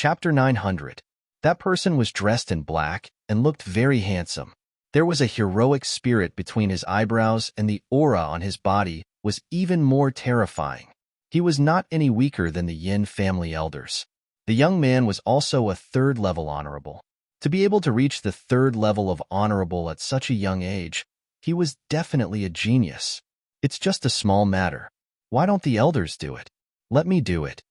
Chapter 900. That person was dressed in black and looked very handsome. There was a heroic spirit between his eyebrows, and the aura on his body was even more terrifying. He was not any weaker than the Yin family elders. The young man was also a third-level honorable. To be able to reach the third level of honorable at such a young age, he was definitely a genius. It's just a small matter. Why don't the elders do it? Let me do it.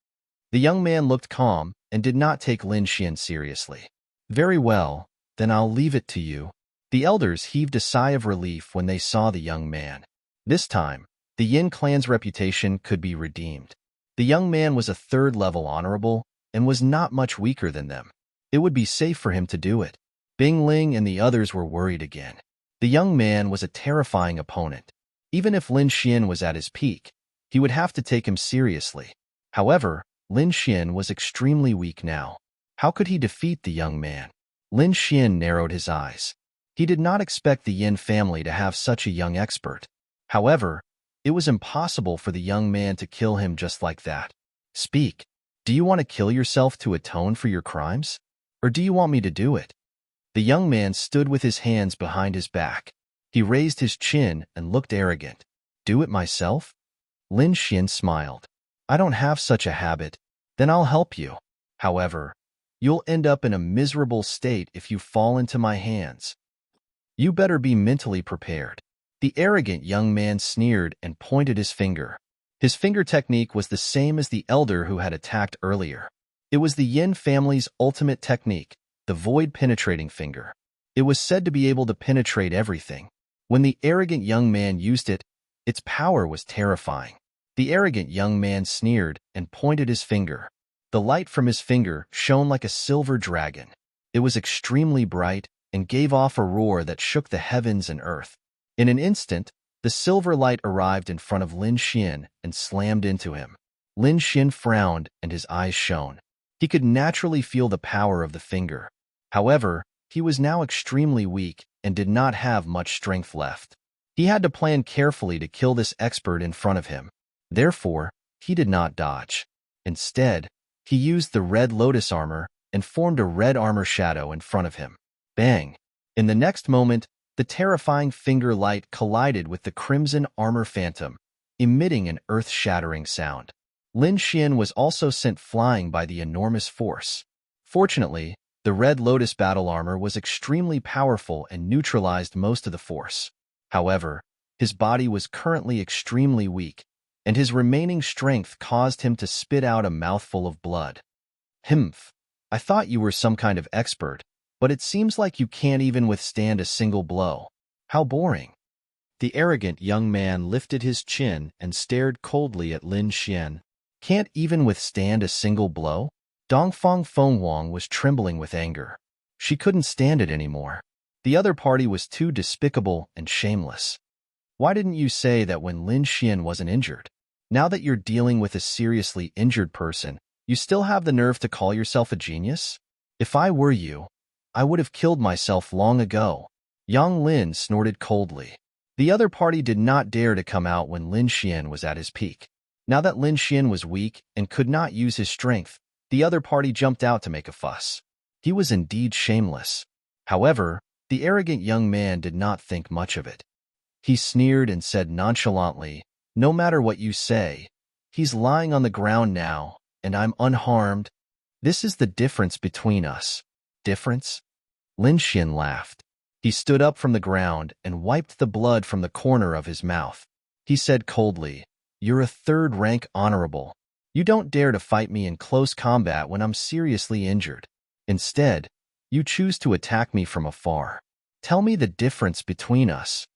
The young man looked calm and did not take Lin Xian seriously. Very well, then I'll leave it to you. The elders heaved a sigh of relief when they saw the young man. This time, the Yin clan's reputation could be redeemed. The young man was a third-level honorable and was not much weaker than them. It would be safe for him to do it. Bing Ling and the others were worried again. The young man was a terrifying opponent. Even if Lin Xian was at his peak, he would have to take him seriously. However, Lin Xian was extremely weak now. How could he defeat the young man? Lin Xian narrowed his eyes. He did not expect the Yin family to have such a young expert. However, it was impossible for the young man to kill him just like that. Speak. Do you want to kill yourself to atone for your crimes? Or do you want me to do it? The young man stood with his hands behind his back. He raised his chin and looked arrogant. Do it myself? Lin Xian smiled. I don't have such a habit. Then I'll help you. However, you'll end up in a miserable state if you fall into my hands. You better be mentally prepared. The arrogant young man sneered and pointed his finger. His finger technique was the same as the elder who had attacked earlier. It was the Yin family's ultimate technique, the void-penetrating finger. It was said to be able to penetrate everything. When the arrogant young man used it, its power was terrifying. The arrogant young man sneered and pointed his finger. The light from his finger shone like a silver dragon. It was extremely bright and gave off a roar that shook the heavens and earth. In an instant, the silver light arrived in front of Lin Xian and slammed into him. Lin Xian frowned and his eyes shone. He could naturally feel the power of the finger. However, he was now extremely weak and did not have much strength left. He had to plan carefully to kill this expert in front of him. Therefore, he did not dodge. Instead, he used the red lotus armor and formed a red armor shadow in front of him. Bang! In the next moment, the terrifying finger light collided with the crimson armor phantom, emitting an earth-shattering sound. Lin Xian was also sent flying by the enormous force. Fortunately, the red lotus battle armor was extremely powerful and neutralized most of the force. However, his body was currently extremely weak, and his remaining strength caused him to spit out a mouthful of blood. Humph! I thought you were some kind of expert, but it seems like you can't even withstand a single blow. How boring. The arrogant young man lifted his chin and stared coldly at Lin Xian. Can't even withstand a single blow? Dongfang Fenghuang was trembling with anger. She couldn't stand it anymore. The other party was too despicable and shameless. Why didn't you say that when Lin Xian wasn't injured? Now that you're dealing with a seriously injured person, you still have the nerve to call yourself a genius? If I were you, I would have killed myself long ago. Yang Lin snorted coldly. The other party did not dare to come out when Lin Xian was at his peak. Now that Lin Xian was weak and could not use his strength, the other party jumped out to make a fuss. He was indeed shameless. However, the arrogant young man did not think much of it. He sneered and said nonchalantly, "No matter what you say, he's lying on the ground now, and I'm unharmed. This is the difference between us." Difference? Lin Xian laughed. He stood up from the ground and wiped the blood from the corner of his mouth. He said coldly, "You're a third-rank honorable. You don't dare to fight me in close combat when I'm seriously injured. Instead, you choose to attack me from afar. Tell me the difference between us.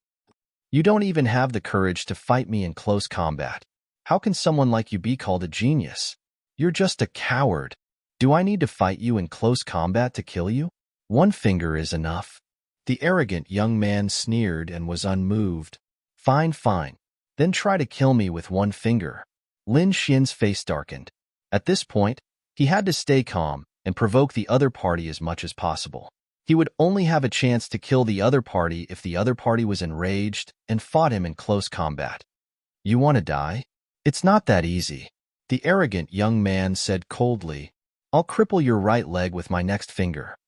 You don't even have the courage to fight me in close combat. How can someone like you be called a genius? You're just a coward. Do I need to fight you in close combat to kill you? One finger is enough." The arrogant young man sneered and was unmoved. Fine, fine. Then try to kill me with one finger." Lin Xian's face darkened. At this point, he had to stay calm and provoke the other party as much as possible. He would only have a chance to kill the other party if the other party was enraged and fought him in close combat. "You want to die? It's not that easy," the arrogant young man said coldly. I'll cripple your right leg with my next finger.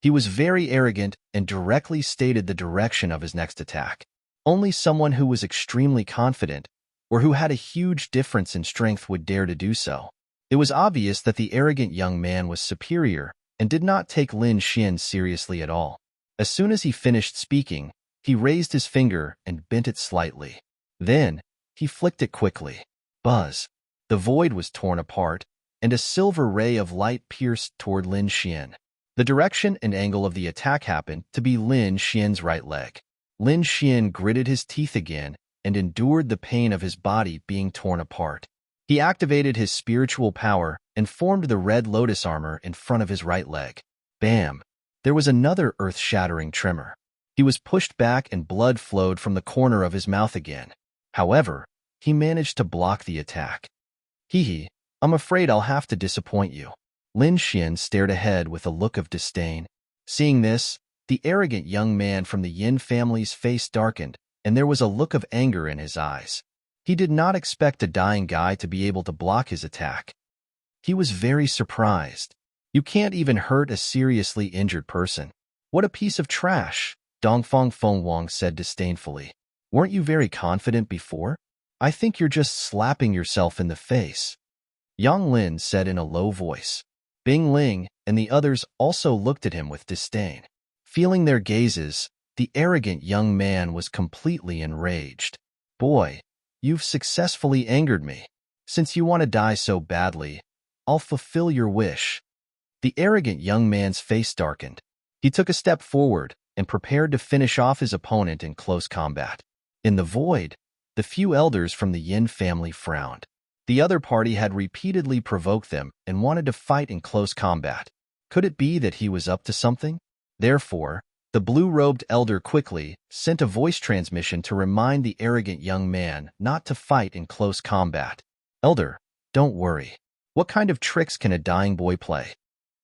He was very arrogant and directly stated the direction of his next attack. Only someone who was extremely confident or who had a huge difference in strength would dare to do so. It was obvious that the arrogant young man was superior and did not take Lin Xian seriously at all. As soon as he finished speaking, he raised his finger and bent it slightly. Then, he flicked it quickly. Buzz! The void was torn apart, and a silver ray of light pierced toward Lin Xian. The direction and angle of the attack happened to be Lin Xian's right leg. Lin Xian gritted his teeth again and endured the pain of his body being torn apart. He activated his spiritual power and formed the red lotus armor in front of his right leg. Bam! There was another earth-shattering tremor. He was pushed back and blood flowed from the corner of his mouth again. However, he managed to block the attack. Hee, I'm afraid I'll have to disappoint you. Lin Xian stared ahead with a look of disdain. Seeing this, the arrogant young man from the Yin family's face darkened, and there was a look of anger in his eyes. He did not expect a dying guy to be able to block his attack. He was very surprised. You can't even hurt a seriously injured person. What a piece of trash, Dongfang Fengwang said disdainfully. Weren't you very confident before? I think you're just slapping yourself in the face. Yang Lin said in a low voice. Bing Ling and the others also looked at him with disdain. Feeling their gazes, the arrogant young man was completely enraged. Boy, you've successfully angered me. Since you want to die so badly, I'll fulfill your wish. The arrogant young man's face darkened. He took a step forward and prepared to finish off his opponent in close combat. In the void, the few elders from the Yin family frowned. The other party had repeatedly provoked them and wanted to fight in close combat. Could it be that he was up to something? Therefore, the blue-robed elder quickly sent a voice transmission to remind the arrogant young man not to fight in close combat. Elder, don't worry. What kind of tricks can a dying boy play?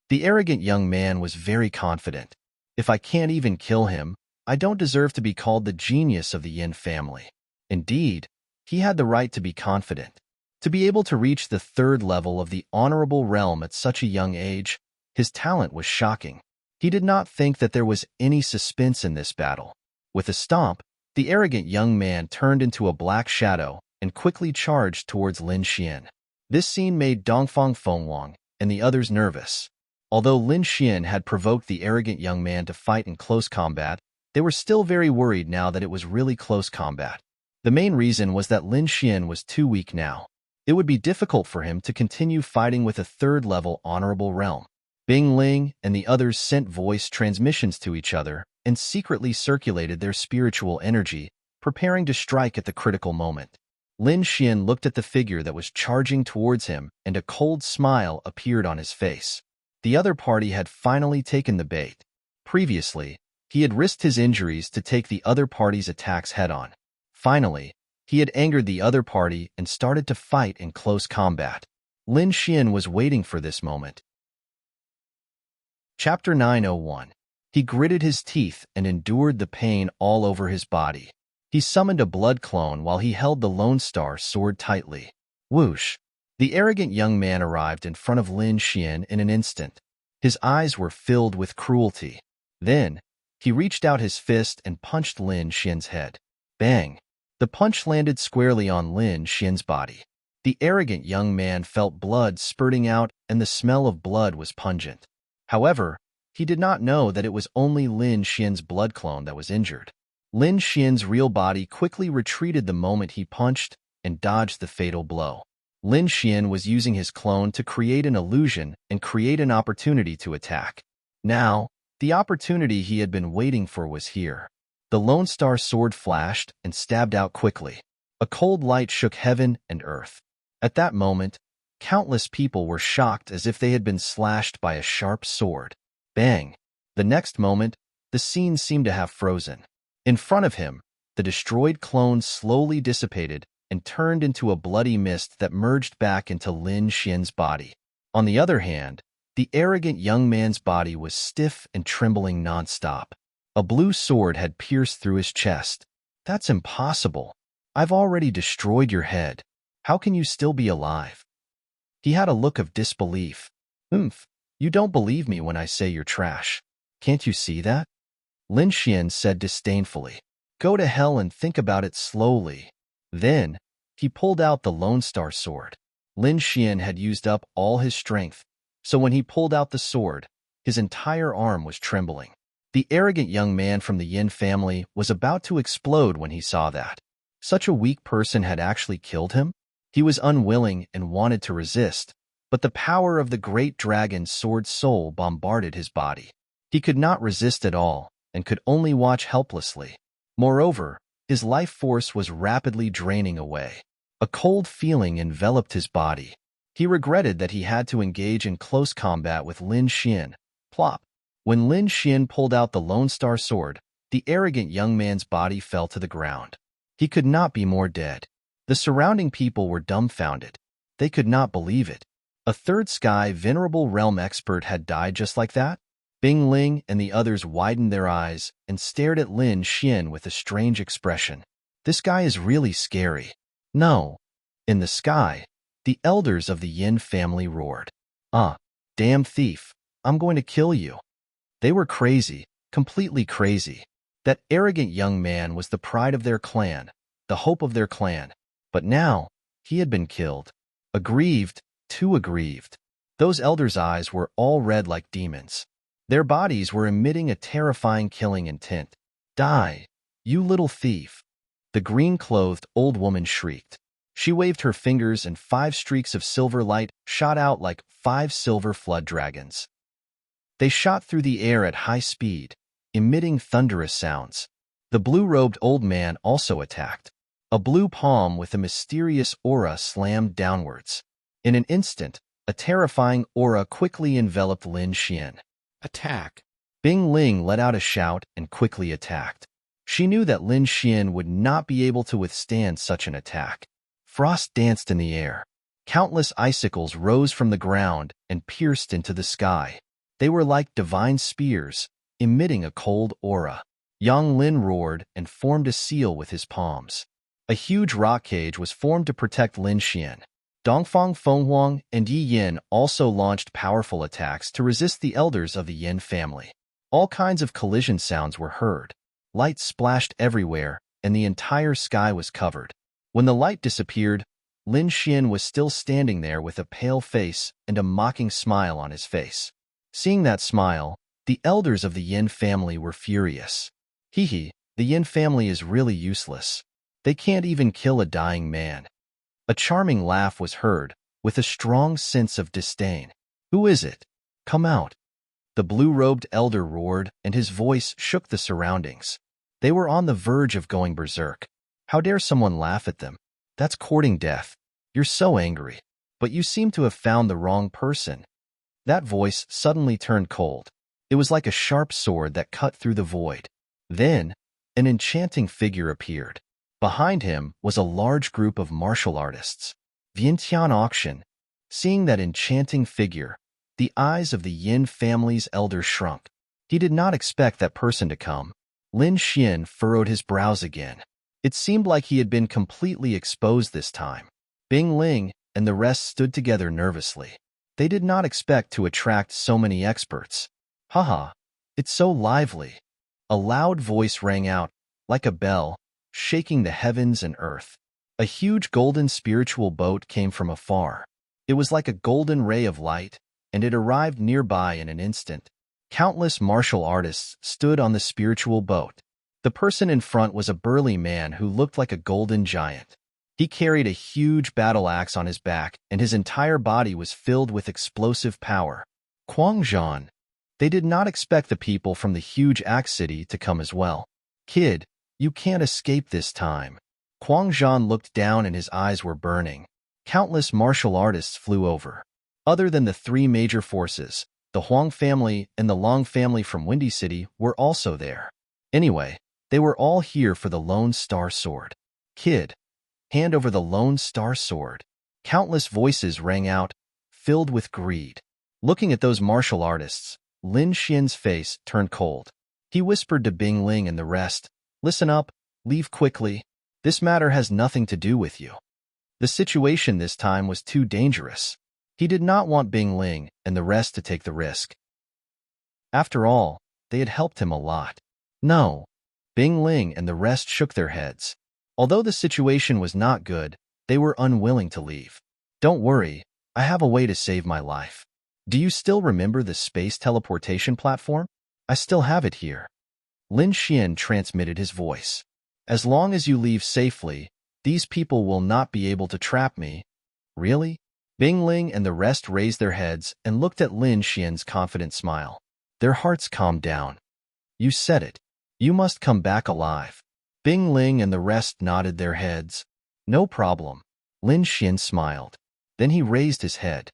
The arrogant young man was very confident. If I can't even kill him, I don't deserve to be called the genius of the Yin family. Indeed, he had the right to be confident. To be able to reach the third level of the honorable realm at such a young age, his talent was shocking. He did not think that there was any suspense in this battle. With a stomp, the arrogant young man turned into a black shadow and quickly charged towards Lin Xian. This scene made Dongfang Fengwang and the others nervous. Although Lin Xian had provoked the arrogant young man to fight in close combat, they were still very worried now that it was really close combat. The main reason was that Lin Xian was too weak now. It would be difficult for him to continue fighting with a third-level honorable realm. Bing Ling and the others sent voice transmissions to each other and secretly circulated their spiritual energy, preparing to strike at the critical moment. Lin Xian looked at the figure that was charging towards him, and a cold smile appeared on his face. The other party had finally taken the bait. Previously, he had risked his injuries to take the other party's attacks head-on. Finally, he had angered the other party and started to fight in close combat. Lin Xian was waiting for this moment. Chapter 901. He gritted his teeth and endured the pain all over his body. He summoned a blood clone while he held the Lone Star sword tightly. Whoosh! The arrogant young man arrived in front of Lin Xian in an instant. His eyes were filled with cruelty. Then, he reached out his fist and punched Lin Xian's head. Bang! The punch landed squarely on Lin Xian's body. The arrogant young man felt blood spurting out, and the smell of blood was pungent. However, he did not know that it was only Lin Xian's blood clone that was injured. Lin Xian's real body quickly retreated the moment he punched and dodged the fatal blow. Lin Xian was using his clone to create an illusion and create an opportunity to attack. Now, the opportunity he had been waiting for was here. The Lone Star sword flashed and stabbed out quickly. A cold light shook heaven and earth. At that moment, countless people were shocked as if they had been slashed by a sharp sword. Bang! The next moment, the scene seemed to have frozen. In front of him, the destroyed clone slowly dissipated and turned into a bloody mist that merged back into Lin Xian's body. On the other hand, the arrogant young man's body was stiff and trembling nonstop. A blue sword had pierced through his chest. That's impossible. I've already destroyed your head. How can you still be alive? He had a look of disbelief. Oomph, you don't believe me when I say you're trash. Can't you see that? Lin Xian said disdainfully. Go to hell and think about it slowly. Then, he pulled out the Lone Star sword. Lin Xian had used up all his strength, so when he pulled out the sword, his entire arm was trembling. The arrogant young man from the Yin family was about to explode when he saw that. Such a weak person had actually killed him? He was unwilling and wanted to resist, but the power of the great dragon's sword soul bombarded his body. He could not resist at all and could only watch helplessly. Moreover, his life force was rapidly draining away. A cold feeling enveloped his body. He regretted that he had to engage in close combat with Lin Xian. Plop! When Lin Xian pulled out the Lone Star sword, the arrogant young man's body fell to the ground. He could not be more dead. The surrounding people were dumbfounded. They could not believe it. A third sky venerable realm expert had died just like that? Bing Ling and the others widened their eyes and stared at Lin Xian with a strange expression. This guy is really scary. No. In the sky, the elders of the Yin family roared. Ah, damn thief, I'm going to kill you. They were crazy, completely crazy. That arrogant young man was the pride of their clan, the hope of their clan. But now, he had been killed. Aggrieved, too aggrieved. Those elders' eyes were all red like demons. Their bodies were emitting a terrifying killing intent. Die, you little thief. The green-clothed old woman shrieked. She waved her fingers and 5 streaks of silver light shot out like 5 silver flood dragons. They shot through the air at high speed, emitting thunderous sounds. The blue-robed old man also attacked. A blue palm with a mysterious aura slammed downwards. In an instant, a terrifying aura quickly enveloped Lin Xian. Attack! Bing Ling let out a shout and quickly attacked. She knew that Lin Xian would not be able to withstand such an attack. Frost danced in the air. Countless icicles rose from the ground and pierced into the sky. They were like divine spears, emitting a cold aura. Yang Lin roared and formed a seal with his palms. A huge rock cage was formed to protect Lin Xian. Dongfang Fenghuang and Yi Yin also launched powerful attacks to resist the elders of the Yin family. All kinds of collision sounds were heard. Light splashed everywhere, and the entire sky was covered. When the light disappeared, Lin Xian was still standing there with a pale face and a mocking smile on his face. Seeing that smile, the elders of the Yin family were furious. Hee, the Yin family is really useless. They can't even kill a dying man. A charming laugh was heard, with a strong sense of disdain. Who is it? Come out. The blue-robed elder roared, and his voice shook the surroundings. They were on the verge of going berserk. How dare someone laugh at them? That's courting death. You're so angry. But you seem to have found the wrong person. That voice suddenly turned cold. It was like a sharp sword that cut through the void. Then, an enchanting figure appeared. Behind him was a large group of martial artists. Vientiane auction. Seeing that enchanting figure, the eyes of the Yin family's elder shrunk. He did not expect that person to come. Lin Xian furrowed his brows again. It seemed like he had been completely exposed this time. Bing Ling and the rest stood together nervously. They did not expect to attract so many experts. Haha, it's so lively. A loud voice rang out, like a bell, shaking the heavens and earth. A huge golden spiritual boat came from afar. It was like a golden ray of light, and it arrived nearby in an instant. Countless martial artists stood on the spiritual boat. The person in front was a burly man who looked like a golden giant. He carried a huge battle axe on his back, and his entire body was filled with explosive power. Guangzhou. They did not expect the people from the huge axe city to come as well. Kid, you can't escape this time. Guangzhou looked down and his eyes were burning. Countless martial artists flew over. Other than the 3 major forces, the Huang family and the Long family from Windy City were also there. Anyway, they were all here for the Lone Star Sword. Kid, hand over the Lone Star Sword. Countless voices rang out, filled with greed. Looking at those martial artists, Lin Xian's face turned cold. He whispered to Bing Ling and the rest, "Listen up, leave quickly. This matter has nothing to do with you." The situation this time was too dangerous. He did not want Bing Ling and the rest to take the risk. After all, they had helped him a lot. No. Bing Ling and the rest shook their heads. Although the situation was not good, they were unwilling to leave. Don't worry, I have a way to save my life. Do you still remember the space teleportation platform? I still have it here. Lin Xian transmitted his voice. As long as you leave safely, these people will not be able to trap me. Really? Bing Ling and the rest raised their heads and looked at Lin Xian's confident smile. Their hearts calmed down. You said it. You must come back alive. Bing Ling and the rest nodded their heads. No problem. Lin Xian smiled. Then he raised his head.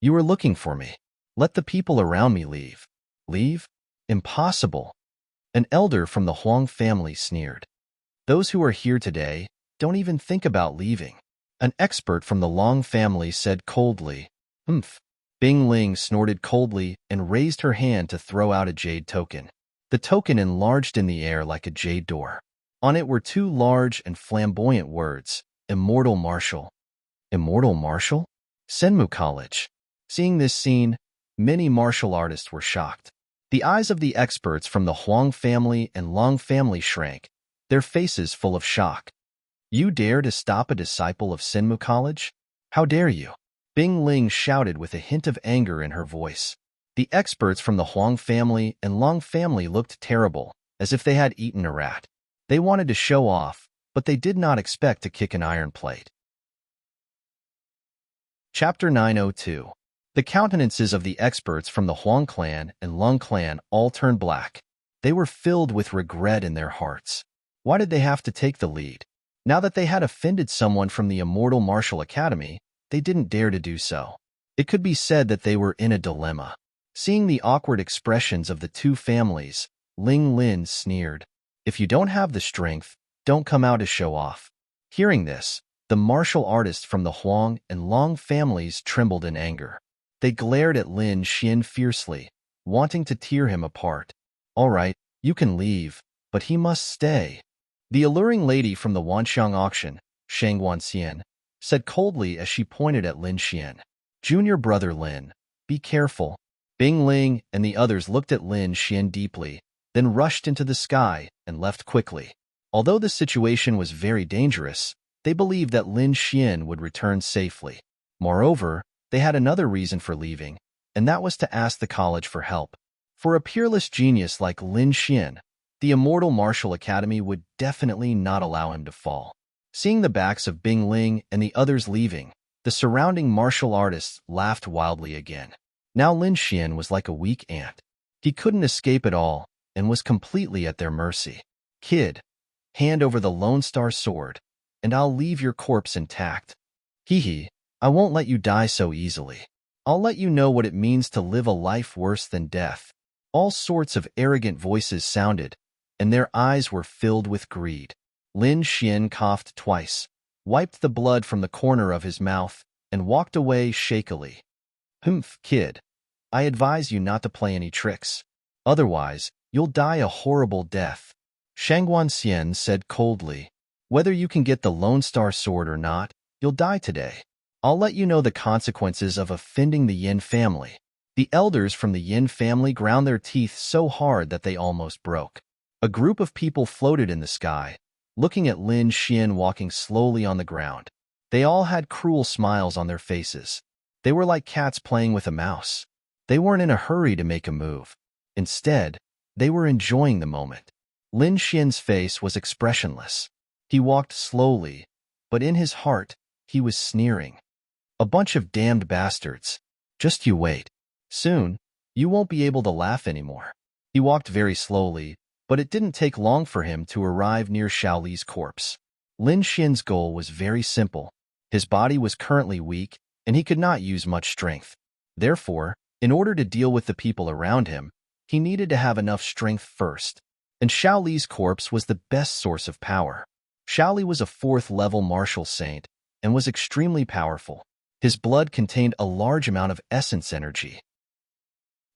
You are looking for me. Let the people around me leave. Leave? Impossible. An elder from the Huang family sneered. Those who are here today don't even think about leaving. An expert from the Long family said coldly. Humph. Bing Ling snorted coldly and raised her hand to throw out a jade token. The token enlarged in the air like a jade door. On it were two large and flamboyant words, Immortal Martial. Immortal Martial? Senmu College. Seeing this scene, many martial artists were shocked. The eyes of the experts from the Huang family and Long family shrank, their faces full of shock. You dare to stop a disciple of Senmu College? How dare you? Bing Ling shouted with a hint of anger in her voice. The experts from the Huang family and Long family looked terrible, as if they had eaten a rat. They wanted to show off, but they did not expect to kick an iron plate. Chapter 902. The countenances of the experts from the Huang clan and Long clan all turned black. They were filled with regret in their hearts. Why did they have to take the lead? Now that they had offended someone from the Immortal Martial Academy, they didn't dare to do so. It could be said that they were in a dilemma. Seeing the awkward expressions of the two families, Ling Lin sneered. If you don't have the strength, don't come out to show off. Hearing this, the martial artists from the Huang and Long families trembled in anger. They glared at Lin Xian fiercely, wanting to tear him apart. All right, you can leave, but he must stay. The alluring lady from the Wanxiang auction, Shang Wanxian, said coldly as she pointed at Lin Xian. Junior brother Lin, be careful. Bing Ling and the others looked at Lin Xian deeply, then rushed into the sky and left quickly. Although the situation was very dangerous, they believed that Lin Xian would return safely. Moreover, they had another reason for leaving, and that was to ask the college for help. For a peerless genius like Lin Xian, the Immortal Martial Academy would definitely not allow him to fall. Seeing the backs of Bing Ling and the others leaving, the surrounding martial artists laughed wildly again. Now Lin Xian was like a weak ant. He couldn't escape at all and was completely at their mercy. Kid, hand over the Lone Star sword, and I'll leave your corpse intact. Hee, I won't let you die so easily. I'll let you know what it means to live a life worse than death. All sorts of arrogant voices sounded, and their eyes were filled with greed. Lin Xian coughed twice, wiped the blood from the corner of his mouth, and walked away shakily. Humph, kid. I advise you not to play any tricks. Otherwise, you'll die a horrible death. Shang Wanxian said coldly. Whether you can get the Lone Star sword or not, you'll die today. I'll let you know the consequences of offending the Yin family. The elders from the Yin family ground their teeth so hard that they almost broke. A group of people floated in the sky, looking at Lin Xian walking slowly on the ground. They all had cruel smiles on their faces. They were like cats playing with a mouse. They weren't in a hurry to make a move. Instead, they were enjoying the moment. Lin Xian's face was expressionless. He walked slowly, but in his heart, he was sneering. A bunch of damned bastards. Just you wait. Soon, you won't be able to laugh anymore. He walked very slowly, but it didn't take long for him to arrive near Xiaoli's corpse. Lin Xian's goal was very simple. His body was currently weak, and he could not use much strength. Therefore, in order to deal with the people around him, he needed to have enough strength first. And Xiaoli's corpse was the best source of power. Xiaoli was a 4th-level martial saint and was extremely powerful. His blood contained a large amount of essence energy.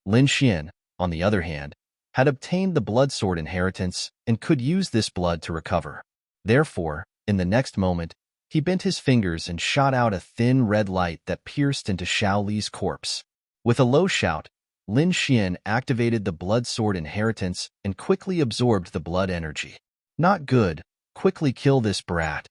Lin Xian, on the other hand, had obtained the blood sword inheritance and could use this blood to recover. Therefore, in the next moment, He bent his fingers and shot out a thin red light that pierced into Xiao Li's corpse. With a low shout, Lin Xian activated the blood sword inheritance and quickly absorbed the blood energy. Not good. Quickly kill this brat.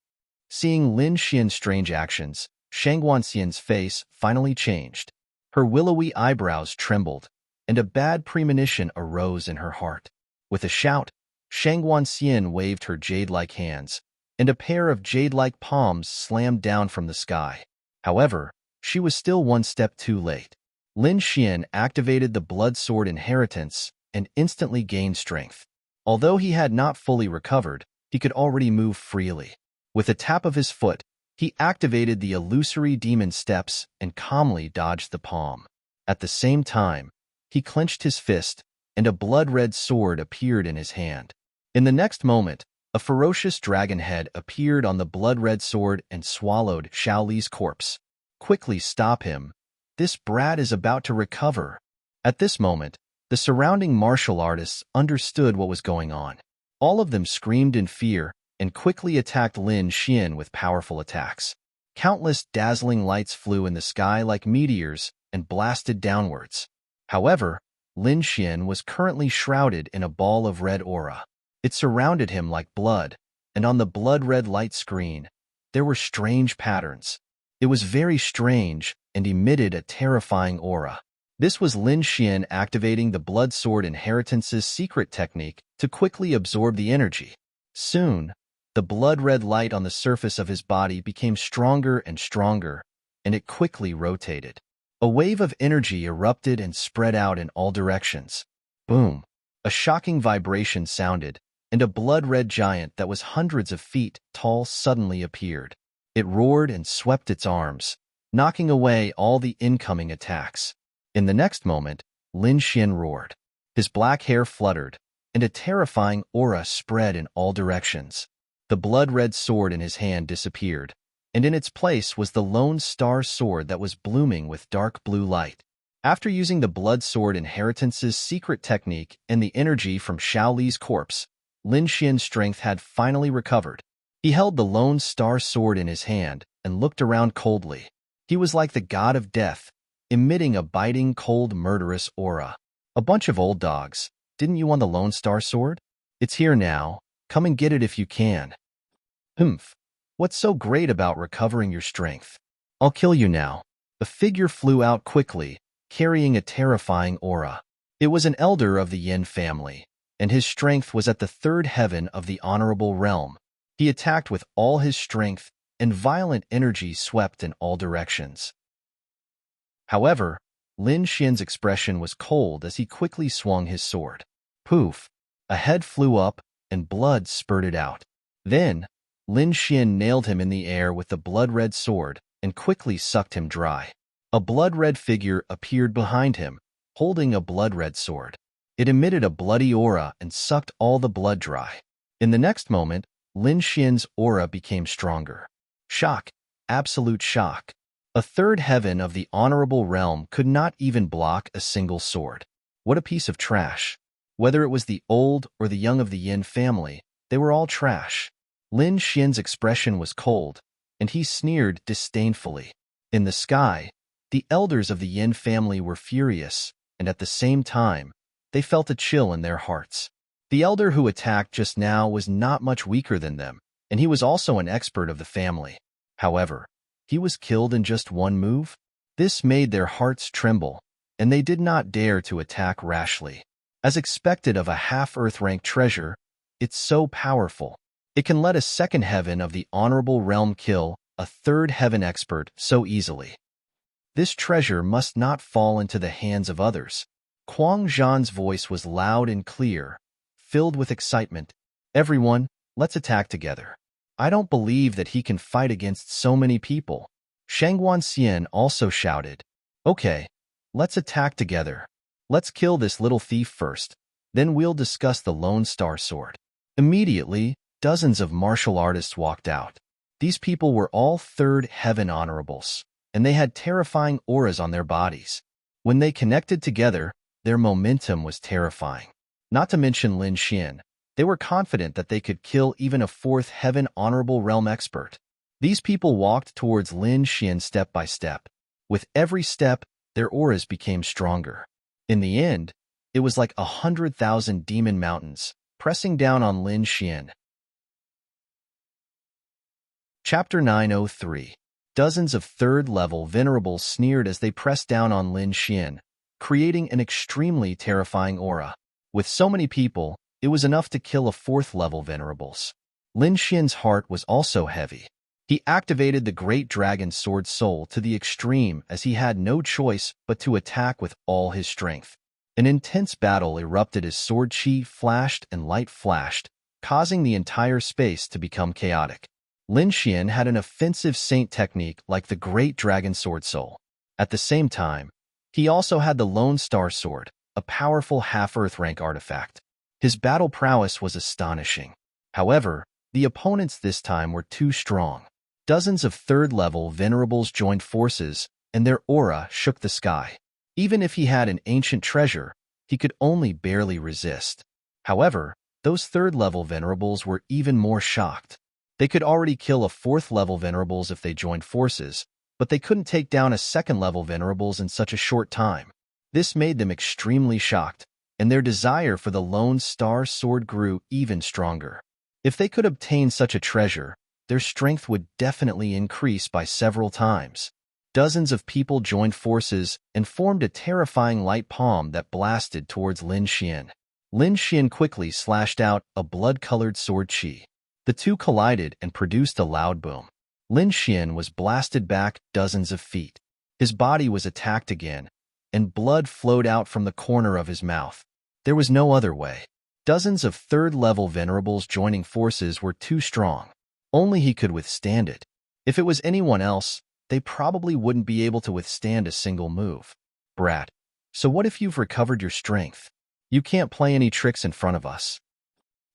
Seeing Lin Xian's strange actions, Shang Wanxian's face finally changed. Her willowy eyebrows trembled, and a bad premonition arose in her heart. With a shout, Shang Wanxian waved her jade-like hands, and a pair of jade-like palms slammed down from the sky. However, she was still one step too late. Lin Xian activated the blood sword inheritance and instantly gained strength. Although he had not fully recovered, he could already move freely. With a tap of his foot, he activated the illusory demon steps and calmly dodged the palm. At the same time, he clenched his fist, and a blood-red sword appeared in his hand. In the next moment, a ferocious dragon head appeared on the blood-red sword and swallowed Xiao Li's corpse. Quickly stop him. This brat is about to recover. At this moment, the surrounding martial artists understood what was going on. All of them screamed in fear and quickly attacked Lin Xian with powerful attacks. Countless dazzling lights flew in the sky like meteors and blasted downwards. However, Lin Xian was currently shrouded in a ball of red aura. It surrounded him like blood, and on the blood-red light screen, there were strange patterns. It was very strange and emitted a terrifying aura. This was Lin Xian activating the blood sword inheritance's secret technique to quickly absorb the energy. Soon, the blood-red light on the surface of his body became stronger and stronger, and it quickly rotated. A wave of energy erupted and spread out in all directions. Boom! A shocking vibration sounded, and a blood-red giant that was hundreds of feet tall suddenly appeared. It roared and swept its arms, knocking away all the incoming attacks. In the next moment, Lin Xian roared. His black hair fluttered, and a terrifying aura spread in all directions. The blood-red sword in his hand disappeared, and in its place was the lone star sword that was blooming with dark blue light. After using the blood sword inheritance's secret technique and the energy from Xiao Li's corpse, Lin Xian's strength had finally recovered. He held the lone star sword in his hand and looked around coldly. He was like the god of death, emitting a biting, cold, murderous aura. A bunch of old dogs. Didn't you want the lone star sword? It's here now. Come and get it if you can. Humph. What's so great about recovering your strength? I'll kill you now. A figure flew out quickly, carrying a terrifying aura. It was an elder of the Yin family, and his strength was at the third heaven of the honorable realm. He attacked with all his strength, and violent energy swept in all directions. However, Lin Xian's expression was cold as he quickly swung his sword. Poof! A head flew up, and blood spurted out. Then, Lin Xian nailed him in the air with the blood-red sword and quickly sucked him dry. A blood-red figure appeared behind him, holding a blood-red sword. It emitted a bloody aura and sucked all the blood dry. In the next moment, Lin Xian's aura became stronger. Shock. Absolute shock. A third heaven of the honorable realm could not even block a single sword. What a piece of trash. Whether it was the old or the young of the Yin family, they were all trash. Lin Xian's expression was cold, and he sneered disdainfully. In the sky, the elders of the Yin family were furious, and at the same time, they felt a chill in their hearts. The elder who attacked just now was not much weaker than them, and he was also an expert of the family. However, he was killed in just one move? This made their hearts tremble, and they did not dare to attack rashly. As expected of a half-Earth-rank treasure, it's so powerful. It can let a second heaven of the honorable realm kill a third heaven expert so easily. This treasure must not fall into the hands of others. Kuang Zhan's voice was loud and clear, filled with excitement. Everyone, let's attack together. I don't believe that he can fight against so many people. Shang Wanxian also shouted. Okay, let's attack together. Let's kill this little thief first, then we'll discuss the Lone Star Sword. Immediately, dozens of martial artists walked out. These people were all third heaven honorables, and they had terrifying auras on their bodies. When they connected together, their momentum was terrifying. Not to mention Lin Xian, they were confident that they could kill even a fourth heaven honorable realm expert. These people walked towards Lin Xian step by step. With every step, their auras became stronger. In the end, it was like 100,000 demon mountains pressing down on Lin Xian. Chapter 903. Dozens of third-level venerables sneered as they pressed down on Lin Xian, creating an extremely terrifying aura. With so many people, it was enough to kill a fourth-level venerables. Lin Xian's heart was also heavy. He activated the Great Dragon Sword Soul to the extreme as he had no choice but to attack with all his strength. An intense battle erupted as sword chi flashed and light flashed, causing the entire space to become chaotic. Lin Xian had an offensive saint technique like the Great Dragon Sword Soul. At the same time, he also had the Lone Star Sword, a powerful half-Earth rank artifact. His battle prowess was astonishing. However, the opponents this time were too strong. Dozens of third-level venerables joined forces, and their aura shook the sky. Even if he had an ancient treasure, he could only barely resist. However, those third-level venerables were even more shocked. They could already kill a fourth-level venerables if they joined forces, but they couldn't take down a second-level venerables in such a short time. This made them extremely shocked, and their desire for the Lone Star Sword grew even stronger. If they could obtain such a treasure, their strength would definitely increase by several times. Dozens of people joined forces and formed a terrifying light palm that blasted towards Lin Xian. Lin Xian quickly slashed out a blood-colored sword chi. The two collided and produced a loud boom. Lin Xian was blasted back dozens of feet. His body was attacked again, and blood flowed out from the corner of his mouth. There was no other way. Dozens of third-level venerables joining forces were too strong. Only he could withstand it. If it was anyone else, they probably wouldn't be able to withstand a single move. Brat, so what if you've recovered your strength? You can't play any tricks in front of us.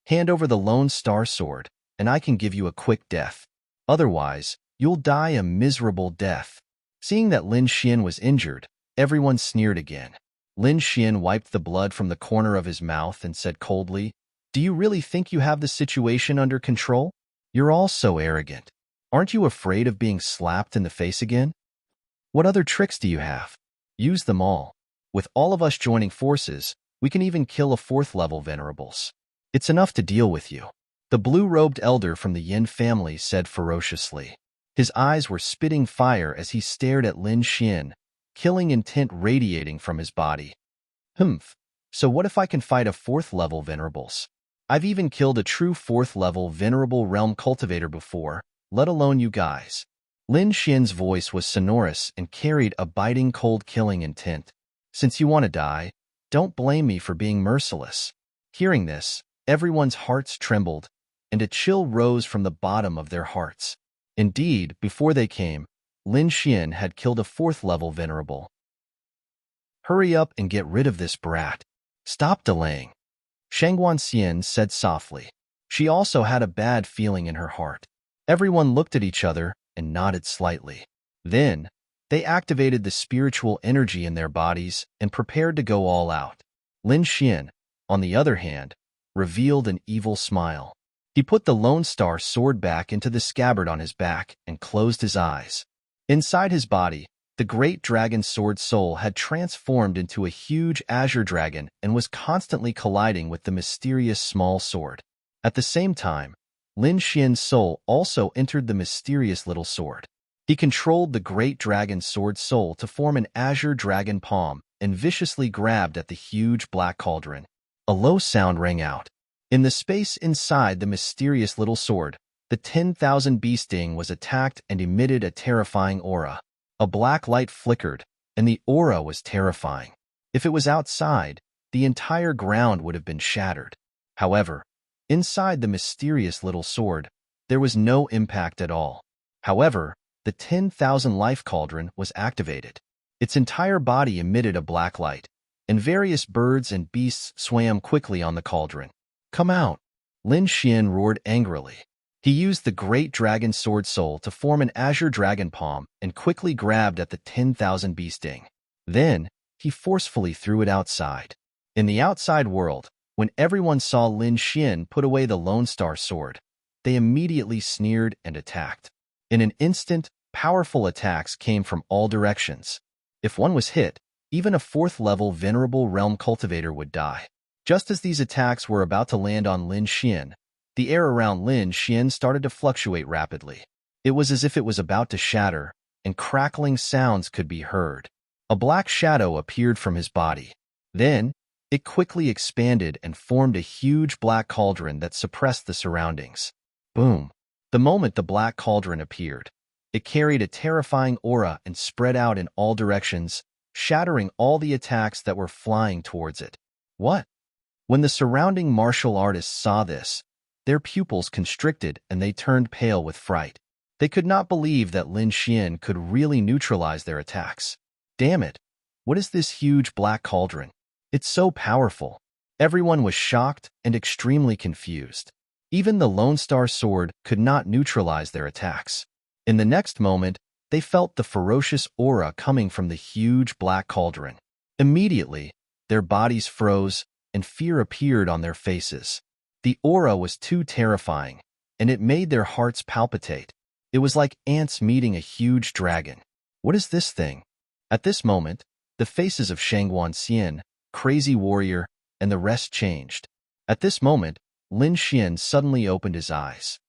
Hand over the Lone Star Sword, and I can give you a quick death. Otherwise, you'll die a miserable death. Seeing that Lin Xian was injured, everyone sneered again. Lin Xian wiped the blood from the corner of his mouth and said coldly, "Do you really think you have the situation under control? You're all so arrogant. Aren't you afraid of being slapped in the face again? What other tricks do you have? Use them all. With all of us joining forces, we can even kill a fourth-level venerables. It's enough to deal with you." The blue-robed elder from the Yin family said ferociously. His eyes were spitting fire as he stared at Lin Xian, killing intent radiating from his body. Humph, so what if I can fight a fourth-level venerables? I've even killed a true fourth-level venerable realm cultivator before, let alone you guys. Lin Xian's voice was sonorous and carried a biting cold killing intent. Since you want to die, don't blame me for being merciless. Hearing this, everyone's hearts trembled, and a chill rose from the bottom of their hearts. Indeed, before they came, Lin Xian had killed a fourth-level venerable. Hurry up and get rid of this brat. Stop delaying. Shangguan Xian said softly. She also had a bad feeling in her heart. Everyone looked at each other and nodded slightly. Then, they activated the spiritual energy in their bodies and prepared to go all out. Lin Xian, on the other hand, revealed an evil smile. He put the Lone Star Sword back into the scabbard on his back and closed his eyes. Inside his body, the Great Dragon Sword Soul had transformed into a huge azure dragon and was constantly colliding with the mysterious small sword. At the same time, Lin Xian's soul also entered the mysterious little sword. He controlled the Great Dragon Sword Soul to form an azure dragon palm and viciously grabbed at the huge black cauldron. A low sound rang out. In the space inside the mysterious little sword, the 10,000 bee sting was attacked and emitted a terrifying aura. A black light flickered, and the aura was terrifying. If it was outside, the entire ground would have been shattered. However, inside the mysterious little sword, there was no impact at all. However, the 10,000 life cauldron was activated. Its entire body emitted a black light, and various birds and beasts swam quickly on the cauldron. "Come out!" Lin Xian roared angrily. He used the Great Dragon Sword Soul to form an azure dragon palm and quickly grabbed at the 10,000 bee sting. Then, he forcefully threw it outside. In the outside world, when everyone saw Lin Xian put away the Lone Star Sword, they immediately sneered and attacked. In an instant, powerful attacks came from all directions. If one was hit, even a fourth-level venerable realm cultivator would die. Just as these attacks were about to land on Lin Xian, the air around Lin Xian started to fluctuate rapidly. It was as if it was about to shatter, and crackling sounds could be heard. A black shadow appeared from his body. Then, it quickly expanded and formed a huge black cauldron that suppressed the surroundings. Boom! The moment the black cauldron appeared, it carried a terrifying aura and spread out in all directions, shattering all the attacks that were flying towards it. What? When the surrounding martial artists saw this, their pupils constricted and they turned pale with fright. They could not believe that Lin Xian could really neutralize their attacks. Damn it! What is this huge black cauldron? It's so powerful. Everyone was shocked and extremely confused. Even the Lone Star Sword could not neutralize their attacks. In the next moment, they felt the ferocious aura coming from the huge black cauldron. Immediately, their bodies froze and fear appeared on their faces. The aura was too terrifying, and it made their hearts palpitate. It was like ants meeting a huge dragon. What is this thing? At this moment, the faces of Shangguan Xian, Crazy Warrior, and the rest changed. At this moment, Lin Xian suddenly opened his eyes.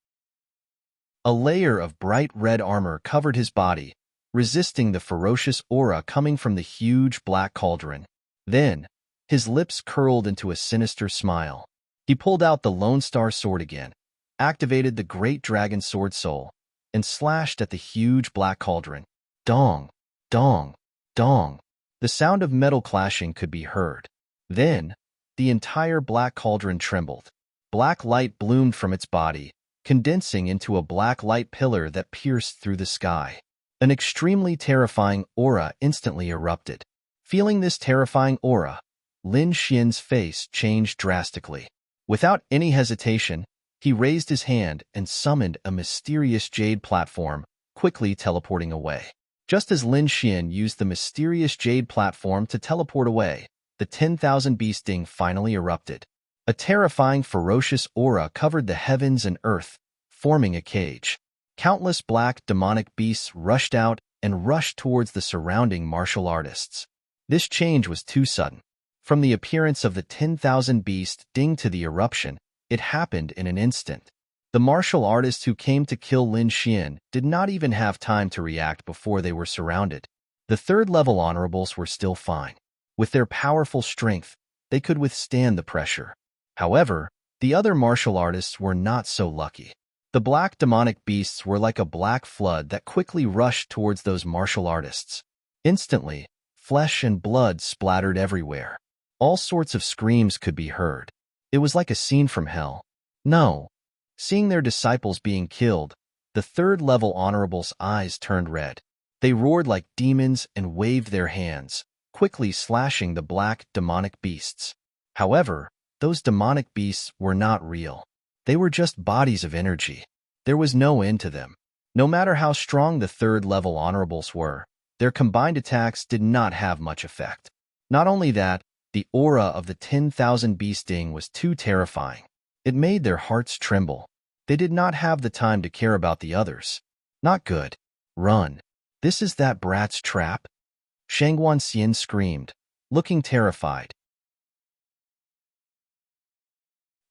A layer of bright red armor covered his body, resisting the ferocious aura coming from the huge black cauldron. Then, his lips curled into a sinister smile. He pulled out the Lone Star Sword again, activated the Great Dragon Sword Soul, and slashed at the huge black cauldron. Dong! Dong! Dong! The sound of metal clashing could be heard. Then, the entire black cauldron trembled. Black light bloomed from its body, condensing into a black light pillar that pierced through the sky. An extremely terrifying aura instantly erupted. Feeling this terrifying aura, Lin Xian's face changed drastically. Without any hesitation, he raised his hand and summoned a mysterious jade platform, quickly teleporting away. Just as Lin Xian used the mysterious jade platform to teleport away, the 10,000 beast sting finally erupted. A terrifying, ferocious aura covered the heavens and earth, forming a cage. Countless black, demonic beasts rushed out and rushed towards the surrounding martial artists. This change was too sudden. From the appearance of the 10,000 beast sting to the eruption, it happened in an instant. The martial artists who came to kill Lin Xian did not even have time to react before they were surrounded. The third-level honorables were still fine. With their powerful strength, they could withstand the pressure. However, the other martial artists were not so lucky. The black demonic beasts were like a black flood that quickly rushed towards those martial artists. Instantly, flesh and blood splattered everywhere. All sorts of screams could be heard. It was like a scene from hell. No. Seeing their disciples being killed, the third-level honorables' eyes turned red. They roared like demons and waved their hands, quickly slashing the black demonic beasts. However, those demonic beasts were not real. They were just bodies of energy. There was no end to them. No matter how strong the third-level honorables were, their combined attacks did not have much effect. Not only that, the aura of the 10,000 beast sting was too terrifying. It made their hearts tremble. They did not have the time to care about the others. Not good. Run. This is that brat's trap? Shangguan Xian screamed, looking terrified.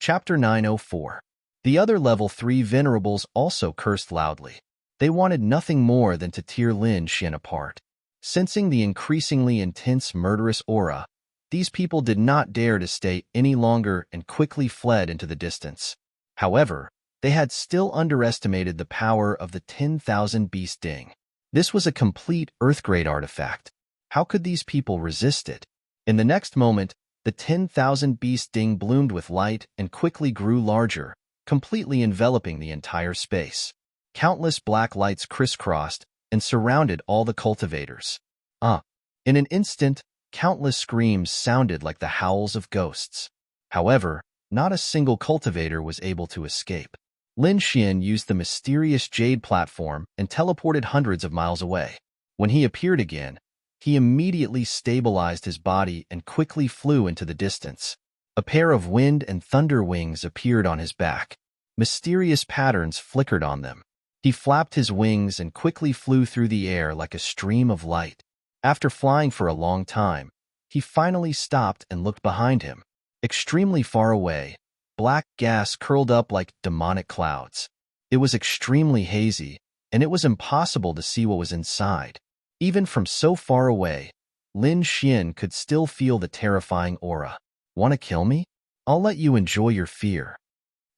Chapter 904. The other level 3 venerables also cursed loudly. They wanted nothing more than to tear Lin Xian apart. Sensing the increasingly intense murderous aura, these people did not dare to stay any longer and quickly fled into the distance. However, they had still underestimated the power of the 10,000 beast sting. This was a complete Earthgrade artifact. How could these people resist it? In the next moment, the 10,000 beast sting bloomed with light and quickly grew larger, completely enveloping the entire space. Countless black lights crisscrossed and surrounded all the cultivators. In an instant, countless screams sounded like the howls of ghosts. However, not a single cultivator was able to escape. Lin Xian used the mysterious jade platform and teleported hundreds of miles away. When he appeared again, he immediately stabilized his body and quickly flew into the distance. A pair of wind and thunder wings appeared on his back. Mysterious patterns flickered on them. He flapped his wings and quickly flew through the air like a stream of light. After flying for a long time, he finally stopped and looked behind him. Extremely far away, black gas curled up like demonic clouds. It was extremely hazy, and it was impossible to see what was inside. Even from so far away, Lin Xian could still feel the terrifying aura. Want to kill me? I'll let you enjoy your fear.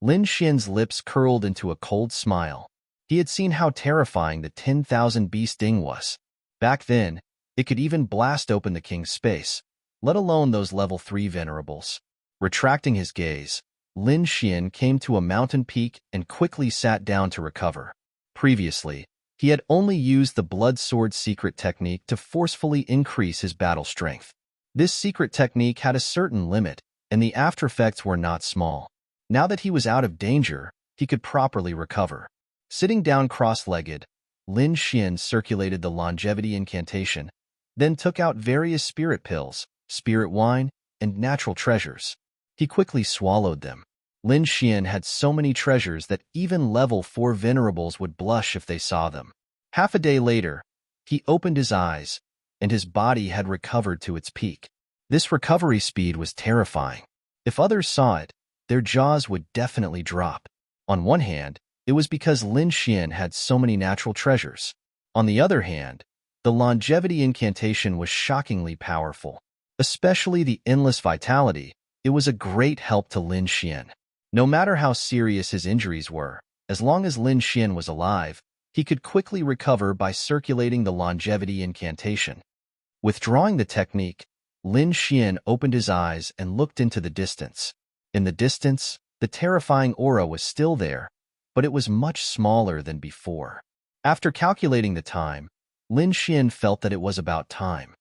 Lin Xian's lips curled into a cold smile. He had seen how terrifying the 10,000 beast ding was. Back then, it could even blast open the king's space, let alone those level 3 venerables. Retracting his gaze, Lin Xian came to a mountain peak and quickly sat down to recover. Previously, he had only used the blood sword secret technique to forcefully increase his battle strength. This secret technique had a certain limit, and the aftereffects were not small. Now that he was out of danger, he could properly recover. Sitting down cross-legged, Lin Xian circulated the longevity incantation, then took out various spirit pills, spirit wine, and natural treasures. He quickly swallowed them. Lin Xian had so many treasures that even level 4 venerables would blush if they saw them. Half a day later, he opened his eyes, and his body had recovered to its peak. This recovery speed was terrifying. If others saw it, their jaws would definitely drop. On one hand, it was because Lin Xian had so many natural treasures. On the other hand, the longevity incantation was shockingly powerful. Especially the endless vitality, it was a great help to Lin Xian. No matter how serious his injuries were, as long as Lin Xian was alive, he could quickly recover by circulating the longevity incantation. Withdrawing the technique, Lin Xian opened his eyes and looked into the distance. In the distance, the terrifying aura was still there, but it was much smaller than before. After calculating the time, Lin Xian felt that it was about time.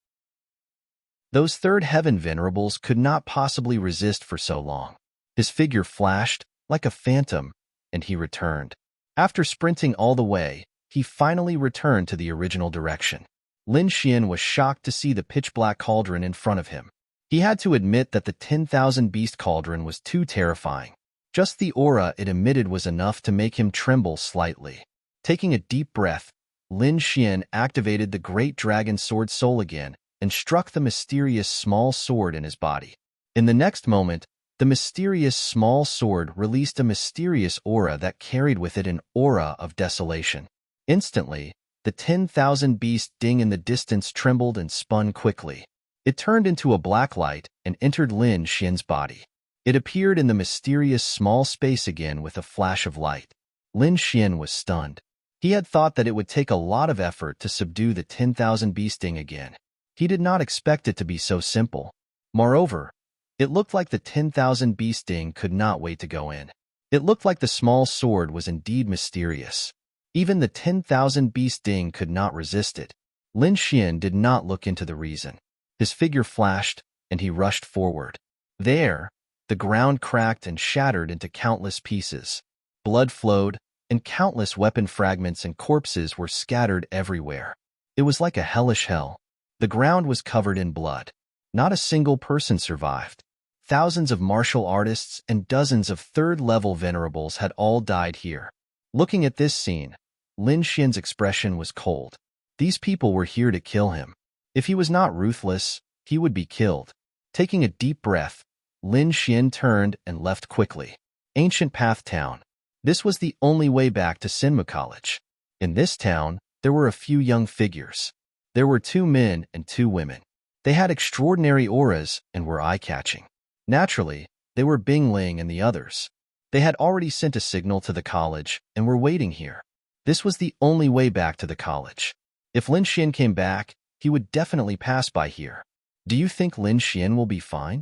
Those third heaven venerables could not possibly resist for so long. His figure flashed like a phantom, and he returned. After sprinting all the way, he finally returned to the original direction. Lin Xian was shocked to see the pitch-black cauldron in front of him. He had to admit that the 10,000 beast cauldron was too terrifying. Just the aura it emitted was enough to make him tremble slightly. Taking a deep breath, Lin Xian activated the great dragon sword soul again and struck the mysterious small sword in his body. In the next moment, the mysterious small sword released a mysterious aura that carried with it an aura of desolation. Instantly, the 10,000 beast ding in the distance trembled and spun quickly. It turned into a black light and entered Lin Xian's body. It appeared in the mysterious small space again with a flash of light. Lin Xian was stunned. He had thought that it would take a lot of effort to subdue the 10,000 beast ding again. He did not expect it to be so simple. Moreover, it looked like the 10,000 beast ding could not wait to go in. It looked like the small sword was indeed mysterious. Even the 10,000 beast ding could not resist it. Lin Xian did not look into the reason. His figure flashed, and he rushed forward. There, the ground cracked and shattered into countless pieces. Blood flowed, and countless weapon fragments and corpses were scattered everywhere. It was like a hellish hell. The ground was covered in blood. Not a single person survived. Thousands of martial artists and dozens of third-level venerables had all died here. Looking at this scene, Lin Xian's expression was cold. These people were here to kill him. If he was not ruthless, he would be killed. Taking a deep breath, Lin Xian turned and left quickly. Ancient Path Town. This was the only way back to Sinma College. In this town, there were a few young figures. There were 2 men and 2 women. They had extraordinary auras and were eye-catching. Naturally, they were Bing Ling and the others. They had already sent a signal to the college and were waiting here. This was the only way back to the college. If Lin Xian came back, he would definitely pass by here. Do you think Lin Xian will be fine?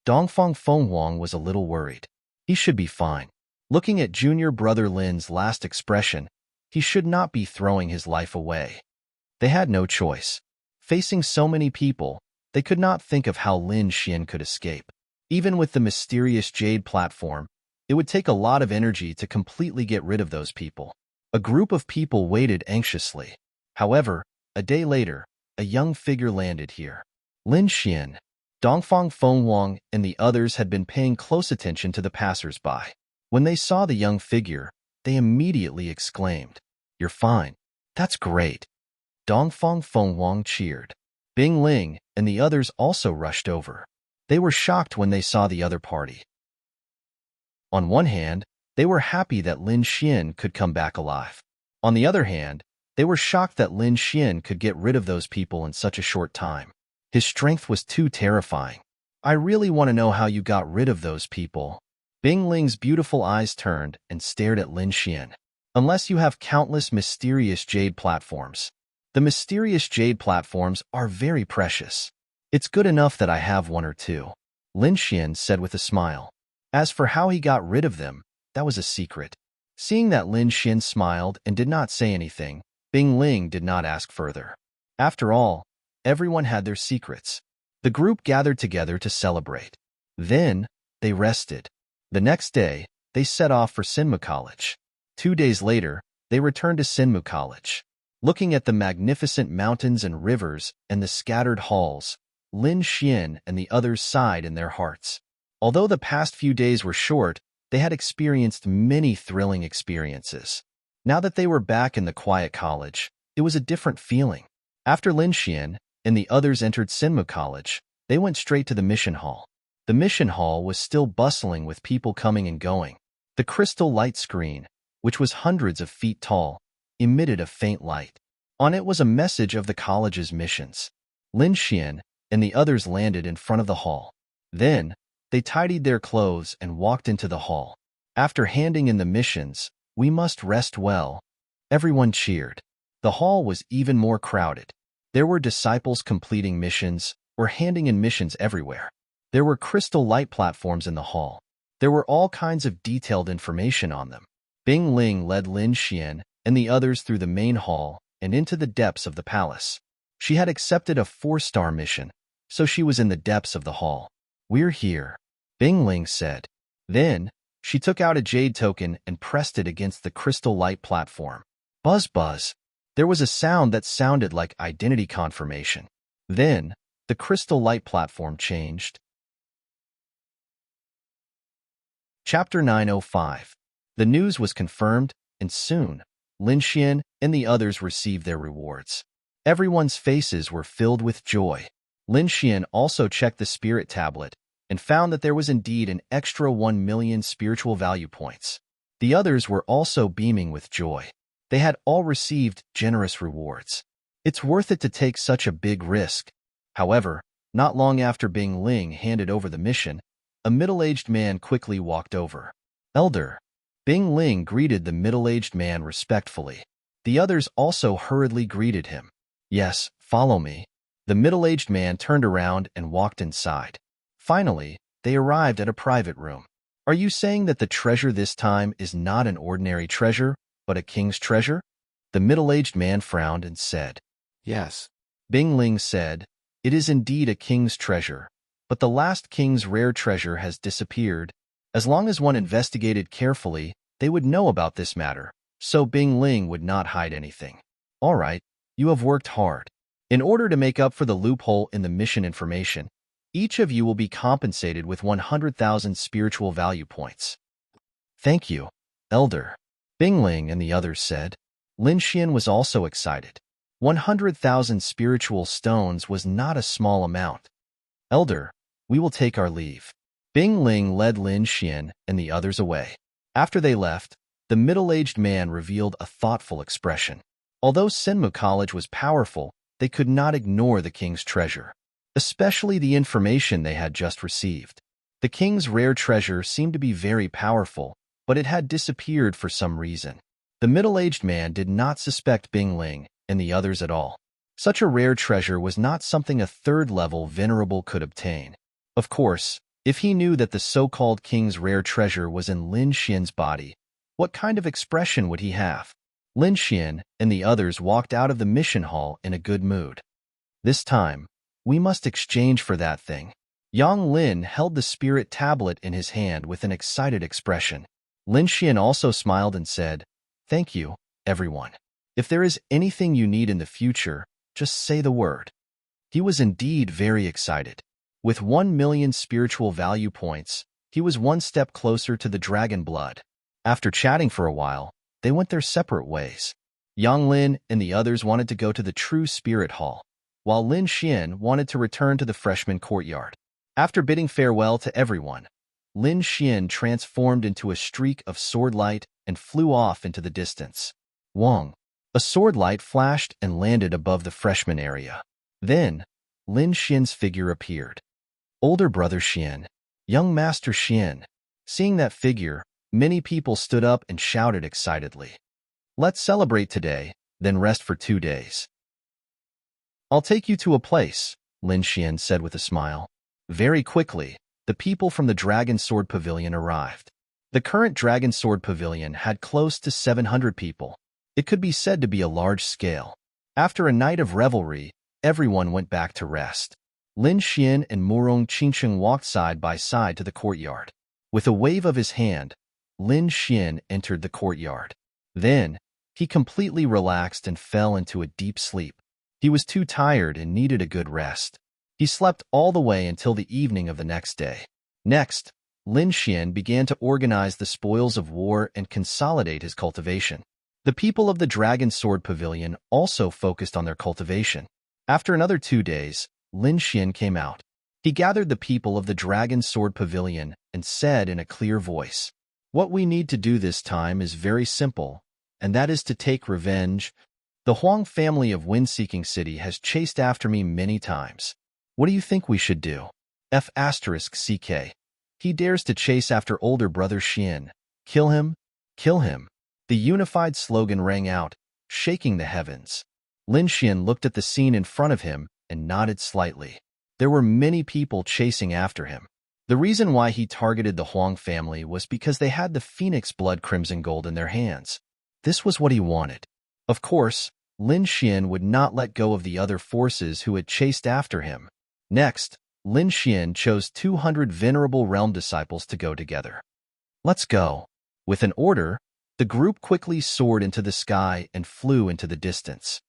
Dongfang Fenghuang was a little worried. He should be fine. Looking at junior brother Lin's last expression, he should not be throwing his life away. They had no choice. Facing so many people, they could not think of how Lin Xian could escape. Even with the mysterious jade platform, it would take a lot of energy to completely get rid of those people. A group of people waited anxiously. However, a day later, a young figure landed here. Lin Xian, Dongfang Fenghuang, and the others had been paying close attention to the passers-by. When they saw the young figure, they immediately exclaimed, You're fine. That's great. Dongfang Fenghuang cheered. Bing Ling and the others also rushed over. They were shocked when they saw the other party. On one hand, they were happy that Lin Xian could come back alive. On the other hand, they were shocked that Lin Xian could get rid of those people in such a short time. His strength was too terrifying. I really want to know how you got rid of those people. Bing Ling's beautiful eyes turned and stared at Lin Xian. Unless you have countless mysterious jade platforms. The mysterious jade platforms are very precious. It's good enough that I have one or two, Lin Xian said with a smile. As for how he got rid of them, that was a secret. Seeing that Lin Xian smiled and did not say anything, Bing Ling did not ask further. After all, everyone had their secrets. The group gathered together to celebrate. Then, they rested. The next day, they set off for Sinmu College. 2 days later, they returned to Sinmu College. Looking at the magnificent mountains and rivers and the scattered halls, Lin Xian and the others sighed in their hearts. Although the past few days were short, they had experienced many thrilling experiences. Now that they were back in the quiet college, it was a different feeling. After Lin Xian and the others entered Sinmu College, they went straight to the mission hall. The mission hall was still bustling with people coming and going. The crystal light screen, which was hundreds of feet tall, emitted a faint light. On it was a message of the college's missions. Lin Xian and the others landed in front of the hall. Then, they tidied their clothes and walked into the hall. After handing in the missions, "We must rest well," everyone cheered. The hall was even more crowded. There were disciples completing missions or handing in missions everywhere. There were crystal light platforms in the hall. There were all kinds of detailed information on them. Bing Ling led Lin Xian and the others through the main hall and into the depths of the palace. She had accepted a 4-star mission, so she was in the depths of the hall. "We're here," Bing Ling said. Then, she took out a jade token and pressed it against the crystal light platform. Buzz buzz. There was a sound that sounded like identity confirmation. Then, the crystal light platform changed. Chapter 905. The news was confirmed, and soon, Lin Xian and the others received their rewards. Everyone's faces were filled with joy. Lin Xian also checked the spirit tablet and found that there was indeed an extra 1 million spiritual value points. The others were also beaming with joy. They had all received generous rewards. It's worth it to take such a big risk. However, not long after Bing Ling handed over the mission, a middle-aged man quickly walked over. "Elder." Bing Ling greeted the middle-aged man respectfully. The others also hurriedly greeted him. "Yes, follow me." The middle-aged man turned around and walked inside. Finally, they arrived at a private room. "Are you saying that the treasure this time is not an ordinary treasure, but a king's treasure?" The middle-aged man frowned and said. Yes. Bing Ling said, "It is indeed a king's treasure, but the last king's rare treasure has disappeared. As long as one investigated carefully, they would know about this matter, so Bing Ling would not hide anything." "All right, you have worked hard. In order to make up for the loophole in the mission information, each of you will be compensated with 100,000 spiritual value points." "Thank you, Elder," Bing Ling and the others said. Lin Xian was also excited. 100,000 spiritual stones was not a small amount. "Elder, we will take our leave." Bing Ling led Lin Xian and the others away. After they left, the middle-aged man revealed a thoughtful expression. Although Sinmu College was powerful, they could not ignore the king's treasure, especially the information they had just received. The king's rare treasure seemed to be very powerful, but it had disappeared for some reason. The middle-aged man did not suspect Bing Ling and the others at all. Such a rare treasure was not something a third-level venerable could obtain. Of course, if he knew that the so-called king's rare treasure was in Lin Xian's body, what kind of expression would he have? Lin Xian and the others walked out of the mission hall in a good mood. "This time, we must exchange for that thing." Yang Lin held the spirit tablet in his hand with an excited expression. Lin Xian also smiled and said, "Thank you, everyone. If there is anything you need in the future, just say the word." He was indeed very excited. With 1 million spiritual value points, he was one step closer to the dragon blood. After chatting for a while, they went their separate ways. Yang Lin and the others wanted to go to the True Spirit Hall, while Lin Xian wanted to return to the freshman courtyard. After bidding farewell to everyone, Lin Xian transformed into a streak of sword light and flew off into the distance. Wong. A sword light flashed and landed above the freshman area. Then, Lin Xian's figure appeared. Older brother Xian. Young Master Xian. Seeing that figure, many people stood up and shouted excitedly. Let's celebrate today, then rest for 2 days. I'll take you to a place, Lin Xian said with a smile. Very quickly, the people from the Dragon Sword Pavilion arrived. The current Dragon Sword Pavilion had close to 700 people. It could be said to be a large scale. After a night of revelry, everyone went back to rest. Lin Xian and Murong Qingsheng walked side by side to the courtyard. With a wave of his hand, Lin Xian entered the courtyard. Then, he completely relaxed and fell into a deep sleep. He was too tired and needed a good rest. He slept all the way until the evening of the next day. Next, Lin Xian began to organize the spoils of war and consolidate his cultivation. The people of the Dragon Sword Pavilion also focused on their cultivation. After another 2 days, Lin Xian came out. He gathered the people of the Dragon Sword Pavilion and said in a clear voice, "What we need to do this time is very simple, and that is to take revenge. The Huang family of Wind-Seeking City has chased after me many times. What do you think we should do? F***CK. He dares to chase after older brother Xian. Kill him, kill him." The unified slogan rang out, shaking the heavens. Lin Xian looked at the scene in front of him and nodded slightly. There were many people chasing after him. The reason why he targeted the Huang family was because they had the Phoenix Blood Crimson Gold in their hands. This was what he wanted. Of course, Lin Xian would not let go of the other forces who had chased after him. Next, Lin Xian chose 200 venerable realm disciples to go together. Let's go. With an order, the group quickly soared into the sky and flew into the distance.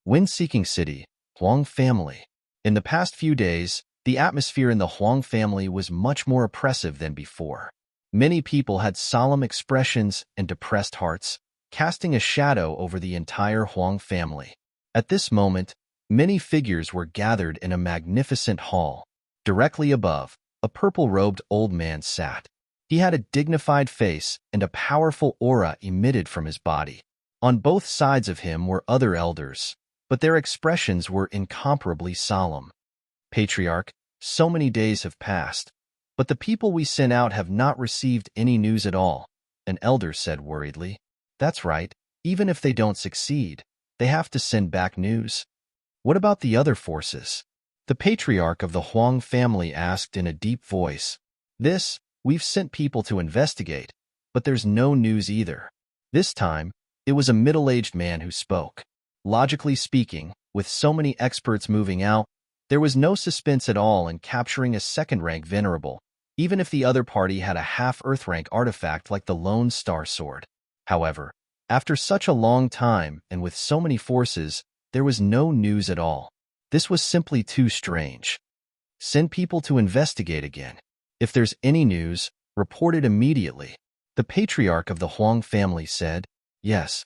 Wind-Seeking City, Huang family. In the past few days, the atmosphere in the Huang family was much more oppressive than before. Many people had solemn expressions and depressed hearts, casting a shadow over the entire Huang family. At this moment, many figures were gathered in a magnificent hall. Directly above, a purple-robed old man sat. He had a dignified face and a powerful aura emitted from his body. On both sides of him were other elders, but their expressions were incomparably solemn. Patriarch, so many days have passed, but the people we sent out have not received any news at all, an elder said worriedly. That's right, even if they don't succeed, they have to send back news. What about the other forces? The patriarch of the Huang family asked in a deep voice. We've sent people to investigate, but there's no news either. This time, it was a middle-aged man who spoke. Logically speaking, with so many experts moving out, there was no suspense at all in capturing a second-rank venerable, even if the other party had a half-Earth-rank artifact like the Lone Star Sword. However, after such a long time and with so many forces, there was no news at all. This was simply too strange. Send people to investigate again. If there's any news, report it immediately. The patriarch of the Huang family said, yes.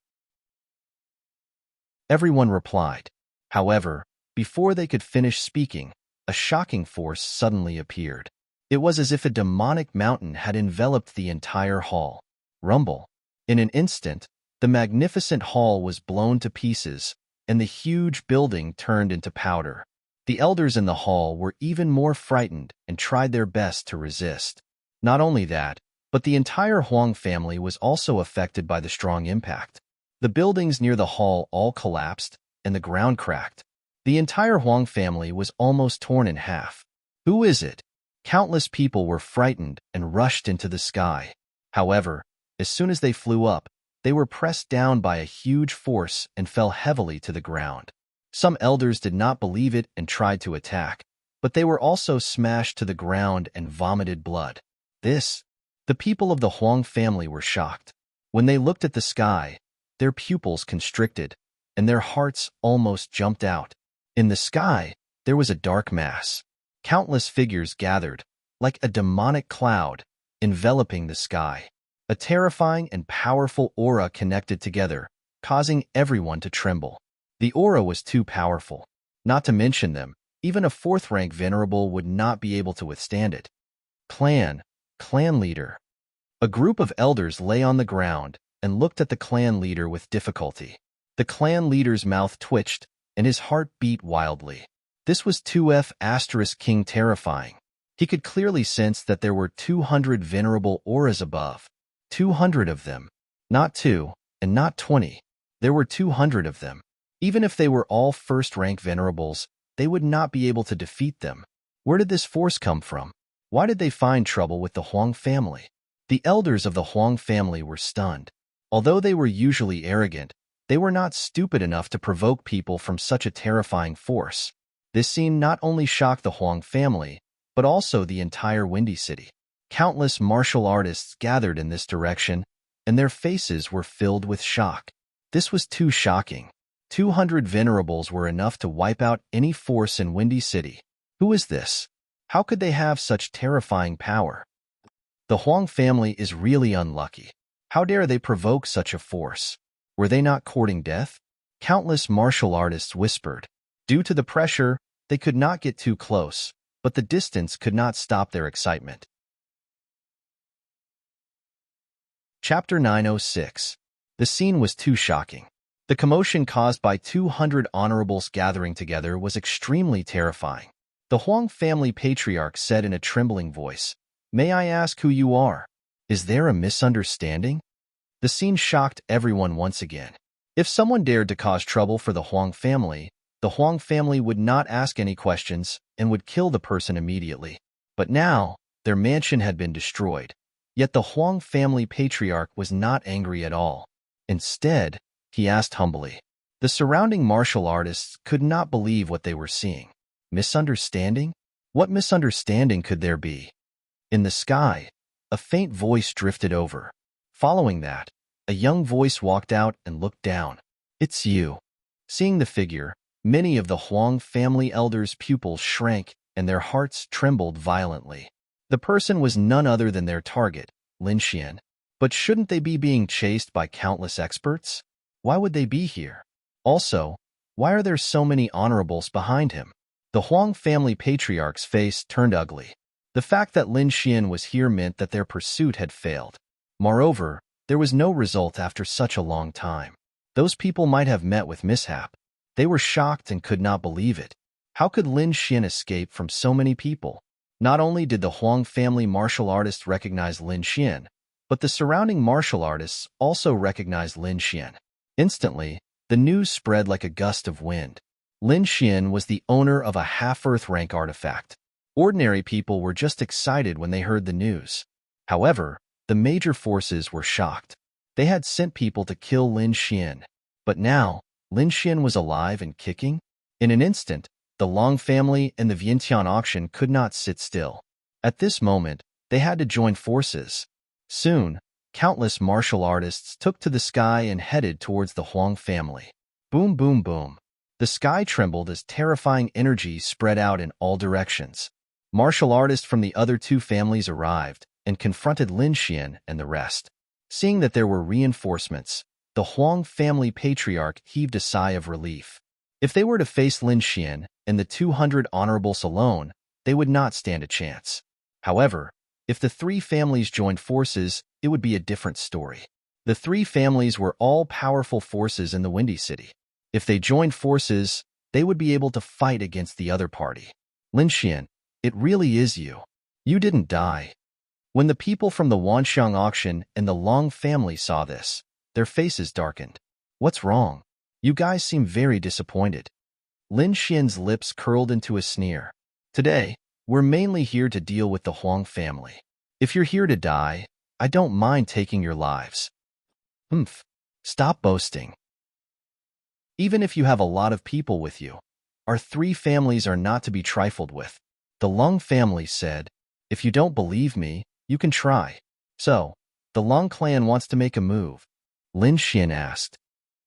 Everyone replied. However, before they could finish speaking, a shocking force suddenly appeared. It was as if a demonic mountain had enveloped the entire hall. Rumble. In an instant, the magnificent hall was blown to pieces, and the huge building turned into powder. The elders in the hall were even more frightened and tried their best to resist. Not only that, but the entire Huang family was also affected by the strong impact. The buildings near the hall all collapsed, and the ground cracked. The entire Huang family was almost torn in half. Who is it? Countless people were frightened and rushed into the sky. However, as soon as they flew up, they were pressed down by a huge force and fell heavily to the ground. Some elders did not believe it and tried to attack, but they were also smashed to the ground and vomited blood. The people of the Huang family were shocked. When they looked at the sky, their pupils constricted, and their hearts almost jumped out. In the sky, there was a dark mass. Countless figures gathered, like a demonic cloud, enveloping the sky. A terrifying and powerful aura connected together, causing everyone to tremble. The aura was too powerful. Not to mention them, even a fourth-rank venerable would not be able to withstand it. Clan leader. A group of elders lay on the ground and looked at the clan leader with difficulty. The clan leader's mouth twitched, and his heart beat wildly. This was 2F** King terrifying. He could clearly sense that there were 200 venerable auras above. 200 of them. Not 2, and not 20. There were 200 of them. Even if they were all first-rank venerables, they would not be able to defeat them. Where did this force come from? Why did they find trouble with the Huang family? The elders of the Huang family were stunned. Although they were usually arrogant, they were not stupid enough to provoke people from such a terrifying force. This scene not only shocked the Huang family, but also the entire Windy City. Countless martial artists gathered in this direction, and their faces were filled with shock. This was too shocking. 200 venerables were enough to wipe out any force in Windy City. Who is this? How could they have such terrifying power? The Huang family is really unlucky. How dare they provoke such a force? Were they not courting death? Countless martial artists whispered. Due to the pressure, they could not get too close, but the distance could not stop their excitement. Chapter 906. The scene was too shocking. The commotion caused by 200 honorables gathering together was extremely terrifying. The Huang family patriarch said in a trembling voice, "May I ask who you are? Is there a misunderstanding?" The scene shocked everyone once again. If someone dared to cause trouble for the Huang family would not ask any questions and would kill the person immediately. But now, their mansion had been destroyed. Yet the Huang family patriarch was not angry at all. Instead, he asked humbly. The surrounding martial artists could not believe what they were seeing. Misunderstanding? What misunderstanding could there be? In the sky, a faint voice drifted over. Following that, a young voice walked out and looked down. "It's you." Seeing the figure, many of the Huang family elders' pupils shrank and their hearts trembled violently. The person was none other than their target, Lin Xian. But shouldn't they be being chased by countless experts? Why would they be here? Also, why are there so many honorables behind him? The Huang family patriarch's face turned ugly. The fact that Lin Xian was here meant that their pursuit had failed. Moreover, there was no result after such a long time. Those people might have met with mishap. They were shocked and could not believe it. How could Lin Xian escape from so many people? Not only did the Huang family martial artists recognize Lin Xian, but the surrounding martial artists also recognized Lin Xian. Instantly, the news spread like a gust of wind. Lin Xian was the owner of a half-Earth rank artifact. Ordinary people were just excited when they heard the news. However, the major forces were shocked. They had sent people to kill Lin Xian. But now, Lin Xian was alive and kicking? In an instant, the Long family and the Vientiane auction could not sit still. At this moment, they had to join forces. Soon, countless martial artists took to the sky and headed towards the Huang family. Boom, boom, boom. The sky trembled as terrifying energy spread out in all directions. Martial artists from the other two families arrived and confronted Lin Xian and the rest. Seeing that there were reinforcements, the Huang family patriarch heaved a sigh of relief. If they were to face Lin Xian and the 200 honorables alone, they would not stand a chance. However, if the three families joined forces, it would be a different story. The three families were all powerful forces in the Windy City. If they joined forces, they would be able to fight against the other party. Lin Xian, it really is you. You didn't die. When the people from the Wanxiang auction and the Long family saw this, their faces darkened. What's wrong? You guys seem very disappointed. Lin Xian's lips curled into a sneer. Today, we're mainly here to deal with the Huang family. If you're here to die, I don't mind taking your lives. Humph. Stop boasting. Even if you have a lot of people with you, our three families are not to be trifled with. The Long family said, "If you don't believe me, you can try." So, the Long clan wants to make a move. Lin Xian asked.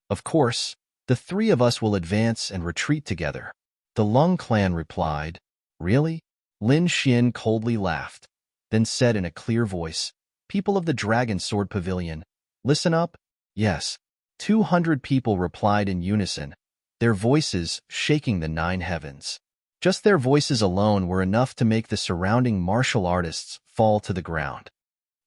Of course, the three of us will advance and retreat together. The Long clan replied. Really? Lin Xian coldly laughed, then said in a clear voice, "People of the Dragon Sword Pavilion, listen up. Yes, 200 people replied in unison, their voices shaking the 9 heavens. Just their voices alone were enough to make the surrounding martial artists fall to the ground.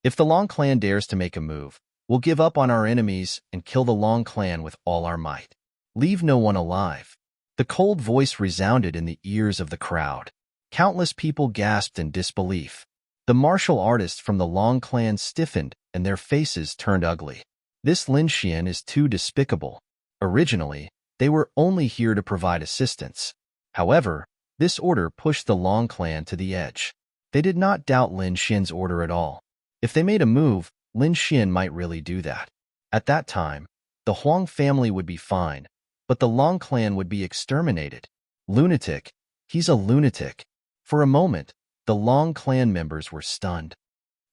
If the Long clan dares to make a move, we'll give up on our enemies and kill the Long clan with all our might. Leave no one alive. The cold voice resounded in the ears of the crowd. Countless people gasped in disbelief. The martial artists from the Long clan stiffened and their faces turned ugly. This Lin Xian is too despicable. Originally, they were only here to provide assistance. However, this order pushed the Long clan to the edge. They did not doubt Lin Xian's order at all. If they made a move, Lin Xian might really do that. At that time, the Huang family would be fine, but the Long clan would be exterminated. Lunatic. He's a lunatic. For a moment, the Long clan members were stunned.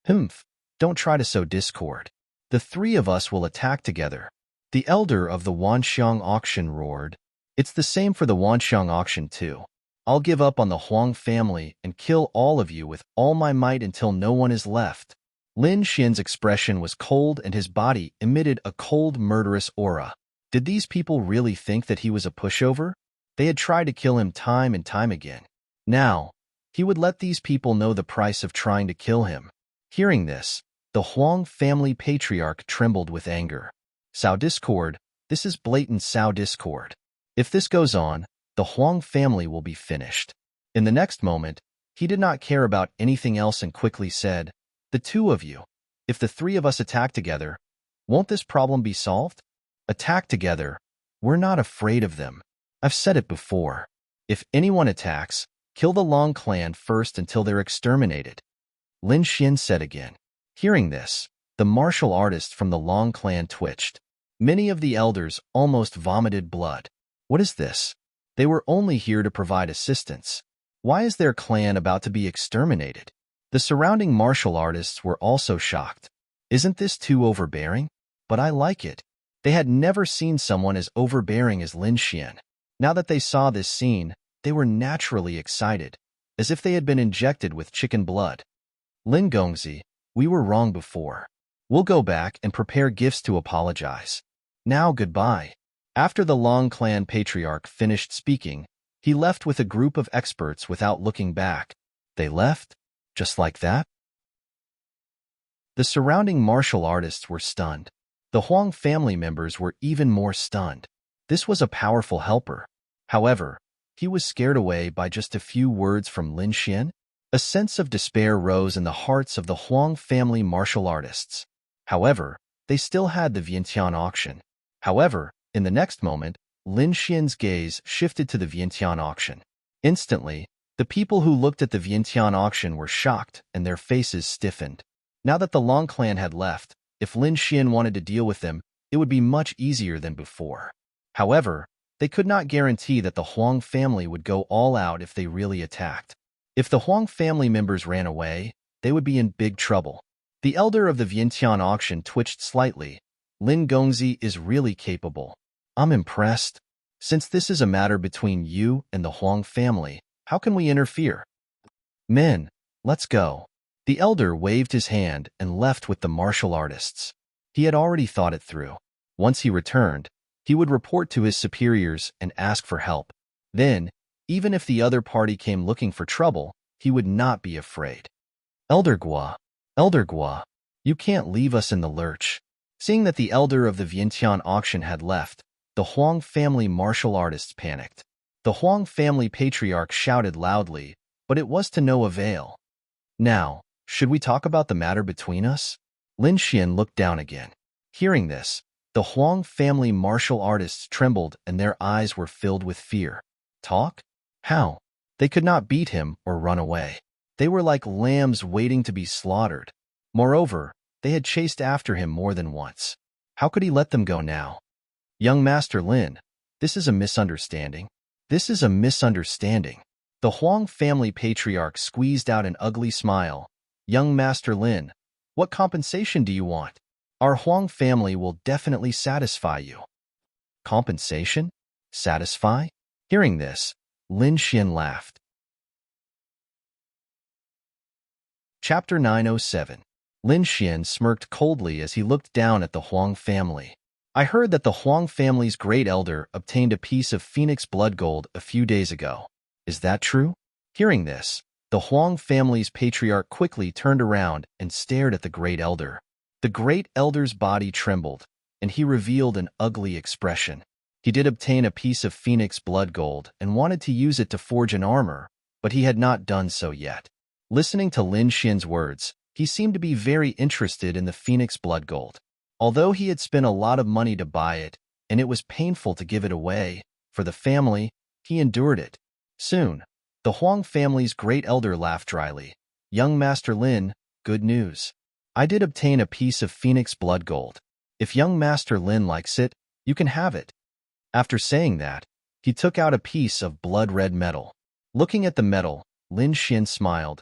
Humph, don't try to sow discord. The 3 of us will attack together. The elder of the Wanxiang auction roared. It's the same for the Wanxiang auction too. I'll give up on the Huang family and kill all of you with all my might until no one is left. Lin Xian's expression was cold and his body emitted a cold, murderous aura. Did these people really think that he was a pushover? They had tried to kill him time and time again. Now, he would let these people know the price of trying to kill him. Hearing this, the Huang family patriarch trembled with anger. Sow discord, this is blatant sow discord. If this goes on, the Huang family will be finished. In the next moment, he did not care about anything else and quickly said, the 2 of you, if the 3 of us attack together, won't this problem be solved? Attack together. We're not afraid of them. I've said it before. If anyone attacks, kill the Long clan first until they're exterminated. Lin Xian said again. Hearing this, the martial artists from the Long clan twitched. Many of the elders almost vomited blood. What is this? They were only here to provide assistance. Why is their clan about to be exterminated? The surrounding martial artists were also shocked. Isn't this too overbearing? But I like it. They had never seen someone as overbearing as Lin Xian. Now that they saw this scene, they were naturally excited, as if they had been injected with chicken blood. Lin Gongzi, we were wrong before. We'll go back and prepare gifts to apologize. Now goodbye. After the Long clan patriarch finished speaking, he left with a group of experts without looking back. They left? Just like that? The surrounding martial artists were stunned. The Huang family members were even more stunned. This was a powerful helper. However, he was scared away by just a few words from Lin Xian. A sense of despair rose in the hearts of the Huang family martial artists. However, they still had the Vientiane auction. However, in the next moment, Lin Xian's gaze shifted to the Vientiane auction. Instantly, the people who looked at the Vientiane auction were shocked and their faces stiffened. Now that the Long clan had left, if Lin Xian wanted to deal with them, it would be much easier than before. However, they could not guarantee that the Huang family would go all out if they really attacked. If the Huang family members ran away, they would be in big trouble. The elder of the Vientiane auction twitched slightly. Lin Gongzi is really capable. I'm impressed. Since this is a matter between you and the Huang family, how can we interfere? Men, let's go. The elder waved his hand and left with the martial artists. He had already thought it through. Once he returned, he would report to his superiors and ask for help. Then, even if the other party came looking for trouble, he would not be afraid. Elder Gua, you can't leave us in the lurch. Seeing that the elder of the Vientiane auction had left, the Huang family martial artists panicked. The Huang family patriarch shouted loudly, but it was to no avail. Now, should we talk about the matter between us? Lin Xian looked down again. Hearing this, the Huang family martial artists trembled and their eyes were filled with fear. Talk? How? They could not beat him or run away. They were like lambs waiting to be slaughtered. Moreover, they had chased after him more than once. How could he let them go now? Young Master Lin, this is a misunderstanding. This is a misunderstanding. The Huang family patriarch squeezed out an ugly smile. Young Master Lin, what compensation do you want? Our Huang family will definitely satisfy you. Compensation? Satisfy? Hearing this, Lin Xian laughed. Chapter 907. Lin Xian smirked coldly as he looked down at the Huang family. I heard that the Huang family's great elder obtained a piece of phoenix blood gold a few days ago. Is that true? Hearing this, the Huang family's patriarch quickly turned around and stared at the great elder. The great elder's body trembled, and he revealed an ugly expression. He did obtain a piece of phoenix blood gold and wanted to use it to forge an armor, but he had not done so yet. Listening to Lin Xian's words, he seemed to be very interested in the phoenix blood gold. Although he had spent a lot of money to buy it, and it was painful to give it away, for the family, he endured it. Soon, the Huang family's great elder laughed dryly. Young Master Lin, good news. I did obtain a piece of phoenix blood gold. If young Master Lin likes it, you can have it. After saying that, he took out a piece of blood-red metal. Looking at the metal, Lin Xian smiled.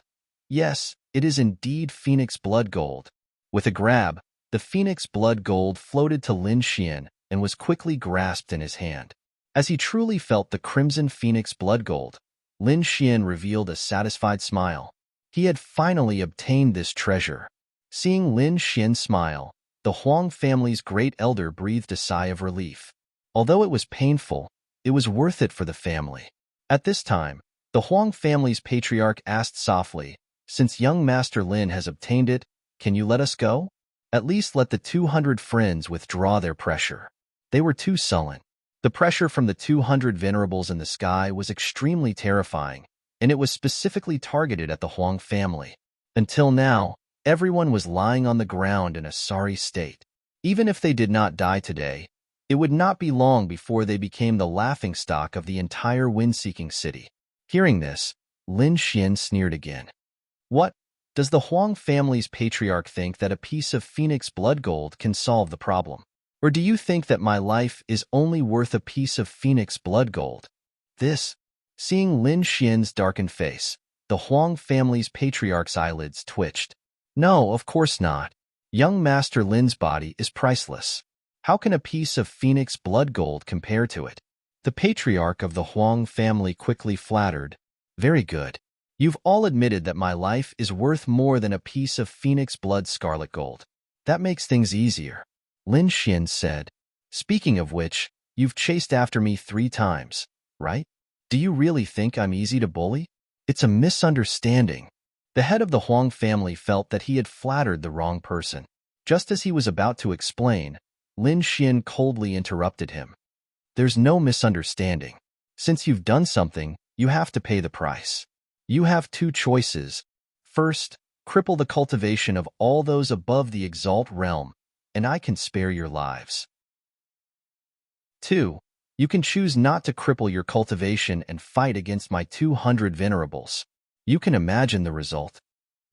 Yes, it is indeed phoenix blood gold. With a grab, the phoenix blood gold floated to Lin Xian and was quickly grasped in his hand. As he truly felt the crimson phoenix blood gold, Lin Xian revealed a satisfied smile. He had finally obtained this treasure. Seeing Lin Xian smile, the Huang family's great elder breathed a sigh of relief. Although it was painful, it was worth it for the family. At this time, the Huang family's patriarch asked softly, since young Master Lin has obtained it, can you let us go? At least let the 200 friends withdraw their pressure. They were too sullen. The pressure from the 200 venerables in the sky was extremely terrifying, and it was specifically targeted at the Huang family. Until now, everyone was lying on the ground in a sorry state. Even if they did not die today, it would not be long before they became the laughingstock of the entire wind-seeking city. Hearing this, Lin Xian sneered again. What? Does the Huang family's patriarch think that a piece of phoenix blood gold can solve the problem? Or do you think that my life is only worth a piece of phoenix blood gold? Seeing Lin Xian's darkened face, the Huang family's patriarch's eyelids twitched. No, of course not. Young Master Lin's body is priceless. How can a piece of phoenix blood gold compare to it? The patriarch of the Huang family quickly flattered. Very good. You've all admitted that my life is worth more than a piece of phoenix blood scarlet gold. That makes things easier. Lin Xian said. Speaking of which, you've chased after me 3 times, right? Do you really think I'm easy to bully? It's a misunderstanding. The head of the Huang family felt that he had flattered the wrong person. Just as he was about to explain, Lin Xian coldly interrupted him. There's no misunderstanding. Since you've done something, you have to pay the price. You have 2 choices. First, cripple the cultivation of all those above the Exalt realm, and I can spare your lives. 2. You can choose not to cripple your cultivation and fight against my 200 venerables. You can imagine the result.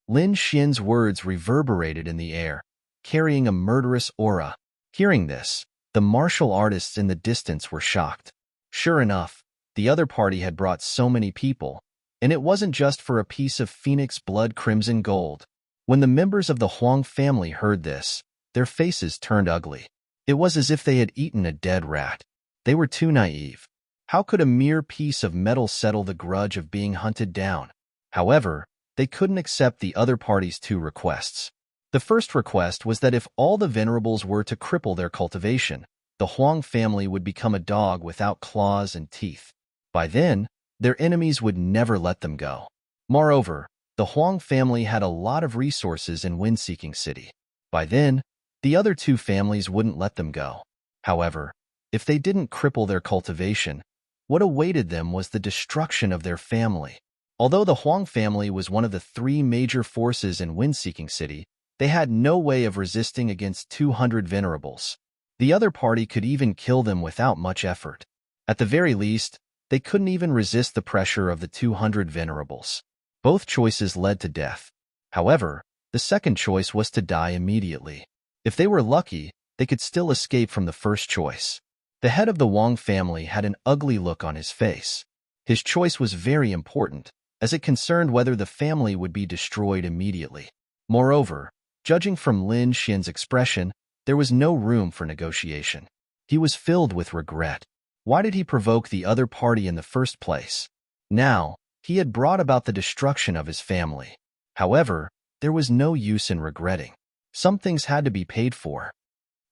Lin Xian's words reverberated in the air, carrying a murderous aura. Hearing this, the martial artists in the distance were shocked. Sure enough, the other party had brought so many people, and it wasn't just for a piece of phoenix blood crimson gold. When the members of the Huang family heard this, their faces turned ugly. It was as if they had eaten a dead rat. They were too naive. How could a mere piece of metal settle the grudge of being hunted down? However, they couldn't accept the other party's 2 requests. The first request was that if all the venerables were to cripple their cultivation, the Huang family would become a dog without claws and teeth. By then, their enemies would never let them go. Moreover, the Huang family had a lot of resources in Wind-Seeking City. By then, the other 2 families wouldn't let them go. However, if they didn't cripple their cultivation, what awaited them was the destruction of their family. Although the Huang family was one of the 3 major forces in Wind-Seeking City, they had no way of resisting against 200 venerables. The other party could even kill them without much effort. At the very least, they couldn't even resist the pressure of the 200 venerables. Both choices led to death. However, the second choice was to die immediately. If they were lucky, they could still escape from the first choice. The head of the Wang family had an ugly look on his face. His choice was very important, as it concerned whether the family would be destroyed immediately. Moreover, judging from Lin Xian's expression, there was no room for negotiation. He was filled with regret. Why did he provoke the other party in the first place? Now, he had brought about the destruction of his family. However, there was no use in regretting. Some things had to be paid for.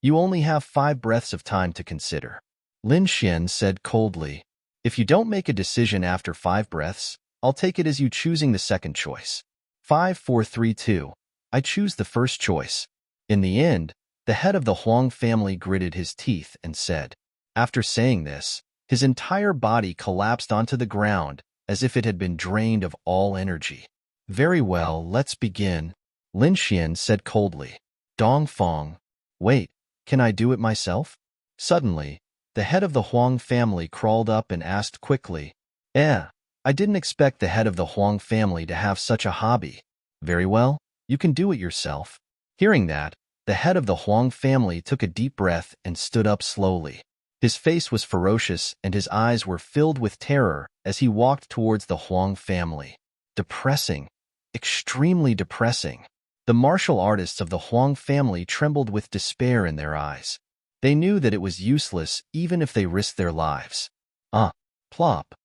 You only have 5 breaths of time to consider. Lin Xian said coldly. If you don't make a decision after 5 breaths, I'll take it as you choosing the second choice. 5, 4, 3, 2. I choose the first choice. In the end, the head of the Huang family gritted his teeth and said. After saying this, his entire body collapsed onto the ground as if it had been drained of all energy. Very well, let's begin, Lin Xian said coldly. Dong Fong. Wait, can I do it myself? Suddenly, the head of the Huang family crawled up and asked quickly. I didn't expect the head of the Huang family to have such a hobby. Very well, you can do it yourself. Hearing that, the head of the Huang family took a deep breath and stood up slowly. His face was ferocious and his eyes were filled with terror as he walked towards the Huang family. Depressing. Extremely depressing. The martial artists of the Huang family trembled with despair in their eyes. They knew that it was useless even if they risked their lives. Plop.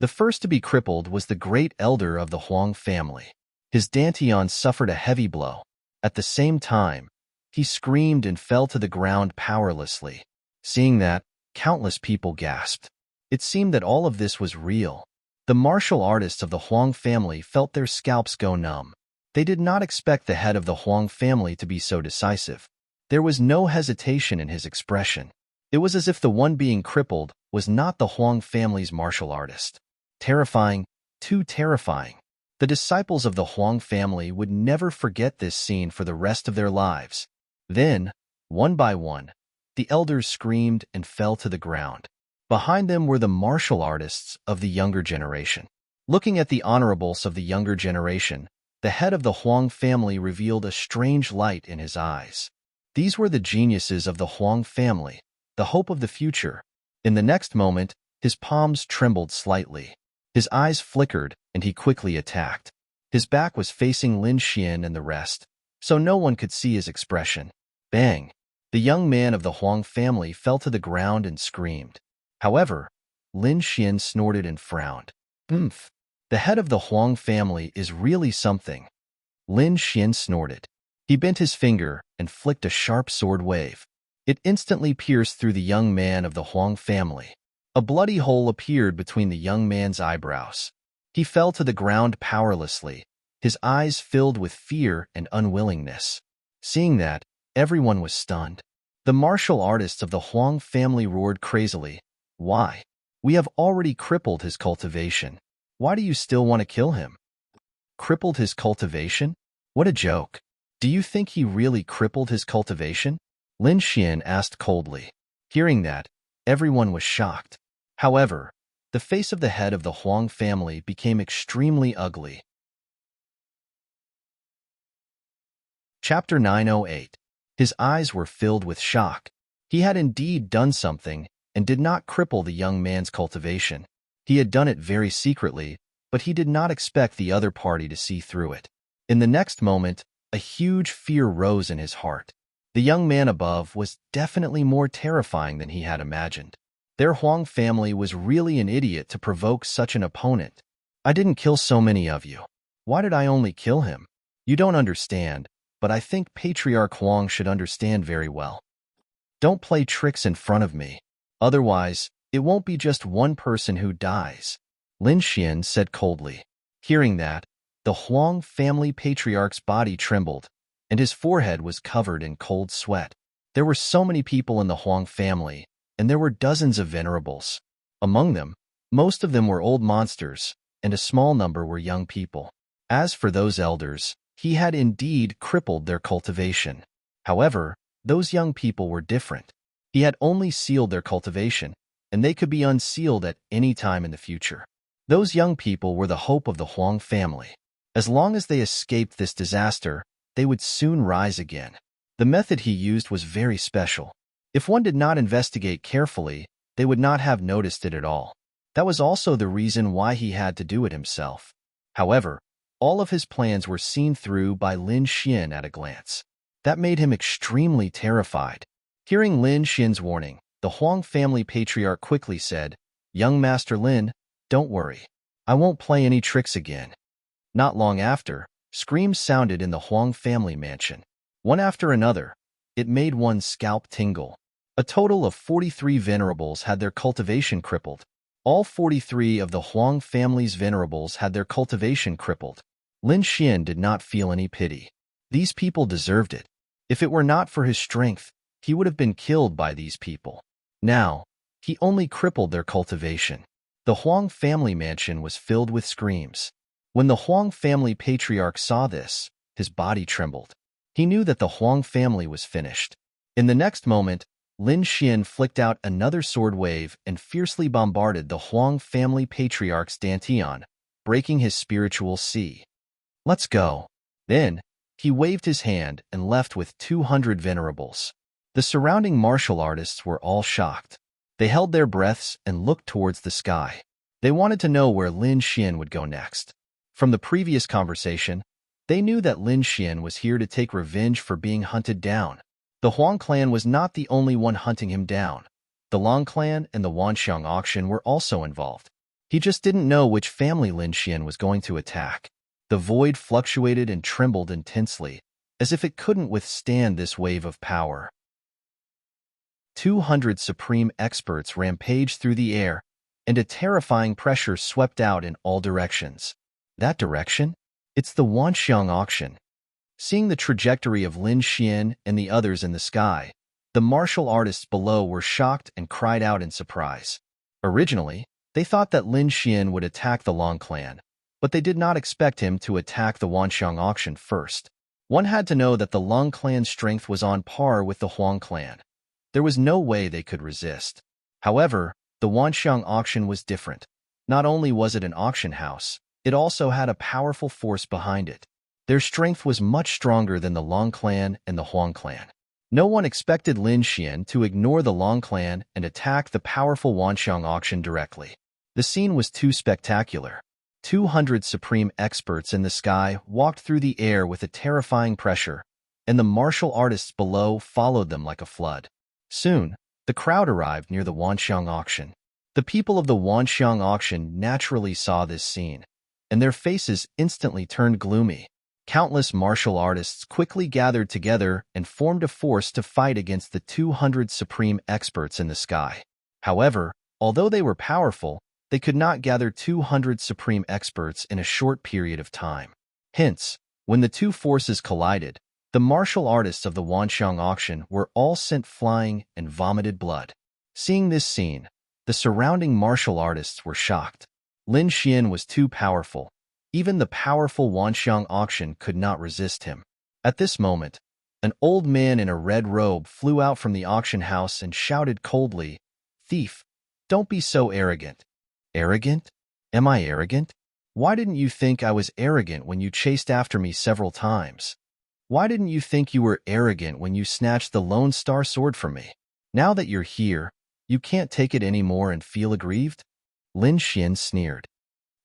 The first to be crippled was the great elder of the Huang family. His dantian suffered a heavy blow. At the same time, he screamed and fell to the ground powerlessly. Seeing that, countless people gasped. It seemed that all of this was real. The martial artists of the Huang family felt their scalps go numb. They did not expect the head of the Huang family to be so decisive. There was no hesitation in his expression. It was as if the one being crippled was not the Huang family's martial artist. Terrifying, too terrifying. The disciples of the Huang family would never forget this scene for the rest of their lives. Then, one by one, the elders screamed and fell to the ground. Behind them were the martial artists of the younger generation. Looking at the honorables of the younger generation, the head of the Huang family revealed a strange light in his eyes. These were the geniuses of the Huang family, the hope of the future. In the next moment, his palms trembled slightly. His eyes flickered, and he quickly attacked. His back was facing Lin Xian and the rest, so no one could see his expression. Bang! The young man of the Huang family fell to the ground and screamed. However, Lin Xian snorted and frowned. The head of the Huang family is really something. Lin Xian snorted. He bent his finger and flicked a sharp sword wave. It instantly pierced through the young man of the Huang family. A bloody hole appeared between the young man's eyebrows. He fell to the ground powerlessly, his eyes filled with fear and unwillingness. Seeing that, everyone was stunned. The martial artists of the Huang family roared crazily. Why? We have already crippled his cultivation. Why do you still want to kill him? Crippled his cultivation? What a joke. Do you think he really crippled his cultivation? Lin Xian asked coldly. Hearing that, everyone was shocked. However, the face of the head of the Huang family became extremely ugly. Chapter 908. His eyes were filled with shock. He had indeed done something and did not cripple the young man's cultivation. He had done it very secretly, but he did not expect the other party to see through it. In the next moment, a huge fear rose in his heart. The young man above was definitely more terrifying than he had imagined. Their Huang family was really an idiot to provoke such an opponent. I didn't kill so many of you. Why did I only kill him? You don't understand, but I think Patriarch Huang should understand very well. Don't play tricks in front of me. Otherwise, it won't be just one person who dies, Lin Xian said coldly. Hearing that, the Huang family patriarch's body trembled, and his forehead was covered in cold sweat. There were so many people in the Huang family, and there were dozens of venerables. Among them, most of them were old monsters, and a small number were young people. As for those elders, he had indeed crippled their cultivation. However, those young people were different. He had only sealed their cultivation, and they could be unsealed at any time in the future. Those young people were the hope of the Huang family. As long as they escaped this disaster, they would soon rise again. The method he used was very special. If one did not investigate carefully, they would not have noticed it at all. That was also the reason why he had to do it himself. However, all of his plans were seen through by Lin Xian at a glance. That made him extremely terrified. Hearing Lin Xian's warning, the Huang family patriarch quickly said, Young Master Lin, don't worry. I won't play any tricks again. Not long after, screams sounded in the Huang family mansion. one after another. It made one's scalp tingle. A total of 43 venerables had their cultivation crippled. All 43 of the Huang family's venerables had their cultivation crippled. Lin Xian did not feel any pity. These people deserved it. If it were not for his strength, he would have been killed by these people. Now, he only crippled their cultivation. The Huang family mansion was filled with screams. When the Huang family patriarch saw this, his body trembled. He knew that the Huang family was finished. In the next moment, Lin Xian flicked out another sword wave and fiercely bombarded the Huang family patriarch's dantian, breaking his spiritual sea. "Let's go." Then, he waved his hand and left with 200 venerables. The surrounding martial artists were all shocked. They held their breaths and looked towards the sky. They wanted to know where Lin Xian would go next. From the previous conversation, they knew that Lin Xian was here to take revenge for being hunted down. The Huang clan was not the only one hunting him down. The Long clan and the Wanxiang auction were also involved. He just didn't know which family Lin Xian was going to attack. The void fluctuated and trembled intensely, as if it couldn't withstand this wave of power. 200 supreme experts rampaged through the air, and a terrifying pressure swept out in all directions. That direction? It's the Wanxiang auction. Seeing the trajectory of Lin Xian and the others in the sky, the martial artists below were shocked and cried out in surprise. Originally, they thought that Lin Xian would attack the Long clan, but they did not expect him to attack the Wanxiang auction first. One had to know that the Long clan's strength was on par with the Huang clan. There was no way they could resist. However, the Wanxiang auction was different. Not only was it an auction house, it also had a powerful force behind it. Their strength was much stronger than the Long clan and the Huang clan. No one expected Lin Xian to ignore the Long clan and attack the powerful Wanxiang auction directly. The scene was too spectacular. 200 supreme experts in the sky walked through the air with a terrifying pressure, and the martial artists below followed them like a flood. Soon, the crowd arrived near the Wanxiang auction. The people of the Wanxiang auction naturally saw this scene, and their faces instantly turned gloomy. Countless martial artists quickly gathered together and formed a force to fight against the 200 supreme experts in the sky. However, although they were powerful, they could not gather 200 supreme experts in a short period of time. Hence, when the two forces collided, the martial artists of the Wanxiang auction were all sent flying and vomited blood. Seeing this scene, the surrounding martial artists were shocked. Lin Xian was too powerful. Even the powerful Wanxiang auction could not resist him. At this moment, an old man in a red robe flew out from the auction house and shouted coldly, "Thief, don't be so arrogant." "Arrogant? Am I arrogant? Why didn't you think I was arrogant when you chased after me several times? Why didn't you think you were arrogant when you snatched the Lone Star sword from me? Now that you're here, you can't take it anymore and feel aggrieved?" Lin Xian sneered.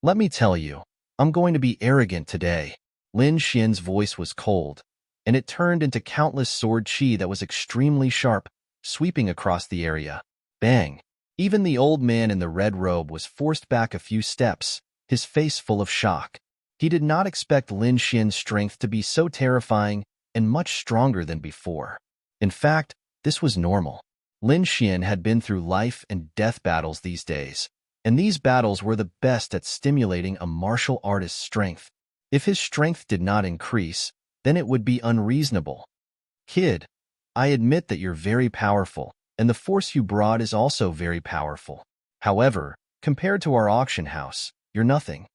"Let me tell you, I'm going to be arrogant today." Lin Xian's voice was cold, and it turned into countless sword chi that was extremely sharp, sweeping across the area. Bang! Even the old man in the red robe was forced back a few steps, his face full of shock. He did not expect Lin Xian's strength to be so terrifying and much stronger than before. In fact, this was normal. Lin Xian had been through life and death battles these days, and these battles were the best at stimulating a martial artist's strength. If his strength did not increase, then it would be unreasonable. "Kid, I admit that you're very powerful, and the force you brought is also very powerful. However, compared to our auction house, you're nothing."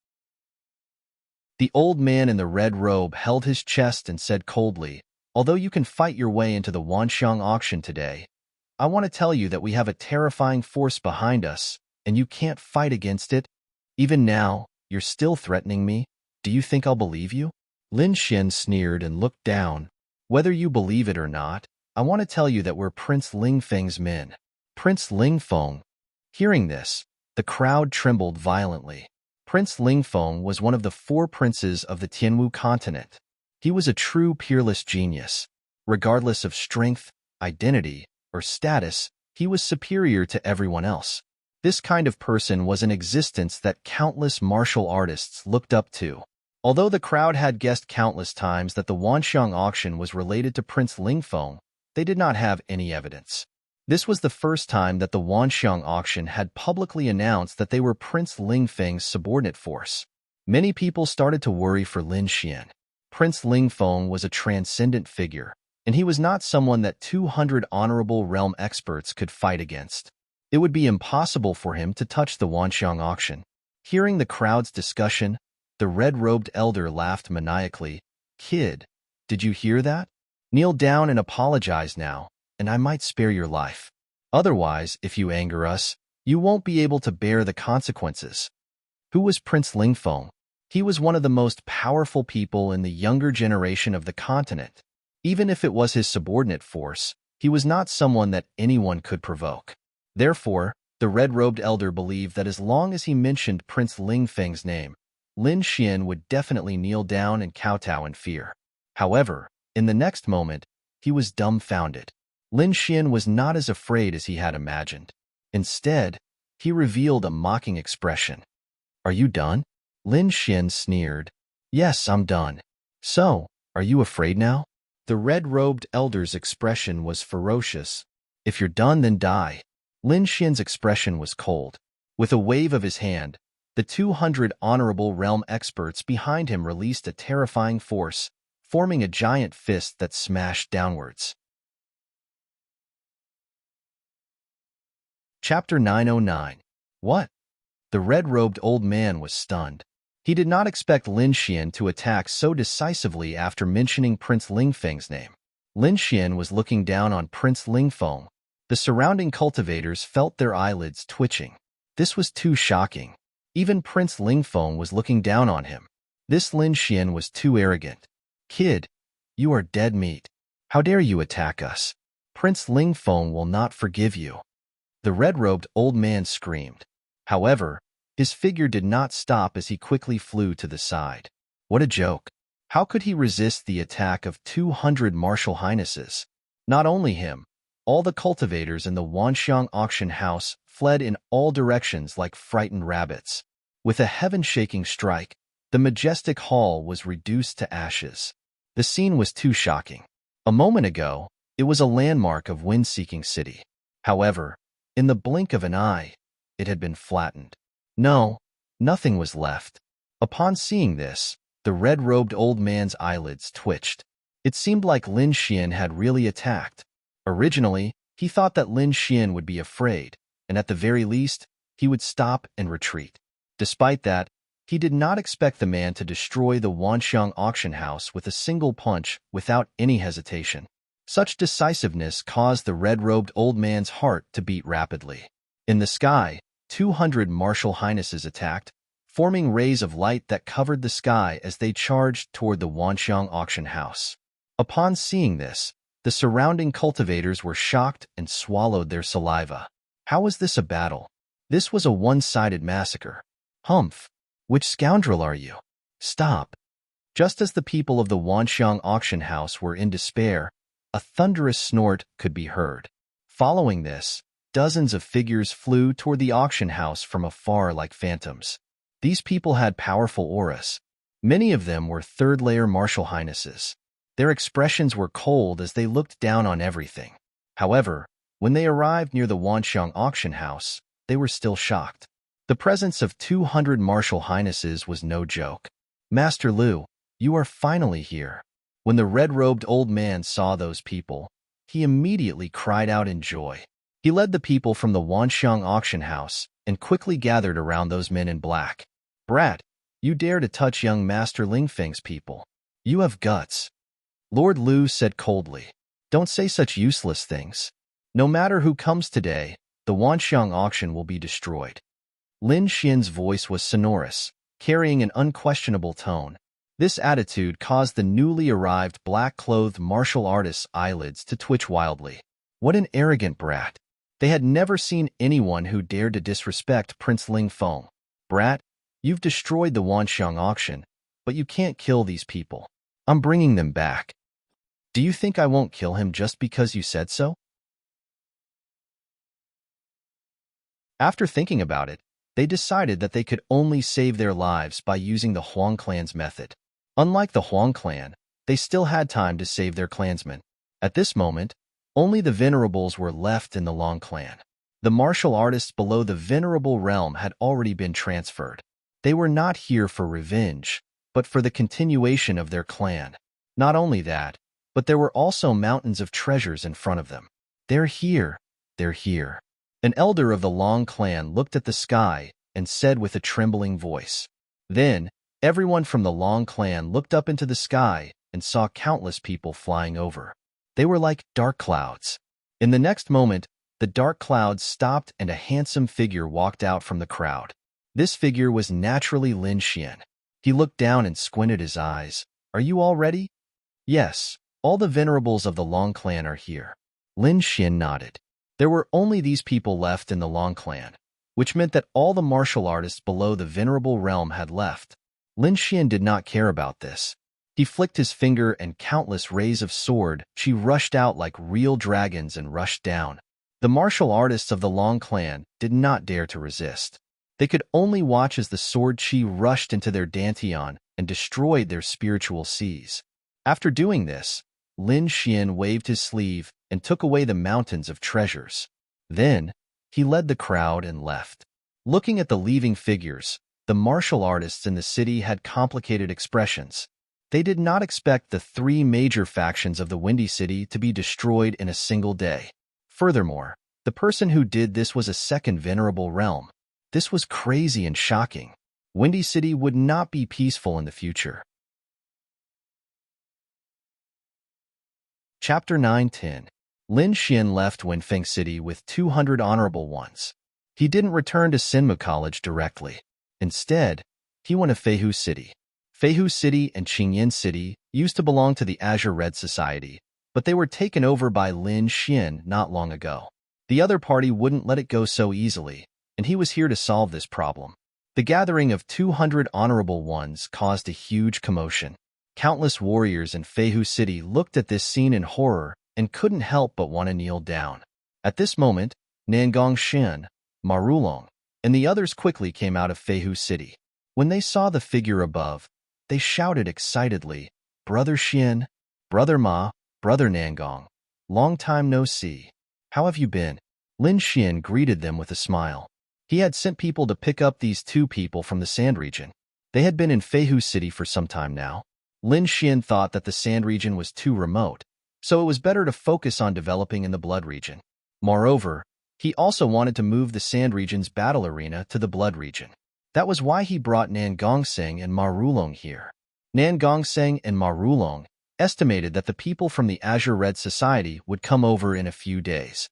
The old man in the red robe held his chest and said coldly, "Although you can fight your way into the Wanxiang auction today, I want to tell you that we have a terrifying force behind us, and you can't fight against it. Even now, you're still threatening me. Do you think I'll believe you?" Lin Xian sneered and looked down. "Whether you believe it or not, I want to tell you that we're Prince Lingfeng's men." Prince Lingfeng. Hearing this, the crowd trembled violently. Prince Lingfeng was one of the 4 princes of the Tianwu continent. He was a true peerless genius. Regardless of strength, identity, or status, he was superior to everyone else. This kind of person was an existence that countless martial artists looked up to. Although the crowd had guessed countless times that the Wanxiang auction was related to Prince Lingfeng, they did not have any evidence. This was the first time that the Wanxiang auction had publicly announced that they were Prince Lingfeng's subordinate force. Many people started to worry for Lin Xian. Prince Lingfeng was a transcendent figure, and he was not someone that 200 honorable realm experts could fight against. It would be impossible for him to touch the Wanxiang auction. Hearing the crowd's discussion, the red-robed elder laughed maniacally. "Kid, did you hear that? Kneel down and apologize now, and I might spare your life. Otherwise, if you anger us, you won't be able to bear the consequences." Who was Prince Lingfeng? He was one of the most powerful people in the younger generation of the continent. Even if it was his subordinate force, he was not someone that anyone could provoke. Therefore, the red-robed elder believed that as long as he mentioned Prince Lingfeng's name, Lin Xian would definitely kneel down and kowtow in fear. However, in the next moment, he was dumbfounded. Lin Xian was not as afraid as he had imagined. Instead, he revealed a mocking expression. "Are you done?" Lin Xian sneered. "Yes, I'm done. So, are you afraid now?" The red-robed elder's expression was ferocious. "If you're done, then die." Lin Xian's expression was cold. With a wave of his hand, the 200 honorable realm experts behind him released a terrifying force, forming a giant fist that smashed downwards. Chapter 909. What? The red-robed old man was stunned. He did not expect Lin Xian to attack so decisively after mentioning Prince Lingfeng's name. Lin Xian was looking down on Prince Lingfeng. The surrounding cultivators felt their eyelids twitching. This was too shocking. Even Prince Lingfeng was looking down on him. This Lin Xian was too arrogant. "Kid, you are dead meat. How dare you attack us? Prince Lingfeng will not forgive you." The red-robed old man screamed. However, his figure did not stop as he quickly flew to the side. What a joke. How could he resist the attack of 200 martial highnesses? Not only him, all the cultivators in the Wanxiang auction house fled in all directions like frightened rabbits. With a heaven-shaking strike, the majestic hall was reduced to ashes. The scene was too shocking. A moment ago, it was a landmark of wind-seeking city. However, in the blink of an eye, it had been flattened. No, nothing was left. Upon seeing this, the red-robed old man's eyelids twitched. It seemed like Lin Xian had really attacked. Originally, he thought that Lin Xian would be afraid, and at the very least, he would stop and retreat. Despite that, he did not expect the man to destroy the Wanxiang auction house with a single punch without any hesitation. Such decisiveness caused the red-robed old man's heart to beat rapidly. In the sky, 200 martial highnesses attacked, forming rays of light that covered the sky as they charged toward the Wanxiang auction house. Upon seeing this, the surrounding cultivators were shocked and swallowed their saliva. How was this a battle? This was a one-sided massacre. Humph! Which scoundrel are you? Stop! Just as the people of the Wanxiang auction house were in despair, a thunderous snort could be heard. Following this, dozens of figures flew toward the auction house from afar like phantoms. These people had powerful auras. Many of them were third-layer martial highnesses. Their expressions were cold as they looked down on everything. However, when they arrived near the Wanxiang auction house, they were still shocked. The presence of 200 martial highnesses was no joke. "Master Lu, you are finally here." When the red-robed old man saw those people, he immediately cried out in joy. He led the people from the Wanxiang auction house and quickly gathered around those men in black. "Brat, you dare to touch young Master Lingfeng's people. You have guts." Lord Lu said coldly, "Don't say such useless things. No matter who comes today, the Wanxiang auction will be destroyed." Lin Xian's voice was sonorous, carrying an unquestionable tone. This attitude caused the newly arrived black-clothed martial artist's eyelids to twitch wildly. What an arrogant brat. They had never seen anyone who dared to disrespect Prince Lingfeng. "Brat, you've destroyed the Wanxiang auction, but you can't kill these people. I'm bringing them back. Do you think I won't kill him just because you said so?" After thinking about it, They decided that they could only save their lives by using the Huang clan's method. Unlike the Huang clan, they still had time to save their clansmen. At this moment, only the venerables were left in the Long clan. The martial artists below the venerable realm had already been transferred. They were not here for revenge, but for the continuation of their clan. Not only that, but there were also mountains of treasures in front of them. They're here. They're here. An elder of the Long clan looked at the sky and said with a trembling voice. Then, everyone from the Long clan looked up into the sky and saw countless people flying over. They were like dark clouds. In the next moment, the dark clouds stopped and a handsome figure walked out from the crowd. This figure was naturally Lin Xian. He looked down and squinted his eyes. Are you all ready? Yes, all the venerables of the Long clan are here. Lin Xian nodded. There were only these people left in the Long clan, which meant that all the martial artists below the venerable realm had left. Lin Xian did not care about this. He flicked his finger and countless rays of sword she rushed out like real dragons and rushed down. The martial artists of the Long clan did not dare to resist. They could only watch as the sword chi rushed into their dantian and destroyed their spiritual seas. After doing this, Lin Xian waved his sleeve and took away the mountains of treasures. Then, he led the crowd and left. Looking at the leaving figures, the martial artists in the city had complicated expressions. They did not expect the three major factions of the Windy City to be destroyed in a single day. Furthermore, the person who did this was a second venerable realm. This was crazy and shocking. Windy City would not be peaceful in the future. Chapter 9-10. Lin Xian left Wenfeng City with 200 honorable ones. He didn't return to Sinma College directly. Instead, he went to Feihu City. Feihu City and Qingyan City used to belong to the Azure Red Society, but they were taken over by Lin Xian not long ago. The other party wouldn't let it go so easily, and he was here to solve this problem. The gathering of 200 honorable ones caused a huge commotion. Countless warriors in Feihu City looked at this scene in horror and couldn't help but want to kneel down. At this moment, Nangong Shen, Marulong, and the others quickly came out of Feihu City. When they saw the figure above, they shouted excitedly, "Brother Xian, Brother Ma, Brother Nangong, long time no see. How have you been?" Lin Xian greeted them with a smile. He had sent people to pick up these two people from the Sand region. They had been in Feihu City for some time now. Lin Xian thought that the Sand region was too remote, so it was better to focus on developing in the Blood region. Moreover, he also wanted to move the Sand region's battle arena to the Blood region. That was why he brought Nangongseng and Marulong here. Nangongseng and Marulong estimated that the people from the Azure Red Society would come over in a few days.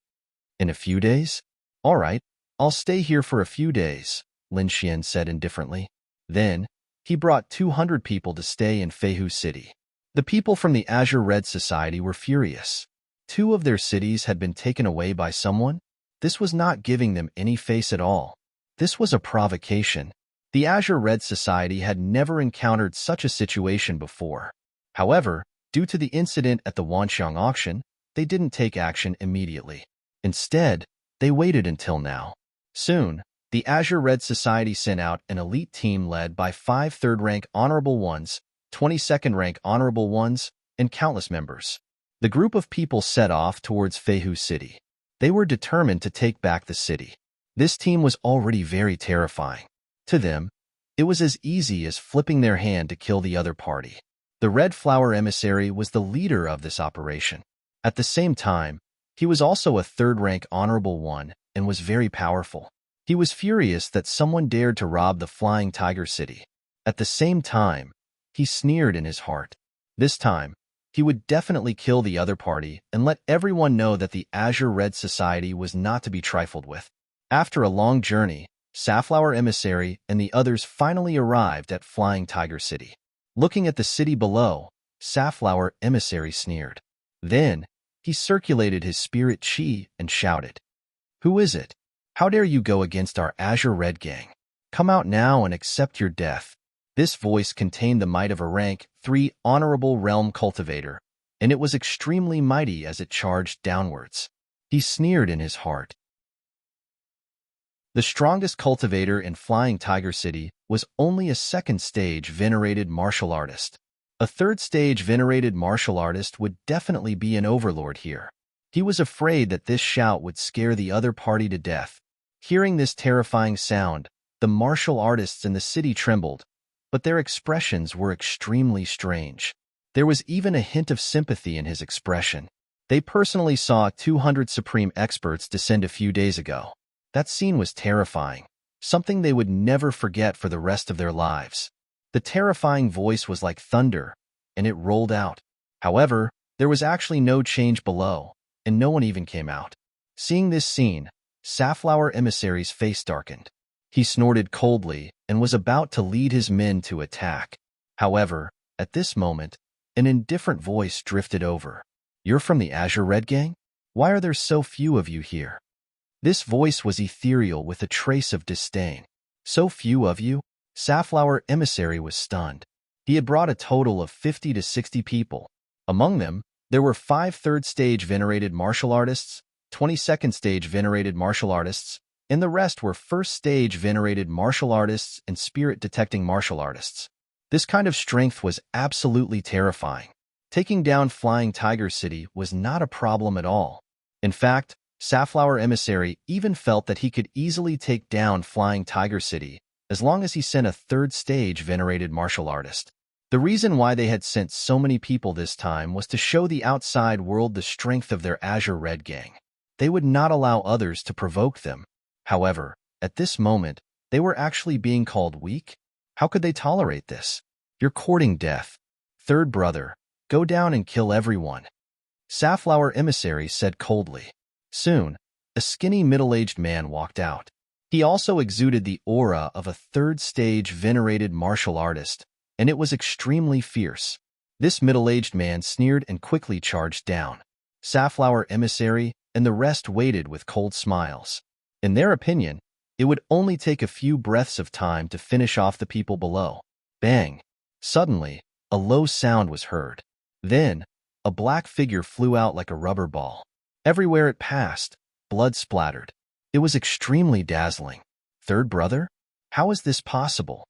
In a few days? All right, I'll stay here for a few days, Lin Xian said indifferently. Then, he brought 200 people to stay in Feihu City. The people from the Azure Red Society were furious. 2 of their cities had been taken away by someone. This was not giving them any face at all. This was a provocation. The Azure Red Society had never encountered such a situation before. However, due to the incident at the Wanxiang auction, they didn't take action immediately. Instead, they waited until now. Soon, the Azure Red Society sent out an elite team led by 5 third-rank honorable ones, 22nd-rank honorable ones, and countless members. The group of people set off towards Feihu City. They were determined to take back the city. This team was already very terrifying. To them, it was as easy as flipping their hand to kill the other party. The Red Flower Emissary was the leader of this operation. At the same time, he was also a third-rank honorable one and was very powerful. He was furious that someone dared to rob the Flying Tiger City. At the same time, he sneered in his heart. This time, he would definitely kill the other party and let everyone know that the Azure Red Society was not to be trifled with. After a long journey, Safflower Emissary and the others finally arrived at Flying Tiger City. Looking at the city below, Safflower Emissary sneered. Then, he circulated his spirit chi and shouted, "Who is it? How dare you go against our Azure Red gang? Come out now and accept your death." This voice contained the might of a rank 3 honorable realm cultivator, and it was extremely mighty as it charged downwards. He sneered in his heart. The strongest cultivator in Flying Tiger City was only a second-stage venerated martial artist. A third-stage venerated martial artist would definitely be an overlord here. He was afraid that this shout would scare the other party to death. Hearing this terrifying sound, the martial artists in the city trembled, but their expressions were extremely strange. There was even a hint of sympathy in his expression. They personally saw 200 supreme experts descend a few days ago. That scene was terrifying, something they would never forget for the rest of their lives. The terrifying voice was like thunder, and it rolled out. However, there was actually no change below, and no one even came out. Seeing this scene, Safflower Emissary's face darkened. He snorted coldly and was about to lead his men to attack. However, at this moment, an indifferent voice drifted over. "You're from the Azure Red Gang? Why are there so few of you here?" This voice was ethereal with a trace of disdain. "So few of you?" Safflower Emissary was stunned. He had brought a total of 50 to 60 people. Among them, there were 5 third-stage venerated martial artists, 22nd-stage venerated martial artists, and the rest were first-stage venerated martial artists and spirit-detecting martial artists. This kind of strength was absolutely terrifying. Taking down Flying Tiger City was not a problem at all. In fact, Safflower Emissary even felt that he could easily take down Flying Tiger City as long as he sent a third-stage venerated martial artist. The reason why they had sent so many people this time was to show the outside world the strength of their Azure Red Gang. They would not allow others to provoke them. However, at this moment, they were actually being called weak. How could they tolerate this? "You're courting death. Third brother, go down and kill everyone," Safflower Emissary said coldly. Soon, a skinny middle-aged man walked out. He also exuded the aura of a third-stage venerated martial artist, and it was extremely fierce. This middle-aged man sneered and quickly charged down. Safflower Emissary and the rest waited with cold smiles. In their opinion, it would only take a few breaths of time to finish off the people below. Bang! Suddenly, a low sound was heard. Then, a black figure flew out like a rubber ball. Everywhere it passed, blood splattered. It was extremely dazzling. Third brother? How is this possible?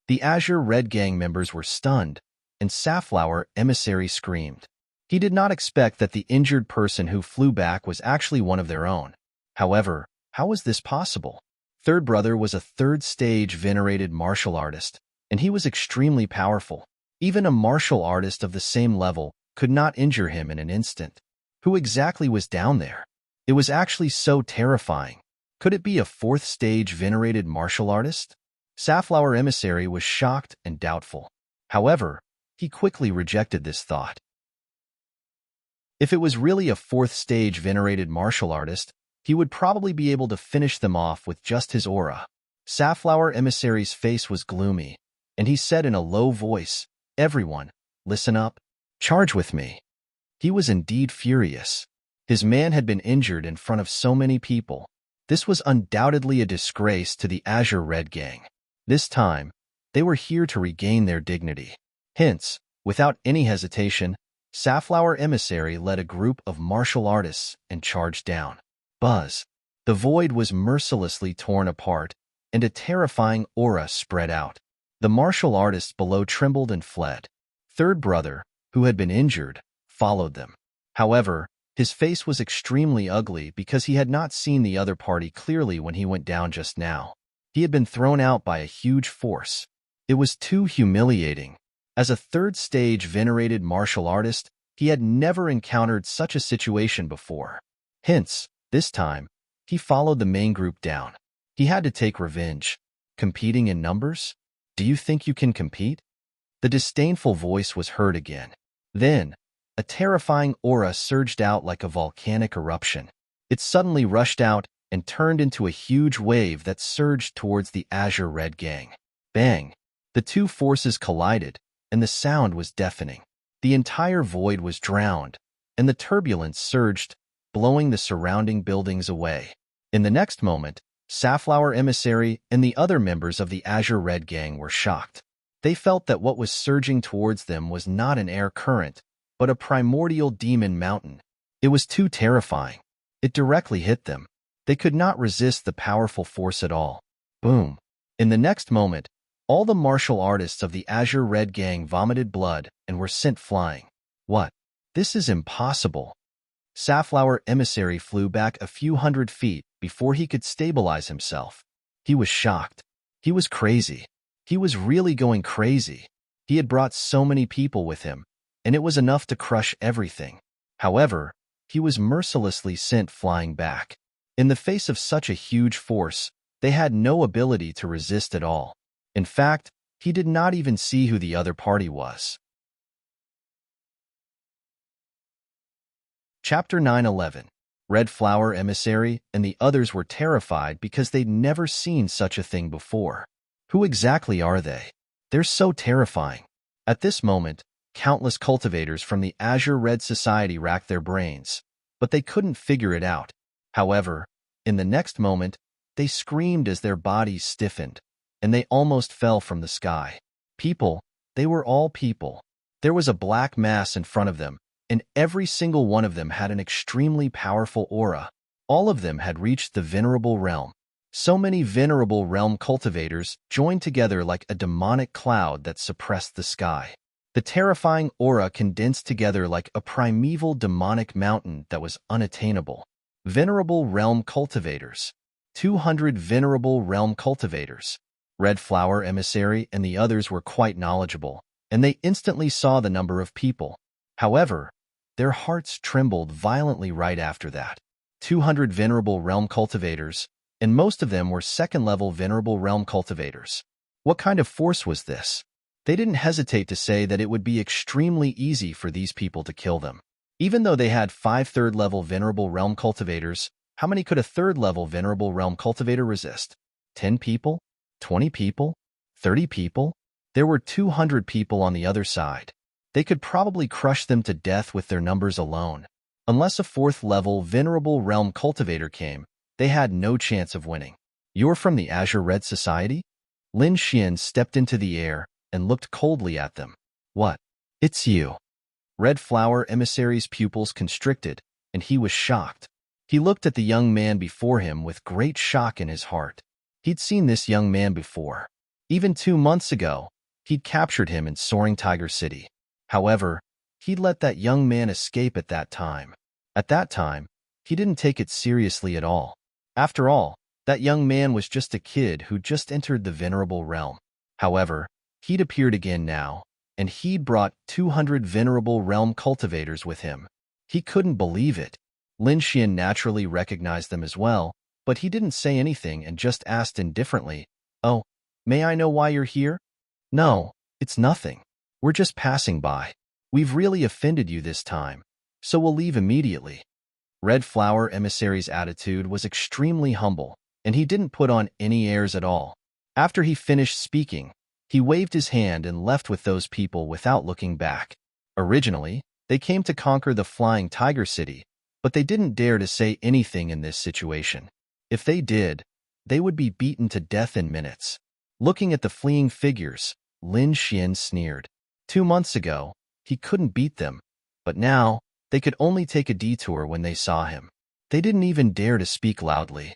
The Azure Red Gang members were stunned, and Safflower Emissary screamed. He did not expect that the injured person who flew back was actually one of their own. However, how was this possible? Third brother was a third-stage venerated martial artist, and he was extremely powerful. Even a martial artist of the same level could not injure him in an instant. Who exactly was down there? It was actually so terrifying. Could it be a fourth-stage venerated martial artist? Safflower Emissary was shocked and doubtful. However, he quickly rejected this thought. If it was really a fourth-stage venerated martial artist, he would probably be able to finish them off with just his aura. Safflower Emissary's face was gloomy, and he said in a low voice, "Everyone, listen up. Charge with me." He was indeed furious. His man had been injured in front of so many people. This was undoubtedly a disgrace to the Azure Red Gang. This time, they were here to regain their dignity. Hence, without any hesitation, Safflower Emissary led a group of martial artists and charged down. Buzz! The void was mercilessly torn apart, and a terrifying aura spread out. The martial artists below trembled and fled. Third brother, who had been injured, followed them. However, his face was extremely ugly because he had not seen the other party clearly when he went down just now. He had been thrown out by a huge force. It was too humiliating. As a third-stage venerated martial artist, he had never encountered such a situation before. Hence, this time, he followed the main group down. He had to take revenge. Competing in numbers? Do you think you can compete? The disdainful voice was heard again. Then, a terrifying aura surged out like a volcanic eruption. It suddenly rushed out and turned into a huge wave that surged towards the Azure Red Gang. Bang! The two forces collided, and the sound was deafening. The entire void was drowned, and the turbulence surged, blowing the surrounding buildings away. In the next moment, Safflower Emissary and the other members of the Azure Red Gang were shocked. They felt that what was surging towards them was not an air current, but a primordial demon mountain. It was too terrifying. It directly hit them. They could not resist the powerful force at all. Boom. In the next moment, all the martial artists of the Azure Red Gang vomited blood and were sent flying. What? This is impossible. Safflower Emissary flew back a few hundred feet before he could stabilize himself. He was shocked. He was crazy. He was really going crazy. He had brought so many people with him, and it was enough to crush everything. However, he was mercilessly sent flying back. In the face of such a huge force, they had no ability to resist at all. In fact, he did not even see who the other party was. Chapter 9:11. Red Flower Emissary and the others were terrified because they'd never seen such a thing before. Who exactly are they? They're so terrifying. At this moment, countless cultivators from the Azure Red Society racked their brains, but they couldn't figure it out. However, in the next moment, they screamed as their bodies stiffened, and they almost fell from the sky. People, they were all people. There was a black mass in front of them, and every single one of them had an extremely powerful aura. All of them had reached the Venerable Realm. So many Venerable Realm cultivators joined together like a demonic cloud that suppressed the sky. The terrifying aura condensed together like a primeval demonic mountain that was unattainable. Venerable Realm cultivators. 200 Venerable Realm cultivators. Red Flower Emissary and the others were quite knowledgeable, and they instantly saw the number of people. However, their hearts trembled violently right after that. 200 Venerable Realm cultivators, and most of them were second-level Venerable Realm cultivators. What kind of force was this? They didn't hesitate to say that it would be extremely easy for these people to kill them. Even though they had 5 third-level Venerable Realm cultivators, how many could a third-level Venerable Realm cultivator resist? 10 people? 20 people? 30 people? There were 200 people on the other side. They could probably crush them to death with their numbers alone. Unless a 4th-level Venerable Realm cultivator came, they had no chance of winning. You're from the Azure Red Society? Lin Xian stepped into the air and looked coldly at them. What? It's you. Red Flower Emissary's pupils constricted, and he was shocked. He looked at the young man before him with great shock in his heart. He'd seen this young man before. Even 2 months ago, he'd captured him in Soaring Tiger City. However, he'd let that young man escape at that time. At that time, he didn't take it seriously at all. After all, that young man was just a kid who just entered the Venerable Realm. However, he'd appeared again now, and he'd brought 200 Venerable Realm cultivators with him. He couldn't believe it. Lin Xian naturally recognized them as well, but he didn't say anything and just asked indifferently, "Oh, may I know why you're here?" "No, it's nothing. We're just passing by. We've really offended you this time, so we'll leave immediately." Red Flower Emissary's attitude was extremely humble, and he didn't put on any airs at all. After he finished speaking, he waved his hand and left with those people without looking back. Originally, they came to conquer the Flying Tiger City, but they didn't dare to say anything in this situation. If they did, they would be beaten to death in minutes. Looking at the fleeing figures, Lin Xian sneered. 2 months ago, he couldn't beat them, but now, they could only take a detour when they saw him. They didn't even dare to speak loudly.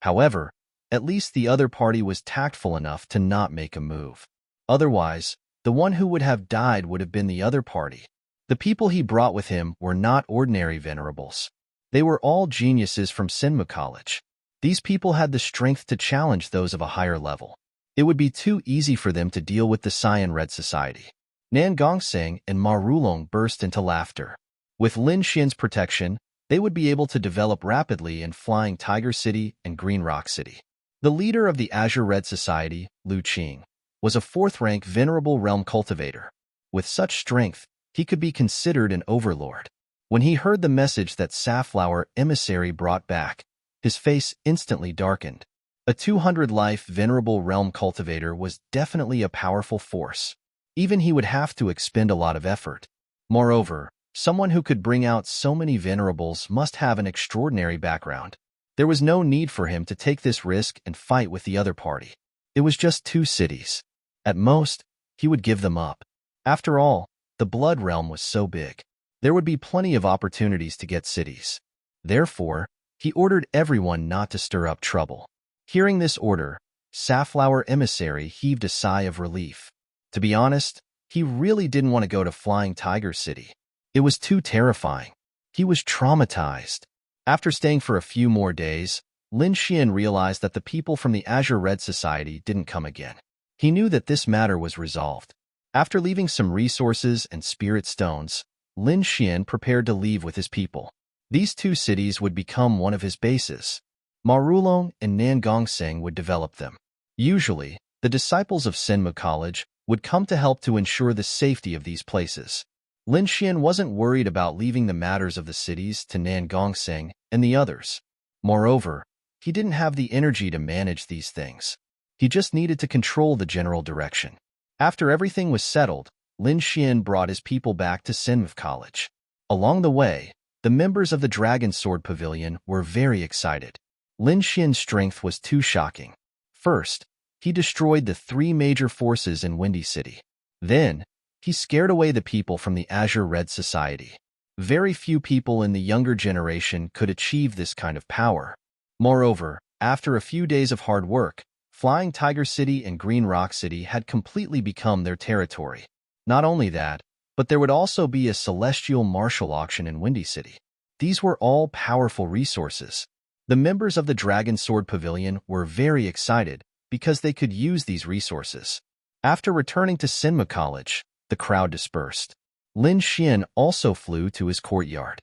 However, at least the other party was tactful enough to not make a move. Otherwise, the one who would have died would have been the other party. The people he brought with him were not ordinary venerables. They were all geniuses from Senmu College. These people had the strength to challenge those of a higher level. It would be too easy for them to deal with the Cyan Red Society. Nan Gongseng and Ma Rulong burst into laughter. With Lin Xian's protection, they would be able to develop rapidly in Flying Tiger City and Green Rock City. The leader of the Azure Red Society, Lu Qing, was a 4th-rank Venerable Realm cultivator. With such strength, he could be considered an overlord. When he heard the message that Safflower Emissary brought back, his face instantly darkened. A 200-life Venerable Realm cultivator was definitely a powerful force. Even he would have to expend a lot of effort. Moreover, someone who could bring out so many venerables must have an extraordinary background. There was no need for him to take this risk and fight with the other party. It was just 2 cities. At most, he would give them up. After all, the Blood Realm was so big. There would be plenty of opportunities to get cities. Therefore, He ordered everyone not to stir up trouble. Hearing this order, Safflower Emissary heaved a sigh of relief. To be honest, he really didn't want to go to Flying Tiger City. It was too terrifying. He was traumatized. After staying for a few more days, Lin Xian realized that the people from the Azure Red Society didn't come again. He knew that this matter was resolved. After leaving some resources and spirit stones, Lin Xian prepared to leave with his people. These two cities would become one of his bases. Marulong and Nangongseng would develop them. Usually, the disciples of Senmu College would come to help to ensure the safety of these places. Lin Xian wasn't worried about leaving the matters of the cities to Nangongseng and the others. Moreover, he didn't have the energy to manage these things. He just needed to control the general direction. After everything was settled, Lin Xian brought his people back to Senmu College. Along the way, the members of the Dragon Sword Pavilion were very excited. Lin Xian's strength was too shocking. First, he destroyed the 3 major forces in Windy City. Then, he scared away the people from the Azure Red Society. Very few people in the younger generation could achieve this kind of power. Moreover, after a few days of hard work, Flying Tiger City and Green Rock City had completely become their territory. Not only that, but there would also be a celestial martial auction in Windy City. These were all powerful resources. The members of the Dragon Sword Pavilion were very excited because they could use these resources. After returning to Senmu College, the crowd dispersed. Lin Xian also flew to his courtyard.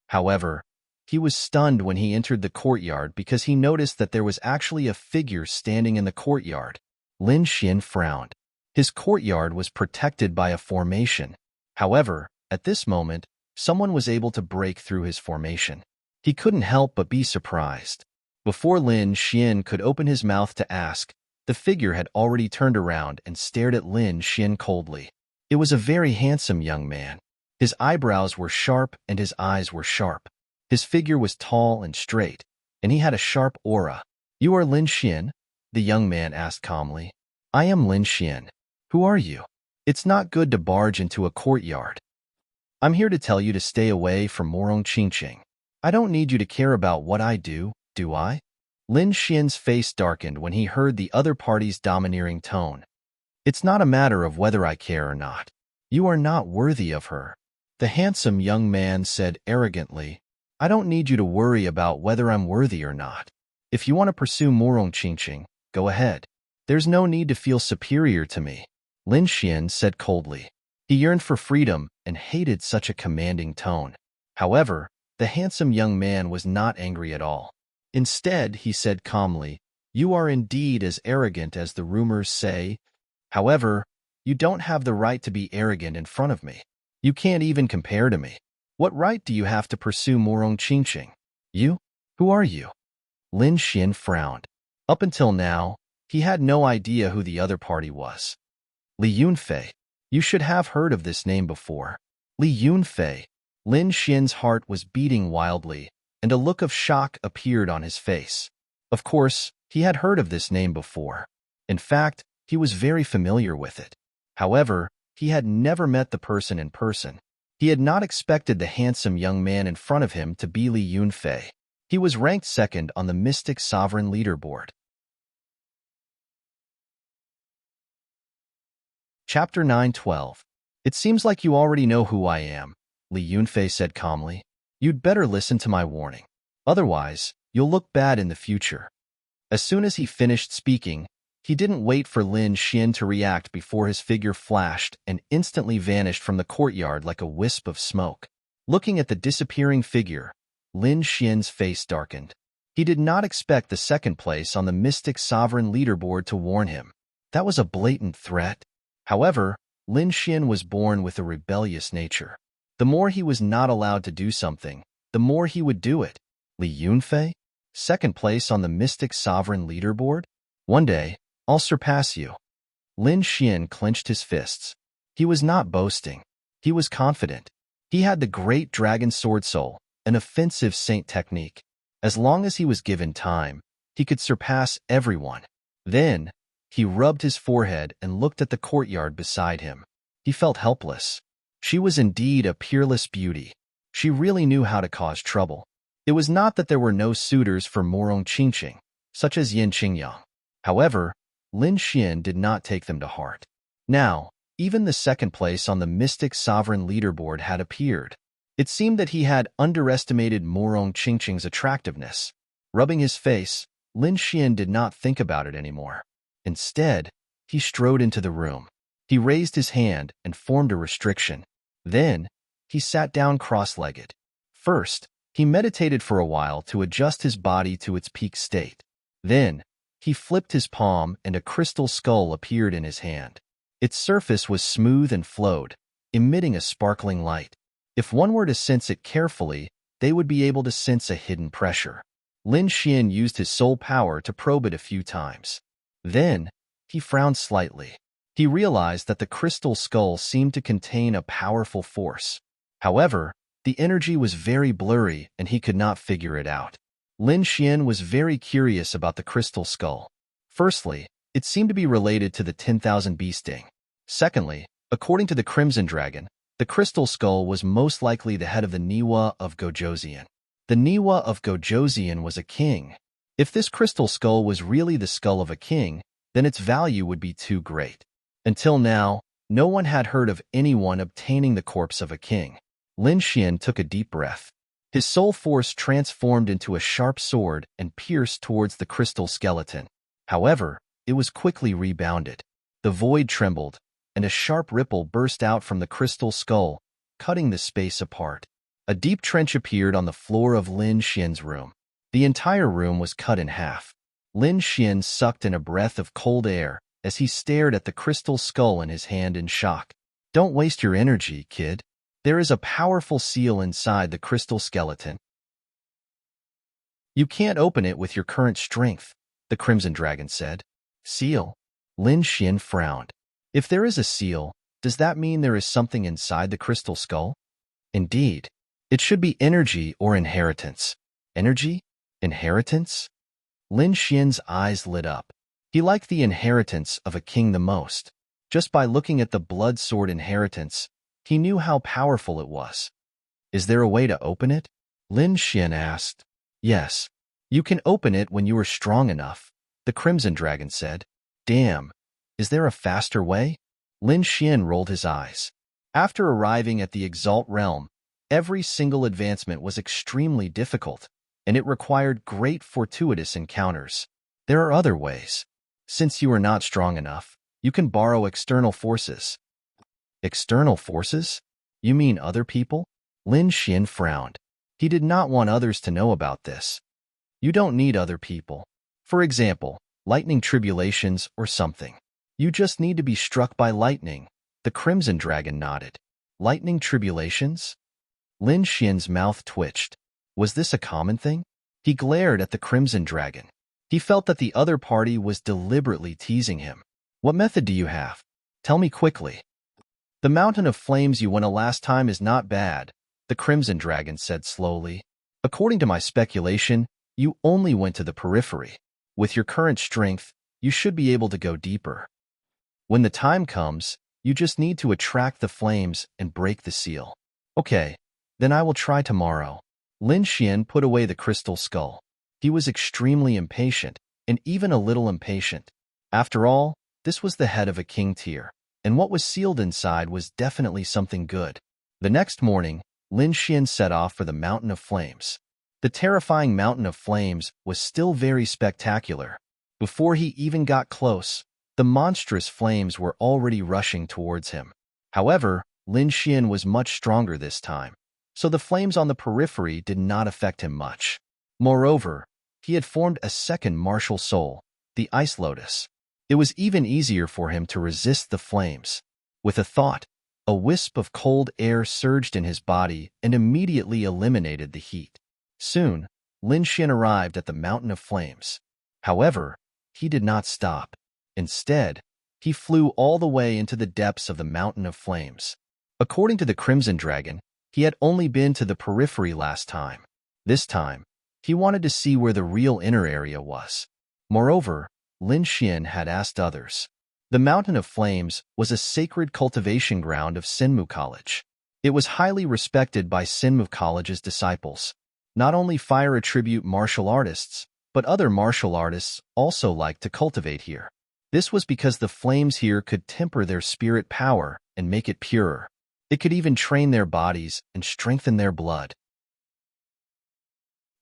However, he was stunned when he entered the courtyard because he noticed that there was actually a figure standing in the courtyard. Lin Xian frowned. His courtyard was protected by a formation. However, at this moment, someone was able to break through his formation. He couldn't help but be surprised. Before Lin Xian could open his mouth to ask, the figure had already turned around and stared at Lin Xian coldly. It was a very handsome young man. His eyebrows were sharp and his eyes were sharp. His figure was tall and straight, and he had a sharp aura. "You are Lin Xian?" the young man asked calmly. "I am Lin Xian. Who are you?" "It's not good to barge into a courtyard. I'm here to tell you to stay away from Morong Qingqing. I don't need you to care about what I do I?" Lin Xian's face darkened when he heard the other party's domineering tone. "It's not a matter of whether I care or not. You are not worthy of her," the handsome young man said arrogantly. "I don't need you to worry about whether I'm worthy or not. If you want to pursue Morong Qingqing, go ahead. There's no need to feel superior to me," Lin Xian said coldly. He yearned for freedom and hated such a commanding tone. However, the handsome young man was not angry at all. Instead, he said calmly, "You are indeed as arrogant as the rumors say. However, you don't have the right to be arrogant in front of me. You can't even compare to me. What right do you have to pursue Morong Qingqing? You? Who are you?" Lin Xian frowned. Up until now, he had no idea who the other party was. Li Yunfei. You should have heard of this name before. Li Yunfei. Lin Xian's heart was beating wildly, and a look of shock appeared on his face. Of course, he had heard of this name before. In fact, he was very familiar with it. However, he had never met the person in person. He had not expected the handsome young man in front of him to be Li Yunfei. He was ranked second on the Mystic Sovereign leaderboard. Chapter 9:12. "It seems like you already know who I am," Li Yunfei said calmly. "You'd better listen to my warning. Otherwise, you'll look bad in the future." As soon as he finished speaking, he didn't wait for Lin Xian to react before his figure flashed and instantly vanished from the courtyard like a wisp of smoke. Looking at the disappearing figure, Lin Xian's face darkened. He did not expect the second place on the Mystic Sovereign leaderboard to warn him. That was a blatant threat. However, Lin Xian was born with a rebellious nature. The more he was not allowed to do something, the more he would do it. Li Yunfei? Second place on the Mystic Sovereign leaderboard? One day, I'll surpass you. Lin Xian clenched his fists. He was not boasting. He was confident. He had the great dragon sword soul, an offensive saint technique. As long as he was given time, he could surpass everyone. Then, he rubbed his forehead and looked at the courtyard beside him. He felt helpless. She was indeed a peerless beauty. She really knew how to cause trouble. It was not that there were no suitors for Morong Qingqing, such as Yin Qingyang. However, Lin Xian did not take them to heart. Now, even the second place on the Mystic Sovereign leaderboard had appeared. It seemed that he had underestimated Morong Qingqing's attractiveness. Rubbing his face, Lin Xian did not think about it anymore. Instead, he strode into the room. He raised his hand and formed a restriction. Then, he sat down cross-legged. First, he meditated for a while to adjust his body to its peak state. Then, he flipped his palm and a crystal skull appeared in his hand. Its surface was smooth and flowed, emitting a sparkling light. If one were to sense it carefully, they would be able to sense a hidden pressure. Lin Xian used his soul power to probe it a few times. Then, he frowned slightly. He realized that the crystal skull seemed to contain a powerful force. However, the energy was very blurry and he could not figure it out. Lin Xian was very curious about the crystal skull. Firstly, it seemed to be related to the 10,000 bee sting. Secondly, according to the Crimson Dragon, the crystal skull was most likely the head of the Niwa of Gojoseon. The Niwa of Gojoseon was a king. If this crystal skull was really the skull of a king, then its value would be too great. Until now, no one had heard of anyone obtaining the corpse of a king. Lin Xian took a deep breath. His soul force transformed into a sharp sword and pierced towards the crystal skeleton. However, it was quickly rebounded. The void trembled, and a sharp ripple burst out from the crystal skull, cutting the space apart. A deep trench appeared on the floor of Lin Xian's room. The entire room was cut in half. Lin Xian sucked in a breath of cold air as he stared at the crystal skull in his hand in shock. Don't waste your energy, kid. There is a powerful seal inside the crystal skeleton. You can't open it with your current strength, the Crimson Dragon said. Seal? Lin Xian frowned. If there is a seal, does that mean there is something inside the crystal skull? Indeed. It should be energy or inheritance. Energy? Inheritance? Lin Xian's eyes lit up. He liked the inheritance of a king the most. Just by looking at the blood sword inheritance, he knew how powerful it was. Is there a way to open it? Lin Xian asked. Yes. You can open it when you are strong enough, the Crimson Dragon said. Damn. Is there a faster way? Lin Xian rolled his eyes. After arriving at the Exalt realm, every single advancement was extremely difficult, and it required great fortuitous encounters. There are other ways. Since you are not strong enough, you can borrow external forces. External forces? You mean other people? Lin Xian frowned. He did not want others to know about this. You don't need other people. For example, lightning tribulations or something. You just need to be struck by lightning. The Crimson Dragon nodded. Lightning tribulations? Lin Xian's mouth twitched. Was this a common thing? He glared at the Crimson Dragon. He felt that the other party was deliberately teasing him. What method do you have? Tell me quickly. The mountain of flames you went last time is not bad, the Crimson Dragon said slowly. According to my speculation, you only went to the periphery. With your current strength, you should be able to go deeper. When the time comes, you just need to attract the flames and break the seal. Okay, then I will try tomorrow. Lin Xian put away the crystal skull. He was extremely impatient, and even a little impatient. After all, this was the head of a king tier, and what was sealed inside was definitely something good. The next morning, Lin Xian set off for the Mountain of Flames. The terrifying Mountain of Flames was still very spectacular. Before he even got close, the monstrous flames were already rushing towards him. However, Lin Xian was much stronger this time, so the flames on the periphery did not affect him much. Moreover, he had formed a second martial soul, the Ice Lotus. It was even easier for him to resist the flames. With a thought, a wisp of cold air surged in his body and immediately eliminated the heat. Soon, Lin Xian arrived at the Mountain of Flames. However, he did not stop. Instead, he flew all the way into the depths of the Mountain of Flames. According to the Crimson Dragon, he had only been to the periphery last time. This time, he wanted to see where the real inner area was. Moreover, Lin Xian had asked others. The Mountain of Flames was a sacred cultivation ground of Senmu College. It was highly respected by Sinmu College's disciples. Not only fire attribute martial artists, but other martial artists also liked to cultivate here. This was because the flames here could temper their spirit power and make it purer. It could even train their bodies and strengthen their blood.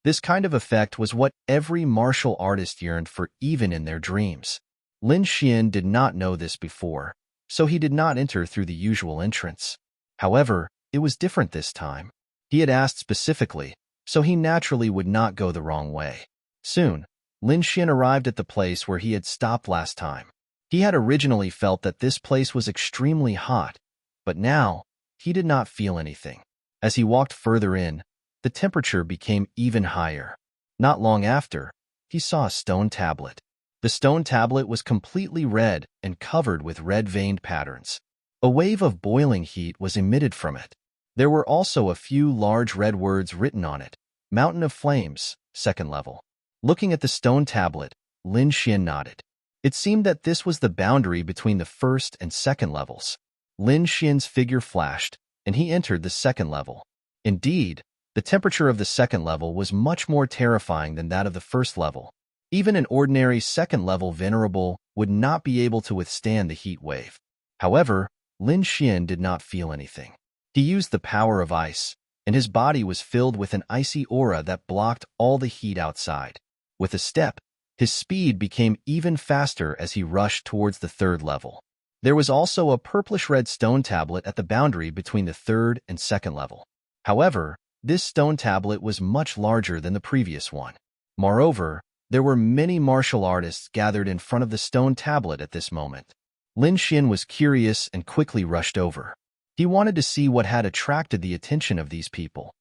This kind of effect was what every martial artist yearned for even in their dreams. Lin Xian did not know this before, so he did not enter through the usual entrance. However, it was different this time. He had asked specifically, so he naturally would not go the wrong way. Soon, Lin Xian arrived at the place where he had stopped last time. He had originally felt that this place was extremely hot, but now, he did not feel anything. As he walked further in, the temperature became even higher. Not long after, he saw a stone tablet. The stone tablet was completely red and covered with red-veined patterns. A wave of boiling heat was emitted from it. There were also a few large red words written on it. Mountain of Flames, second level. Looking at the stone tablet, Lin Xian nodded. It seemed that this was the boundary between the first and second levels. Lin Xian's figure flashed, and he entered the second level. Indeed, the temperature of the second level was much more terrifying than that of the first level. Even an ordinary second-level venerable would not be able to withstand the heat wave. However, Lin Xian did not feel anything. He used the power of ice, and his body was filled with an icy aura that blocked all the heat outside. With a step, his speed became even faster as he rushed towards the third level. There was also a purplish-red stone tablet at the boundary between the third and second level. However, this stone tablet was much larger than the previous one. Moreover, there were many martial artists gathered in front of the stone tablet at this moment. Lin Xian was curious and quickly rushed over. He wanted to see what had attracted the attention of these people.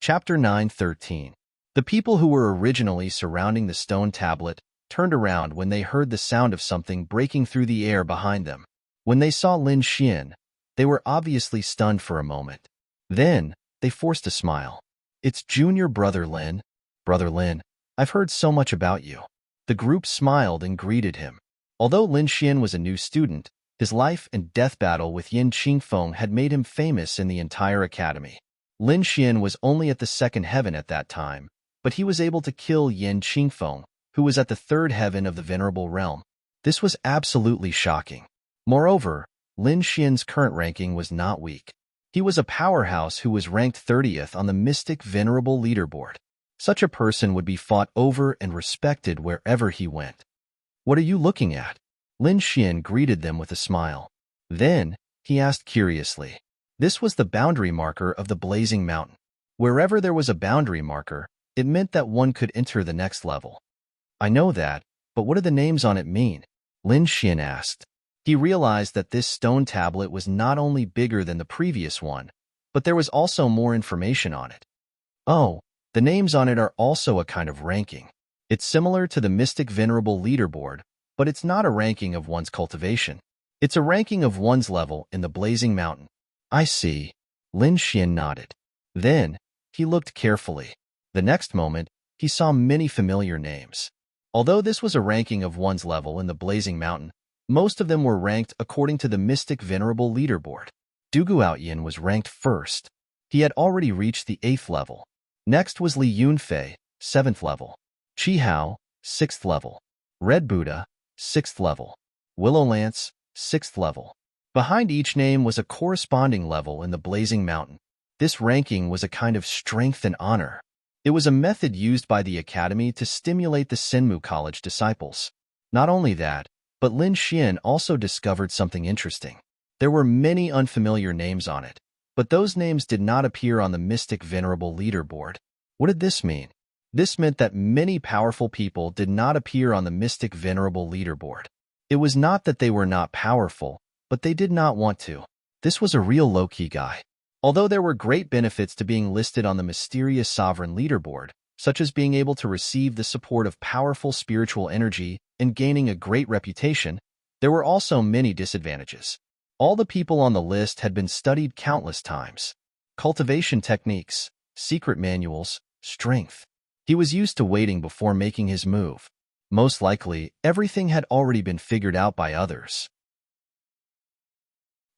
Chapter 9:13. The people who were originally surrounding the stone tablet turned around when they heard the sound of something breaking through the air behind them. When they saw Lin Xian, they were obviously stunned for a moment. Then, they forced a smile. "It's junior brother Lin. Brother Lin, I've heard so much about you." The group smiled and greeted him. Although Lin Xian was a new student, his life and death battle with Yin Qingfeng had made him famous in the entire academy. Lin Xian was only at the second heaven at that time, but he was able to kill Yin Qingfeng, who was at the third heaven of the Venerable Realm. This was absolutely shocking. Moreover, Lin Xian's current ranking was not weak. He was a powerhouse who was ranked 30th on the Mystic Venerable leaderboard. Such a person would be fought over and respected wherever he went. "What are you looking at?" Lin Xian greeted them with a smile. Then, he asked curiously. This was the boundary marker of the Blazing Mountain. Wherever there was a boundary marker, it meant that one could enter the next level. "I know that, but what do the names on it mean?" Lin Xian asked. He realized that this stone tablet was not only bigger than the previous one, but there was also more information on it. "Oh, the names on it are also a kind of ranking. It's similar to the Mystic Venerable leaderboard, but it's not a ranking of one's cultivation. It's a ranking of one's level in the Blazing Mountain." "I see." Lin Xian nodded. Then, he looked carefully. The next moment, he saw many familiar names. Although this was a ranking of one's level in the Blazing Mountain, most of them were ranked according to the Mystic Venerable leaderboard. Du Guoyin was ranked first. He had already reached the 8th level. Next was Li Yunfei, 7th level. Qi Hao, 6th level. Red Buddha, 6th level. Willow Lance, 6th level. Behind each name was a corresponding level in the Blazing Mountain. This ranking was a kind of strength and honor. It was a method used by the Academy to stimulate the Sinmu College disciples. Not only that, but Lin Xian also discovered something interesting. There were many unfamiliar names on it, but those names did not appear on the Mystic Venerable leaderboard. What did this mean? This meant that many powerful people did not appear on the Mystic Venerable leaderboard. It was not that they were not powerful, but they did not want to. This was a real low-key guy. Although there were great benefits to being listed on the mysterious sovereign leaderboard, such as being able to receive the support of powerful spiritual energy and gaining a great reputation, there were also many disadvantages. All the people on the list had been studied countless times. Cultivation techniques, secret manuals, strength. He was used to waiting before making his move. Most likely, everything had already been figured out by others.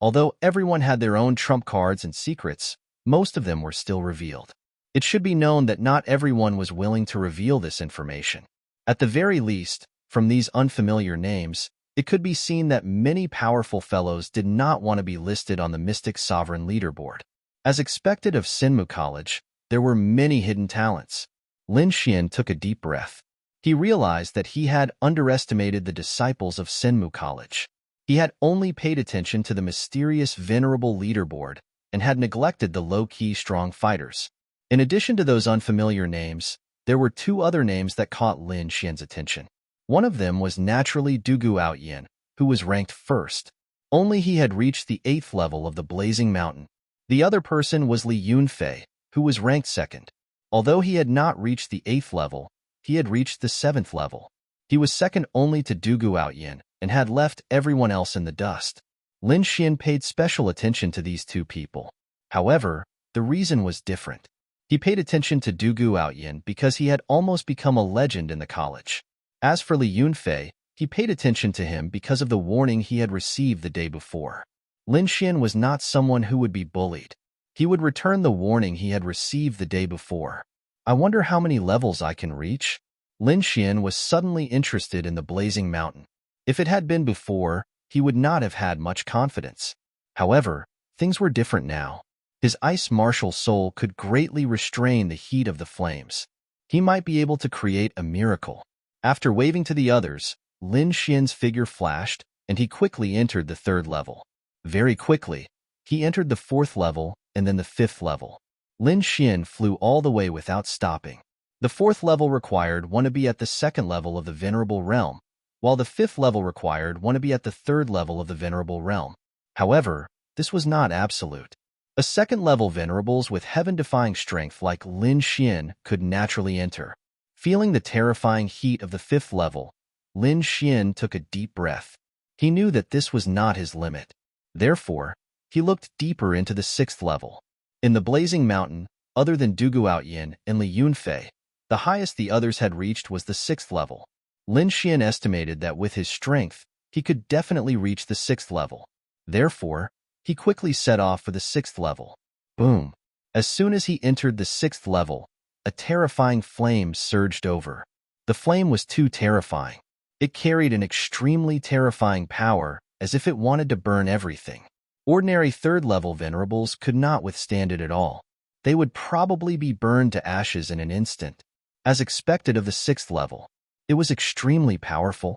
Although everyone had their own trump cards and secrets, most of them were still revealed. It should be known that not everyone was willing to reveal this information. At the very least, from these unfamiliar names, it could be seen that many powerful fellows did not want to be listed on the Mystic Sovereign leaderboard. As expected of Sinmu College, there were many hidden talents. Lin Xian took a deep breath. He realized that he had underestimated the disciples of Sinmu College. He had only paid attention to the mysterious venerable leaderboard and had neglected the low-key strong fighters. In addition to those unfamiliar names, there were two other names that caught Lin Xian's attention. One of them was naturally Dugu Outyin, who was ranked first. Only he had reached the 8th level of the Blazing Mountain. The other person was Li Yunfei, who was ranked second. Although he had not reached the 8th level, he had reached the 7th level. He was second only to Dugu Outyin and had left everyone else in the dust. Lin Xian paid special attention to these two people. However, the reason was different. He paid attention to Dugu Outyin because he had almost become a legend in the college. As for Li Yunfei, he paid attention to him because of the warning he had received the day before. Lin Xian was not someone who would be bullied. He would return the warning he had received the day before. I wonder how many levels I can reach? Lin Xian was suddenly interested in the Blazing Mountain. If it had been before, he would not have had much confidence. However, things were different now. His ice martial soul could greatly restrain the heat of the flames. He might be able to create a miracle. After waving to the others, Lin Xian's figure flashed, and he quickly entered the 3rd level. Very quickly, he entered the 4th level and then the 5th level. Lin Xian flew all the way without stopping. The 4th level required one to be at the 2nd level of the Venerable Realm, while the 5th level required one to be at the 3rd level of the Venerable Realm. However, this was not absolute. A 2nd-level venerables with heaven-defying strength like Lin Xian could naturally enter. Feeling the terrifying heat of the 5th level, Lin Xian took a deep breath. He knew that this was not his limit. Therefore, he looked deeper into the 6th level. In the Blazing Mountain, other than Dugu Outyin and Li Yunfei, the highest the others had reached was the 6th level. Lin Xian estimated that with his strength, he could definitely reach the 6th level. Therefore, he quickly set off for the 6th level. Boom! As soon as he entered the 6th level, a terrifying flame surged over. The flame was too terrifying. It carried an extremely terrifying power, as if it wanted to burn everything. Ordinary 3rd-level venerables could not withstand it at all. They would probably be burned to ashes in an instant. As expected of the 6th level, it was extremely powerful.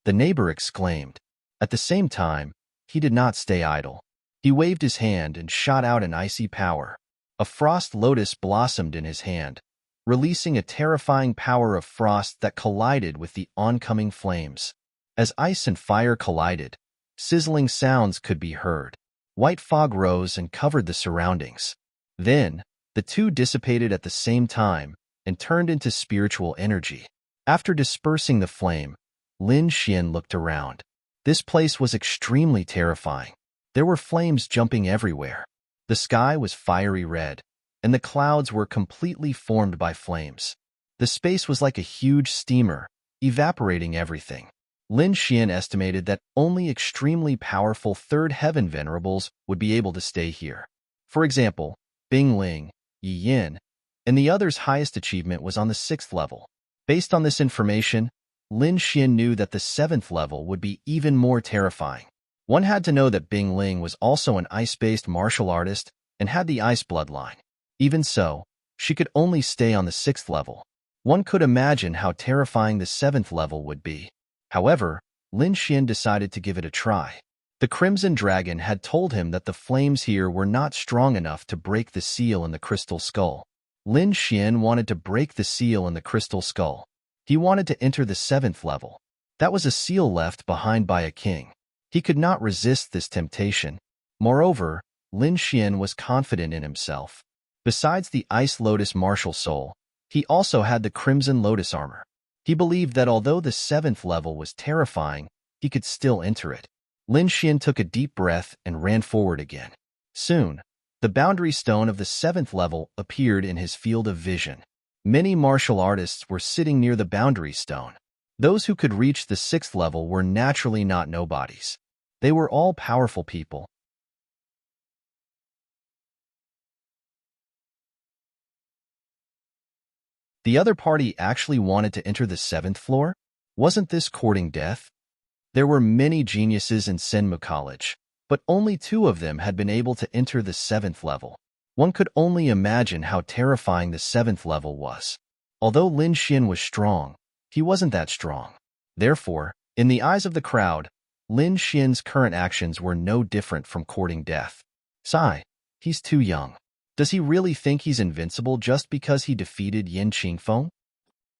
The neighbor exclaimed. At the same time, he did not stay idle. He waved his hand and shot out an icy power. A frost lotus blossomed in his hand, releasing a terrifying power of frost that collided with the oncoming flames. As ice and fire collided, sizzling sounds could be heard. White fog rose and covered the surroundings. Then, the two dissipated at the same time and turned into spiritual energy. After dispersing the flame, Lin Xian looked around. This place was extremely terrifying. There were flames jumping everywhere. The sky was fiery red, and the clouds were completely formed by flames. The space was like a huge steamer, evaporating everything. Lin Xian estimated that only extremely powerful 3rd heaven venerables would be able to stay here. For example, Bing Ling, Yi Yin, and the others' highest achievement was on the 6th level. Based on this information, Lin Xian knew that the 7th level would be even more terrifying. One had to know that Bing Ling was also an ice-based martial artist and had the ice bloodline. Even so, she could only stay on the 6th level. One could imagine how terrifying the 7th level would be. However, Lin Xian decided to give it a try. The Crimson Dragon had told him that the flames here were not strong enough to break the seal in the crystal skull. Lin Xian wanted to break the seal in the crystal skull. He wanted to enter the 7th level. That was a seal left behind by a king. He could not resist this temptation. Moreover, Lin Xian was confident in himself. Besides the Ice Lotus martial soul, he also had the Crimson Lotus armor. He believed that although the 7th level was terrifying, he could still enter it. Lin Xian took a deep breath and ran forward again. Soon, the boundary stone of the 7th level appeared in his field of vision. Many martial artists were sitting near the boundary stone. Those who could reach the 6th level were naturally not nobodies. They were all powerful people. The other party actually wanted to enter the 7th floor? Wasn't this courting death? There were many geniuses in Senmu College, but only 2 of them had been able to enter the 7th level. One could only imagine how terrifying the 7th level was. Although Lin Xian was strong, he wasn't that strong. Therefore, in the eyes of the crowd, Lin Xian's current actions were no different from courting death. Sigh, he's too young. Does he really think he's invincible just because he defeated Yin Qingfeng?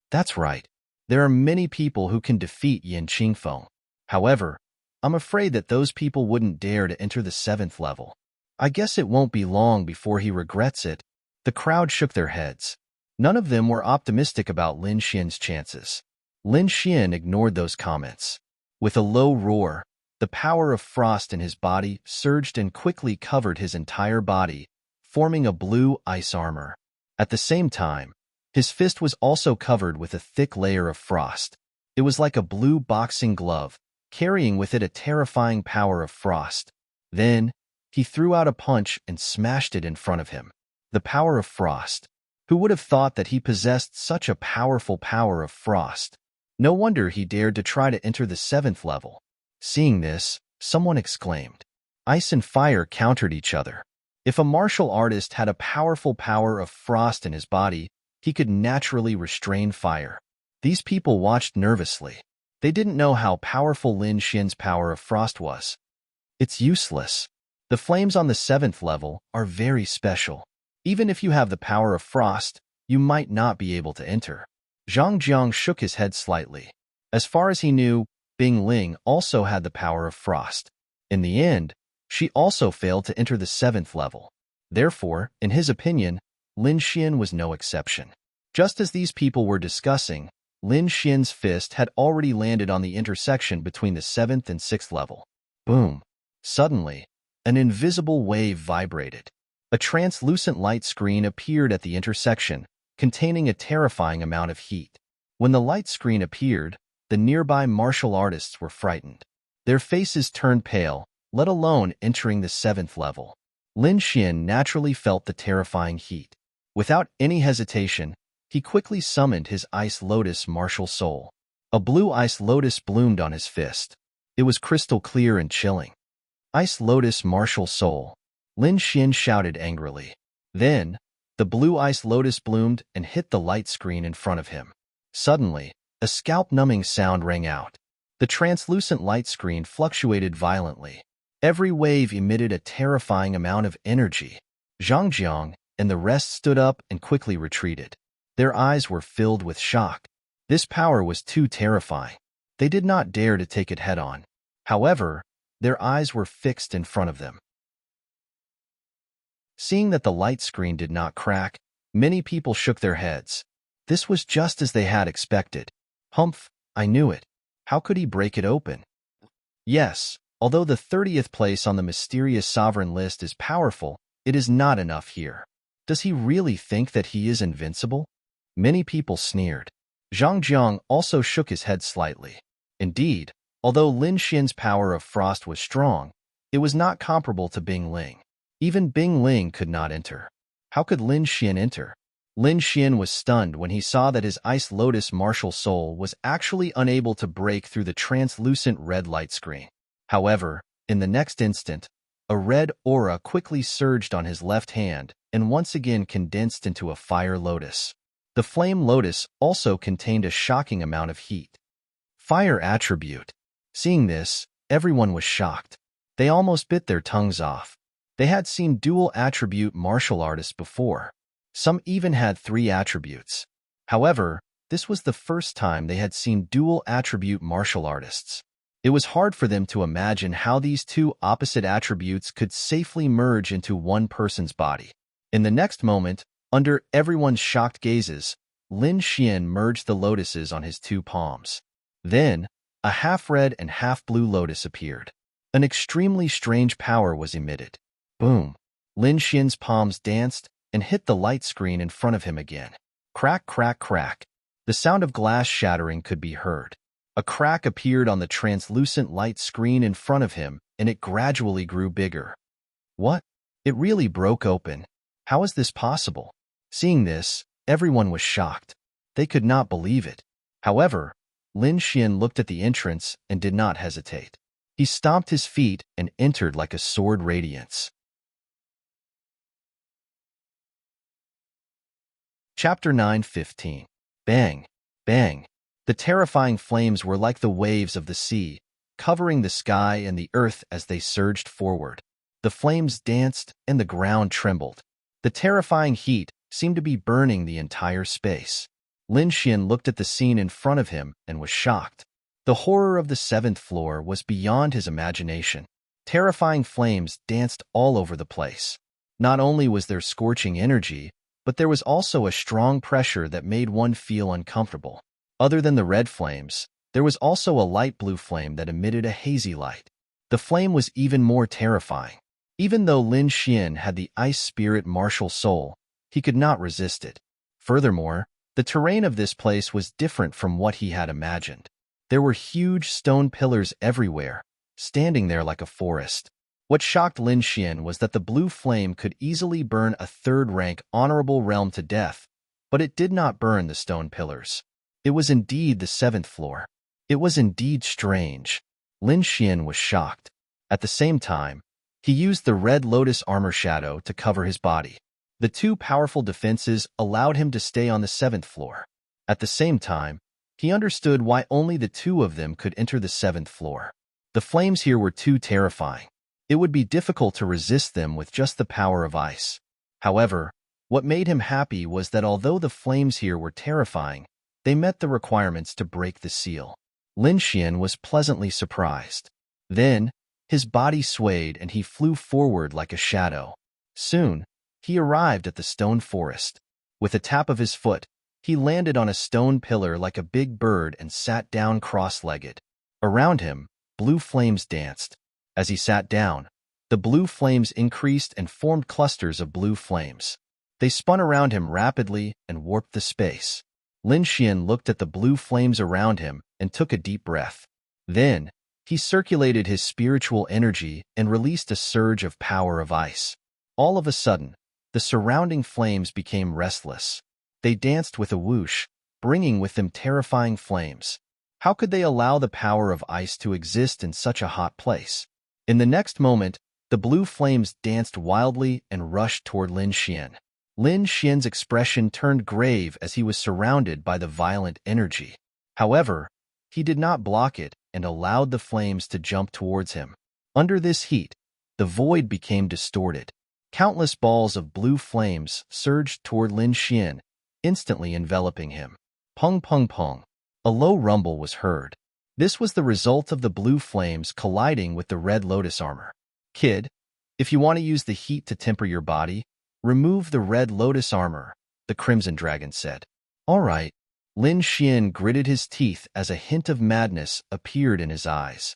That's right. There are many people who can defeat Yin Qingfeng. However, I'm afraid that those people wouldn't dare to enter the 7th level. I guess it won't be long before he regrets it. The crowd shook their heads. None of them were optimistic about Lin Xian's chances. Lin Xian ignored those comments. With a low roar, the power of frost in his body surged and quickly covered his entire body, forming a blue ice armor. At the same time, his fist was also covered with a thick layer of frost. It was like a blue boxing glove, carrying with it a terrifying power of frost. Then, he threw out a punch and smashed it in front of him. The power of frost. Who would have thought that he possessed such a powerful power of frost? No wonder he dared to try to enter the 7th level. Seeing this, someone exclaimed. Ice and fire countered each other. If a martial artist had a powerful power of frost in his body, he could naturally restrain fire. These people watched nervously. They didn't know how powerful Lin Xian's power of frost was. It's useless. The flames on the 7th level are very special. Even if you have the power of frost, you might not be able to enter. Zhang Jiang shook his head slightly. As far as he knew, Bing Ling also had the power of frost. In the end, she also failed to enter the 7th level. Therefore, in his opinion, Lin Xian was no exception. Just as these people were discussing, Lin Xian's fist had already landed on the intersection between the 7th and 6th level. Boom! Suddenly, an invisible wave vibrated. A translucent light screen appeared at the intersection, containing a terrifying amount of heat. When the light screen appeared, the nearby martial artists were frightened. Their faces turned pale, let alone entering the 7th level. Lin Xian naturally felt the terrifying heat. Without any hesitation, he quickly summoned his Ice Lotus martial soul. A blue Ice Lotus bloomed on his fist. It was crystal clear and chilling. Ice Lotus martial soul. Lin Xian shouted angrily. Then, the blue Ice Lotus bloomed and hit the light screen in front of him. Suddenly, a scalp-numbing sound rang out. The translucent light screen fluctuated violently. Every wave emitted a terrifying amount of energy. Zhang Jiang and the rest stood up and quickly retreated. Their eyes were filled with shock. This power was too terrifying. They did not dare to take it head-on. However, their eyes were fixed in front of them. Seeing that the light screen did not crack, many people shook their heads. This was just as they had expected. Humph, I knew it. How could he break it open? Yes, although the 30th place on the mysterious sovereign list is powerful, it is not enough here. Does he really think that he is invincible? Many people sneered. Zhang Jiang also shook his head slightly. Indeed, although Lin Xian's power of frost was strong, it was not comparable to Bing Ling. Even Bing Ling could not enter. How could Lin Xian enter? Lin Xian was stunned when he saw that his Ice Lotus martial soul was actually unable to break through the translucent red light screen. However, in the next instant, a red aura quickly surged on his left hand and once again condensed into a fire lotus. The flame lotus also contained a shocking amount of heat. Fire attribute. Seeing this, everyone was shocked. They almost bit their tongues off. They had seen dual attribute martial artists before. Some even had 3 attributes. However, this was the first time they had seen dual attribute martial artists. It was hard for them to imagine how these 2 opposite attributes could safely merge into one person's body. In the next moment, under everyone's shocked gazes, Lin Xian merged the lotuses on his 2 palms. Then, a half-red and half-blue lotus appeared. An extremely strange power was emitted. Boom! Lin Xian's palms danced and hit the light screen in front of him again. Crack, crack, crack. The sound of glass shattering could be heard. A crack appeared on the translucent light screen in front of him, and it gradually grew bigger. What? It really broke open. How is this possible? Seeing this, everyone was shocked. They could not believe it. However, Lin Xian looked at the entrance and did not hesitate. He stomped his feet and entered like a sword radiance. Chapter 9:15. Bang! Bang! The terrifying flames were like the waves of the sea, covering the sky and the earth as they surged forward. The flames danced and the ground trembled. The terrifying heat seemed to be burning the entire space. Lin Xian looked at the scene in front of him and was shocked. The horror of the 7th floor was beyond his imagination. Terrifying flames danced all over the place. Not only was there scorching energy, but there was also a strong pressure that made one feel uncomfortable. Other than the red flames, there was also a light blue flame that emitted a hazy light. The flame was even more terrifying. Even though Lin Xian had the ice spirit martial soul, he could not resist it. Furthermore, the terrain of this place was different from what he had imagined. There were huge stone pillars everywhere, standing there like a forest. What shocked Lin Xian was that the blue flame could easily burn a third-rank honorable realm to death, but it did not burn the stone pillars. It was indeed the 7th floor. It was indeed strange. Lin Xian was shocked. At the same time, he used the red lotus armor shadow to cover his body. The two powerful defenses allowed him to stay on the 7th floor. At the same time, he understood why only the two of them could enter the 7th floor. The flames here were too terrifying. It would be difficult to resist them with just the power of ice. However, what made him happy was that although the flames here were terrifying, they met the requirements to break the seal. Lin Xian was pleasantly surprised. Then, his body swayed and he flew forward like a shadow. Soon, he arrived at the stone forest. With a tap of his foot, he landed on a stone pillar like a big bird and sat down cross-legged. Around him, blue flames danced. As he sat down, the blue flames increased and formed clusters of blue flames. They spun around him rapidly and warped the space. Lin Xian looked at the blue flames around him and took a deep breath. Then, he circulated his spiritual energy and released a surge of power of ice. All of a sudden, the surrounding flames became restless. They danced with a whoosh, bringing with them terrifying flames. How could they allow the power of ice to exist in such a hot place? In the next moment, the blue flames danced wildly and rushed toward Lin Xian. Lin Xian's expression turned grave as he was surrounded by the violent energy. However, he did not block it and allowed the flames to jump towards him. Under this heat, the void became distorted. Countless balls of blue flames surged toward Lin Xian, instantly enveloping him. Pung pung pung. A low rumble was heard. This was the result of the blue flames colliding with the red lotus armor. Kid, if you want to use the heat to temper your body, remove the red lotus armor, the Crimson Dragon said. All right. Lin Xian gritted his teeth as a hint of madness appeared in his eyes.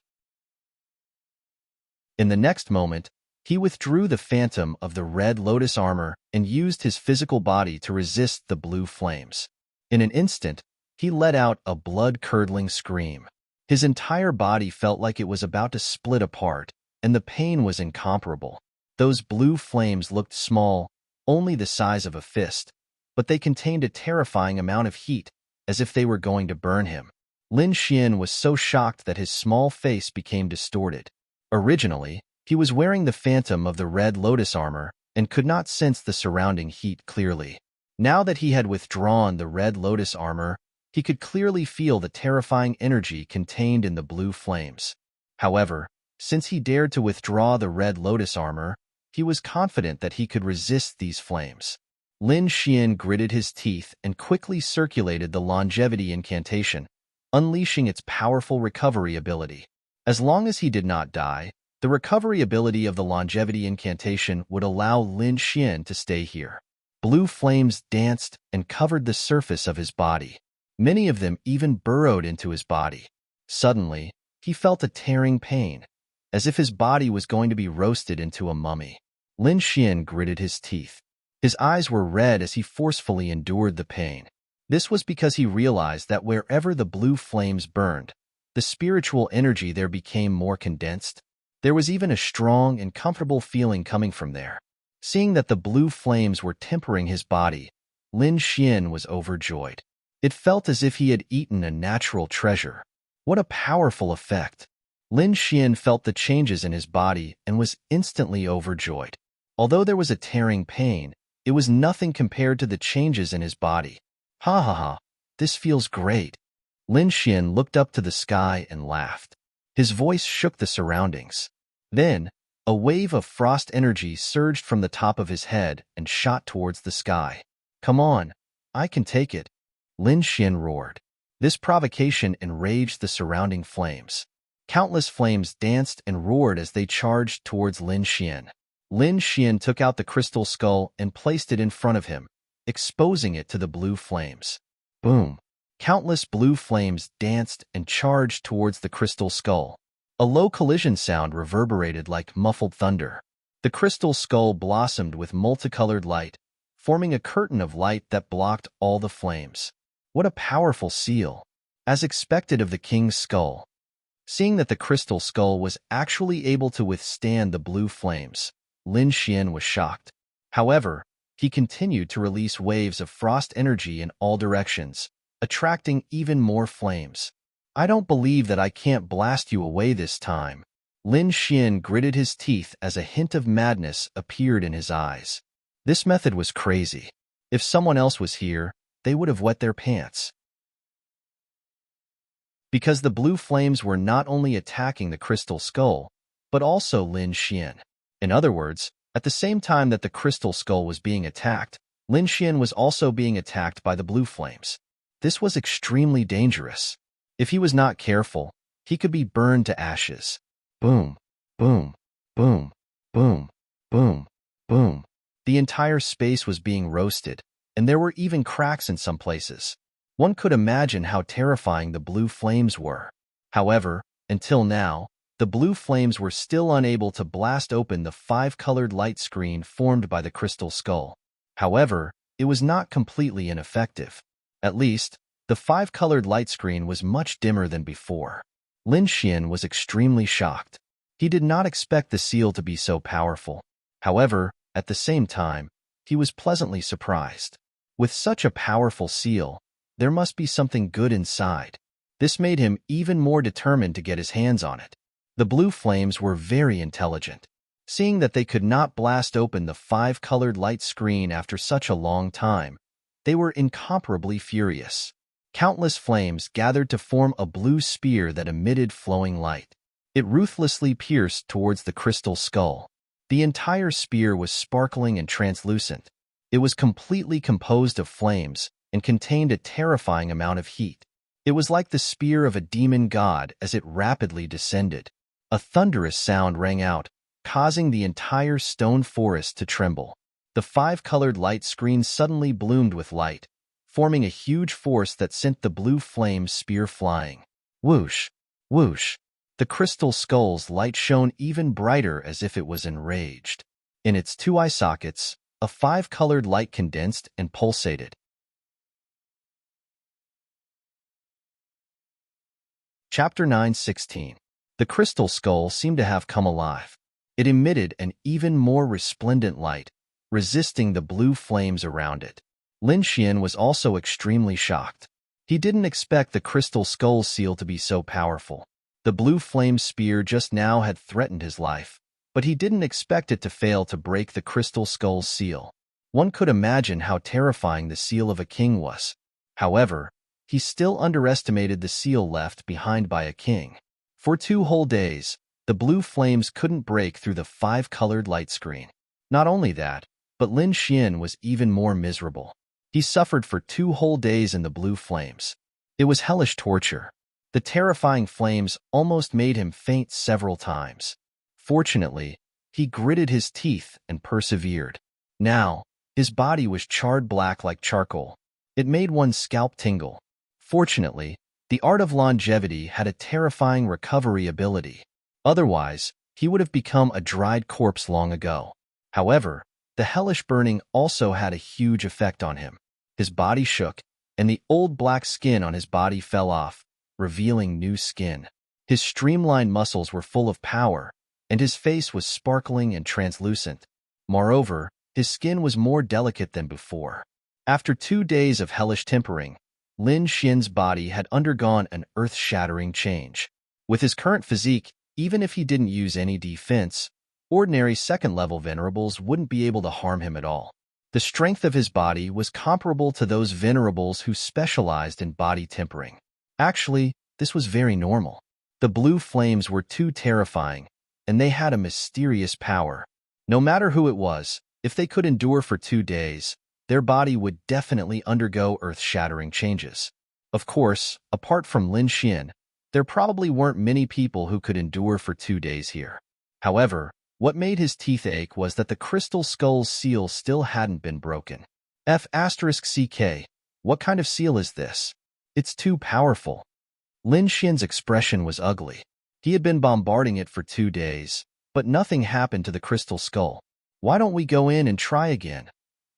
In the next moment, he withdrew the phantom of the red lotus armor and used his physical body to resist the blue flames. In an instant, he let out a blood-curdling scream. His entire body felt like it was about to split apart, and the pain was incomparable. Those blue flames looked small, only the size of a fist, but they contained a terrifying amount of heat, as if they were going to burn him. Lin Xian was so shocked that his small face became distorted. Originally, he was wearing the phantom of the red lotus armor and could not sense the surrounding heat clearly. Now that he had withdrawn the red lotus armor, he could clearly feel the terrifying energy contained in the blue flames. However, since he dared to withdraw the red lotus armor, he was confident that he could resist these flames. Lin Xian gritted his teeth and quickly circulated the longevity incantation, unleashing its powerful recovery ability. As long as he did not die, the recovery ability of the longevity incantation would allow Lin Xian to stay here. Blue flames danced and covered the surface of his body. Many of them even burrowed into his body. Suddenly, he felt a tearing pain, as if his body was going to be roasted into a mummy. Lin Xian gritted his teeth. His eyes were red as he forcefully endured the pain. This was because he realized that wherever the blue flames burned, The spiritual energy there became more condensed. There was even a strong and comfortable feeling coming from there. Seeing that the blue flames were tempering his body, Lin Xian was overjoyed. It felt as if he had eaten a natural treasure. What a powerful effect! Lin Xian felt the changes in his body and was instantly overjoyed. Although there was a tearing pain, it was nothing compared to the changes in his body. Ha ha ha, this feels great. Lin Xian looked up to the sky and laughed. His voice shook the surroundings. Then, a wave of frost energy surged from the top of his head and shot towards the sky. Come on, I can take it, Lin Xian roared. This provocation enraged the surrounding flames. Countless flames danced and roared as they charged towards Lin Xian. Lin Xian took out the crystal skull and placed it in front of him, exposing it to the blue flames. Boom! Countless blue flames danced and charged towards the crystal skull. A low collision sound reverberated like muffled thunder. The crystal skull blossomed with multicolored light, forming a curtain of light that blocked all the flames. What a powerful seal! As expected of the king's skull. Seeing that the crystal skull was actually able to withstand the blue flames, Lin Xian was shocked. However, he continued to release waves of frost energy in all directions, attracting even more flames. I don't believe that I can't blast you away this time. Lin Xian gritted his teeth as a hint of madness appeared in his eyes. This method was crazy. If someone else was here, they would have wet their pants. Because the blue flames were not only attacking the crystal skull, but also Lin Xian. In other words, at the same time that the crystal skull was being attacked, Lin Xian was also being attacked by the blue flames. This was extremely dangerous. If he was not careful, he could be burned to ashes. Boom, boom, boom, boom, boom, boom. The entire space was being roasted, and there were even cracks in some places. One could imagine how terrifying the blue flames were. However, until now, the blue flames were still unable to blast open the five-colored light screen formed by the crystal skull. However, it was not completely ineffective. At least, the five-colored light screen was much dimmer than before. Lin Xian was extremely shocked. He did not expect the seal to be so powerful. However, at the same time, he was pleasantly surprised. With such a powerful seal, there must be something good inside. This made him even more determined to get his hands on it. The blue flames were very intelligent. Seeing that they could not blast open the five-colored light screen after such a long time, they were incomparably furious. Countless flames gathered to form a blue spear that emitted flowing light. It ruthlessly pierced towards the crystal skull. The entire spear was sparkling and translucent. It was completely composed of flames and contained a terrifying amount of heat. It was like the spear of a demon god as it rapidly descended. A thunderous sound rang out, causing the entire stone forest to tremble. The five-colored light screen suddenly bloomed with light, forming a huge force that sent the blue flame spear flying. Whoosh! Whoosh! The crystal skull's light shone even brighter as if it was enraged. In its two eye sockets, a five-colored light condensed and pulsated. Chapter 9:16. The crystal skull seemed to have come alive. It emitted an even more resplendent light, resisting the blue flames around it. Lin Xian was also extremely shocked. He didn't expect the crystal skull seal to be so powerful. The blue flame spear just now had threatened his life, but he didn't expect it to fail to break the crystal skull's seal. One could imagine how terrifying the seal of a king was. However, he still underestimated the seal left behind by a king. For 2 whole days, the blue flames couldn't break through the five-colored light screen. Not only that, but Lin Xian was even more miserable. He suffered for 2 whole days in the blue flames. It was hellish torture. The terrifying flames almost made him faint several times. Fortunately, he gritted his teeth and persevered. Now, his body was charred black like charcoal. It made one's scalp tingle. Fortunately, the art of longevity had a terrifying recovery ability. Otherwise, he would have become a dried corpse long ago. However, the hellish burning also had a huge effect on him. His body shook, and the old black skin on his body fell off, revealing new skin. His streamlined muscles were full of power, and his face was sparkling and translucent. Moreover, his skin was more delicate than before. After 2 days of hellish tempering, Lin Xian's body had undergone an earth-shattering change. With his current physique, even if he didn't use any defense, ordinary second-level venerables wouldn't be able to harm him at all. The strength of his body was comparable to those venerables who specialized in body tempering. Actually, this was very normal. The blue flames were too terrifying, and they had a mysterious power. No matter who it was, if they could endure for 2 days, their body would definitely undergo earth-shattering changes. Of course, apart from Lin Xian, there probably weren't many people who could endure for 2 days here. However, what made his teeth ache was that the crystal skull's seal still hadn't been broken. F***CK, what kind of seal is this? It's too powerful. Lin Xian's expression was ugly. He had been bombarding it for 2 days, but nothing happened to the crystal skull. Why don't we go in and try again?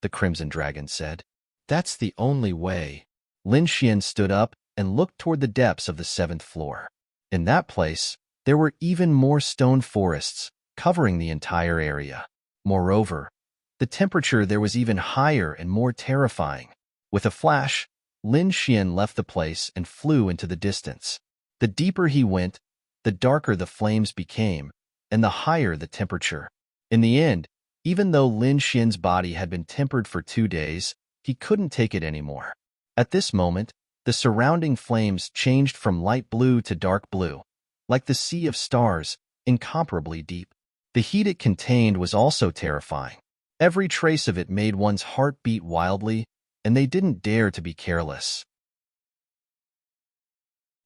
The Crimson Dragon said. That's the only way. Lin Xian stood up and looked toward the depths of the 7th floor. In that place, there were even more stone forests covering the entire area. Moreover, the temperature there was even higher and more terrifying. With a flash, Lin Xian left the place and flew into the distance. The deeper he went, the darker the flames became, and the higher the temperature. In the end, even though Lin Xian's body had been tempered for 2 days, he couldn't take it anymore. At this moment, the surrounding flames changed from light blue to dark blue, like the sea of stars, incomparably deep. The heat it contained was also terrifying. Every trace of it made one's heart beat wildly, and they didn't dare to be careless.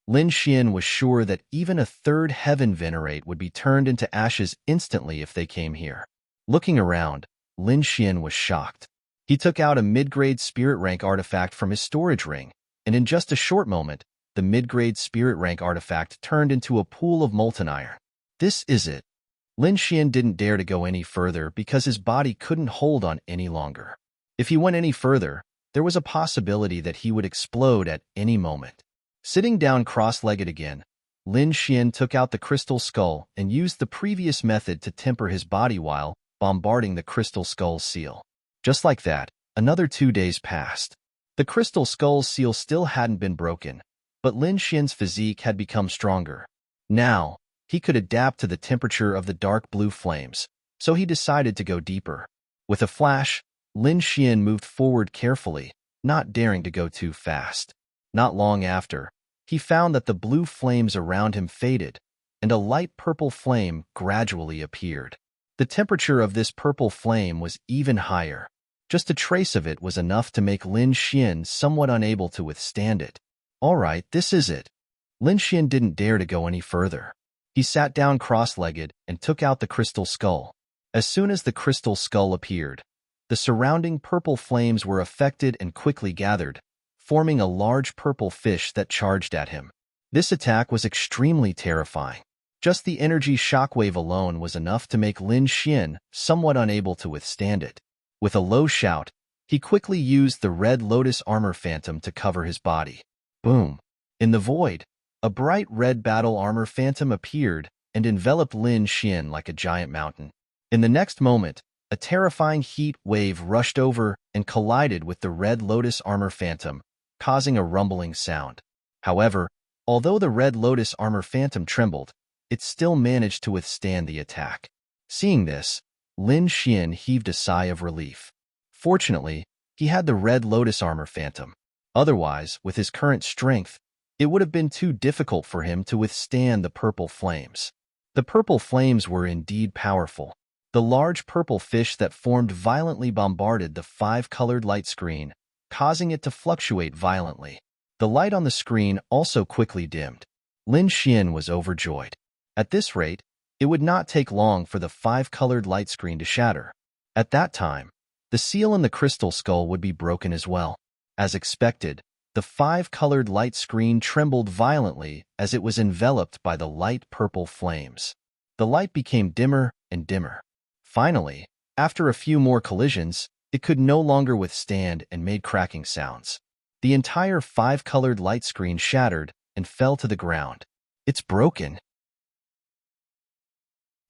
Lin Xian was sure that even a 3rd heaven venerate would be turned into ashes instantly if they came here. Looking around, Lin Xian was shocked. He took out a mid-grade spirit rank artifact from his storage ring, and in just a short moment, the mid-grade spirit rank artifact turned into a pool of molten iron. This is it. Lin Xian didn't dare to go any further because his body couldn't hold on any longer. If he went any further, there was a possibility that he would explode at any moment. Sitting down cross-legged again, Lin Xian took out the crystal skull and used the previous method to temper his body while bombarding the crystal skull's seal. Just like that, another 2 days passed. The crystal skull's seal still hadn't been broken, but Lin Xian's physique had become stronger. Now, he could adapt to the temperature of the dark blue flames, so he decided to go deeper. With a flash, Lin Xian moved forward carefully, not daring to go too fast. Not long after, he found that the blue flames around him faded, and a light purple flame gradually appeared. The temperature of this purple flame was even higher. Just a trace of it was enough to make Lin Xian somewhat unable to withstand it. All right, this is it. Lin Xian didn't dare to go any further. He sat down cross-legged and took out the crystal skull. As soon as the crystal skull appeared, the surrounding purple flames were affected and quickly gathered, forming a large purple fish that charged at him. This attack was extremely terrifying. Just the energy shockwave alone was enough to make Lin Xian somewhat unable to withstand it. With a low shout, he quickly used the red lotus armor phantom to cover his body. Boom! In the void, a bright red battle armor phantom appeared and enveloped Lin Xian like a giant mountain. In the next moment, a terrifying heat wave rushed over and collided with the red lotus armor phantom, causing a rumbling sound. However, although the red lotus armor phantom trembled, it still managed to withstand the attack. Seeing this, Lin Xian heaved a sigh of relief. Fortunately, he had the red lotus armor phantom. Otherwise, with his current strength, it would have been too difficult for him to withstand the purple flames. The purple flames were indeed powerful. The large purple fish that formed violently bombarded the 5-colored light screen, causing it to fluctuate violently. The light on the screen also quickly dimmed. Lin Xian was overjoyed. At this rate, it would not take long for the 5-colored light screen to shatter. At that time, the seal in the crystal skull would be broken as well. As expected, the 5-colored light screen trembled violently as it was enveloped by the light purple flames. The light became dimmer and dimmer. Finally, after a few more collisions, it could no longer withstand and made cracking sounds. The entire 5-colored light screen shattered, and fell to the ground. It's broken.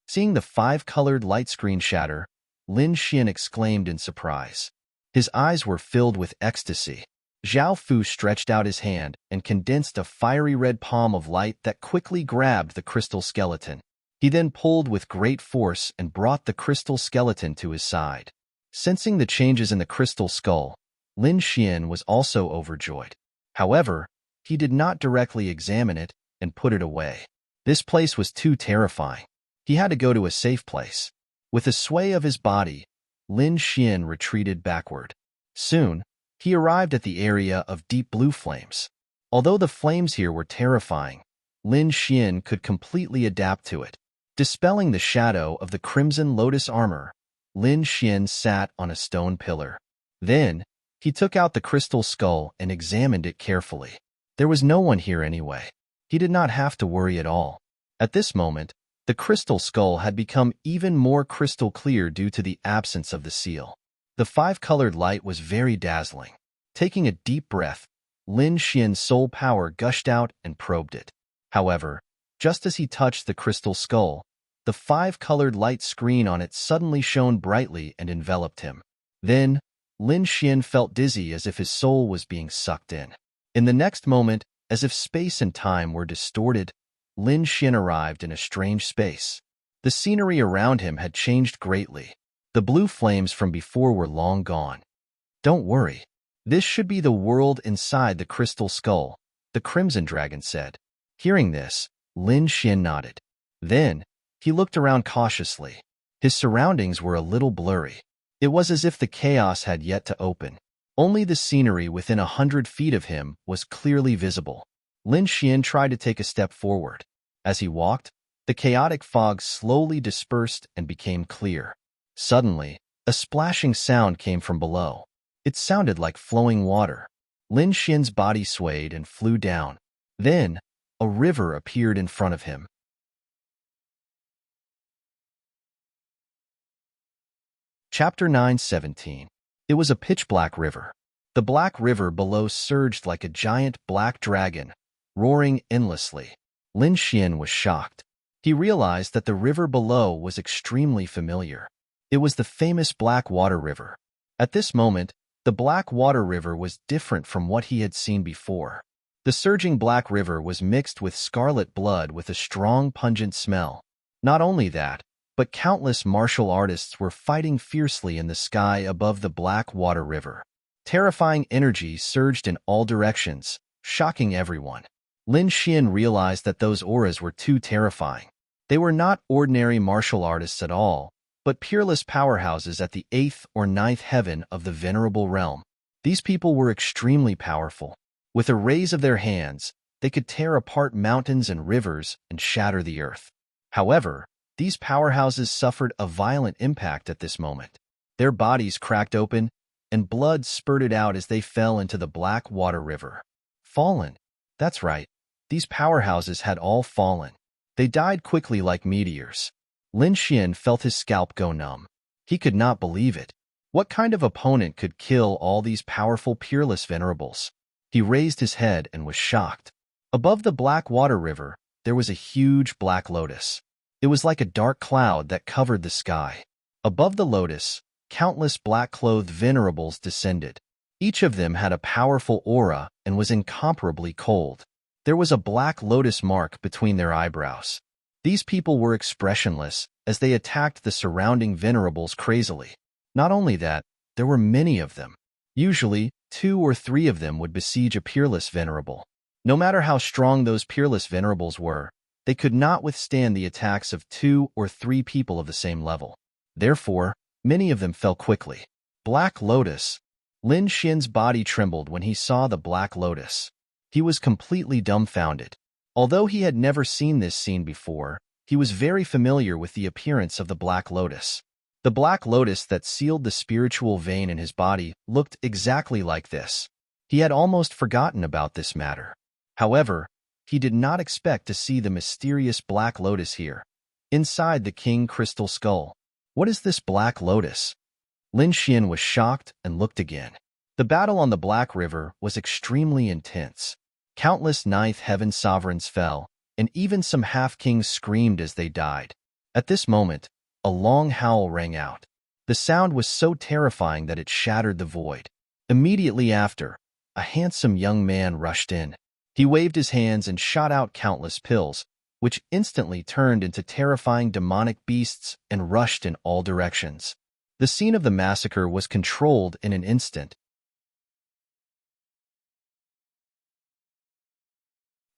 Seeing the five-colored light screen shatter, Lin Xian exclaimed in surprise. His eyes were filled with ecstasy. Zhao Fu stretched out his hand and condensed a fiery red palm of light that quickly grabbed the crystal skeleton. He then pulled with great force and brought the crystal skeleton to his side. Sensing the changes in the crystal skull, Lin Xian was also overjoyed. However, he did not directly examine it and put it away. This place was too terrifying. He had to go to a safe place. With a sway of his body, Lin Xian retreated backward. Soon, he arrived at the area of deep blue flames. Although the flames here were terrifying, Lin Xian could completely adapt to it. Dispelling the shadow of the crimson lotus armor, Lin Xian sat on a stone pillar. Then, he took out the crystal skull and examined it carefully. There was no one here anyway. He did not have to worry at all. At this moment, the crystal skull had become even more crystal clear due to the absence of the seal. The five-colored light was very dazzling. Taking a deep breath, Lin Xian's soul power gushed out and probed it. However, just as he touched the crystal skull, the five-colored light screen on it suddenly shone brightly and enveloped him. Then, Lin Xian felt dizzy as if his soul was being sucked in. In the next moment, as if space and time were distorted, Lin Xian arrived in a strange space. The scenery around him had changed greatly. The blue flames from before were long gone. Don't worry. This should be the world inside the crystal skull, the Crimson Dragon said. Hearing this, Lin Xian nodded. Then, he looked around cautiously. His surroundings were a little blurry. It was as if the chaos had yet to open. Only the scenery within 100 feet of him was clearly visible. Lin Xian tried to take a step forward. As he walked, the chaotic fog slowly dispersed and became clear. Suddenly, a splashing sound came from below. It sounded like flowing water. Lin Xian's body swayed and flew down. Then, a river appeared in front of him. Chapter 9:17. It was a pitch-black river. The black river below surged like a giant black dragon, roaring endlessly. Lin Xian was shocked. He realized that the river below was extremely familiar. It was the famous Black Water River. At this moment, the Black Water River was different from what he had seen before. The surging black river was mixed with scarlet blood with a strong, pungent smell. Not only that, but countless martial artists were fighting fiercely in the sky above the Black Water River. Terrifying energy surged in all directions, shocking everyone. Lin Xian realized that those auras were too terrifying. They were not ordinary martial artists at all, but peerless powerhouses at the 8th or 9th heaven of the venerable realm. These people were extremely powerful. With a raise of their hands, they could tear apart mountains and rivers and shatter the earth. However, these powerhouses suffered a violent impact at this moment. Their bodies cracked open, and blood spurted out as they fell into the Black Water River. Fallen. That's right. These powerhouses had all fallen. They died quickly like meteors. Lin Xian felt his scalp go numb. He could not believe it. What kind of opponent could kill all these powerful peerless venerables? He raised his head and was shocked. Above the Black Water River, there was a huge black lotus. It was like a dark cloud that covered the sky. Above the lotus, countless black-clothed venerables descended. Each of them had a powerful aura and was incomparably cold. There was a black lotus mark between their eyebrows. These people were expressionless as they attacked the surrounding venerables crazily. Not only that, there were many of them. Usually, 2 or 3 of them would besiege a peerless venerable. No matter how strong those peerless venerables were, they could not withstand the attacks of 2 or 3 people of the same level. Therefore, many of them fell quickly. Black Lotus. Lin Xian's body trembled when he saw the Black Lotus. He was completely dumbfounded. Although he had never seen this scene before, he was very familiar with the appearance of the Black Lotus. The Black Lotus that sealed the spiritual vein in his body looked exactly like this. He had almost forgotten about this matter. However, he did not expect to see the mysterious Black Lotus here, inside the King Crystal Skull. What is this Black Lotus? Lin Xian was shocked and looked again. The battle on the Black River was extremely intense. Countless ninth heaven sovereigns fell, and even some half-kings screamed as they died. At this moment, a long howl rang out. The sound was so terrifying that it shattered the void. Immediately after, a handsome young man rushed in. He waved his hands and shot out countless pills, which instantly turned into terrifying demonic beasts and rushed in all directions. The scene of the massacre was controlled in an instant.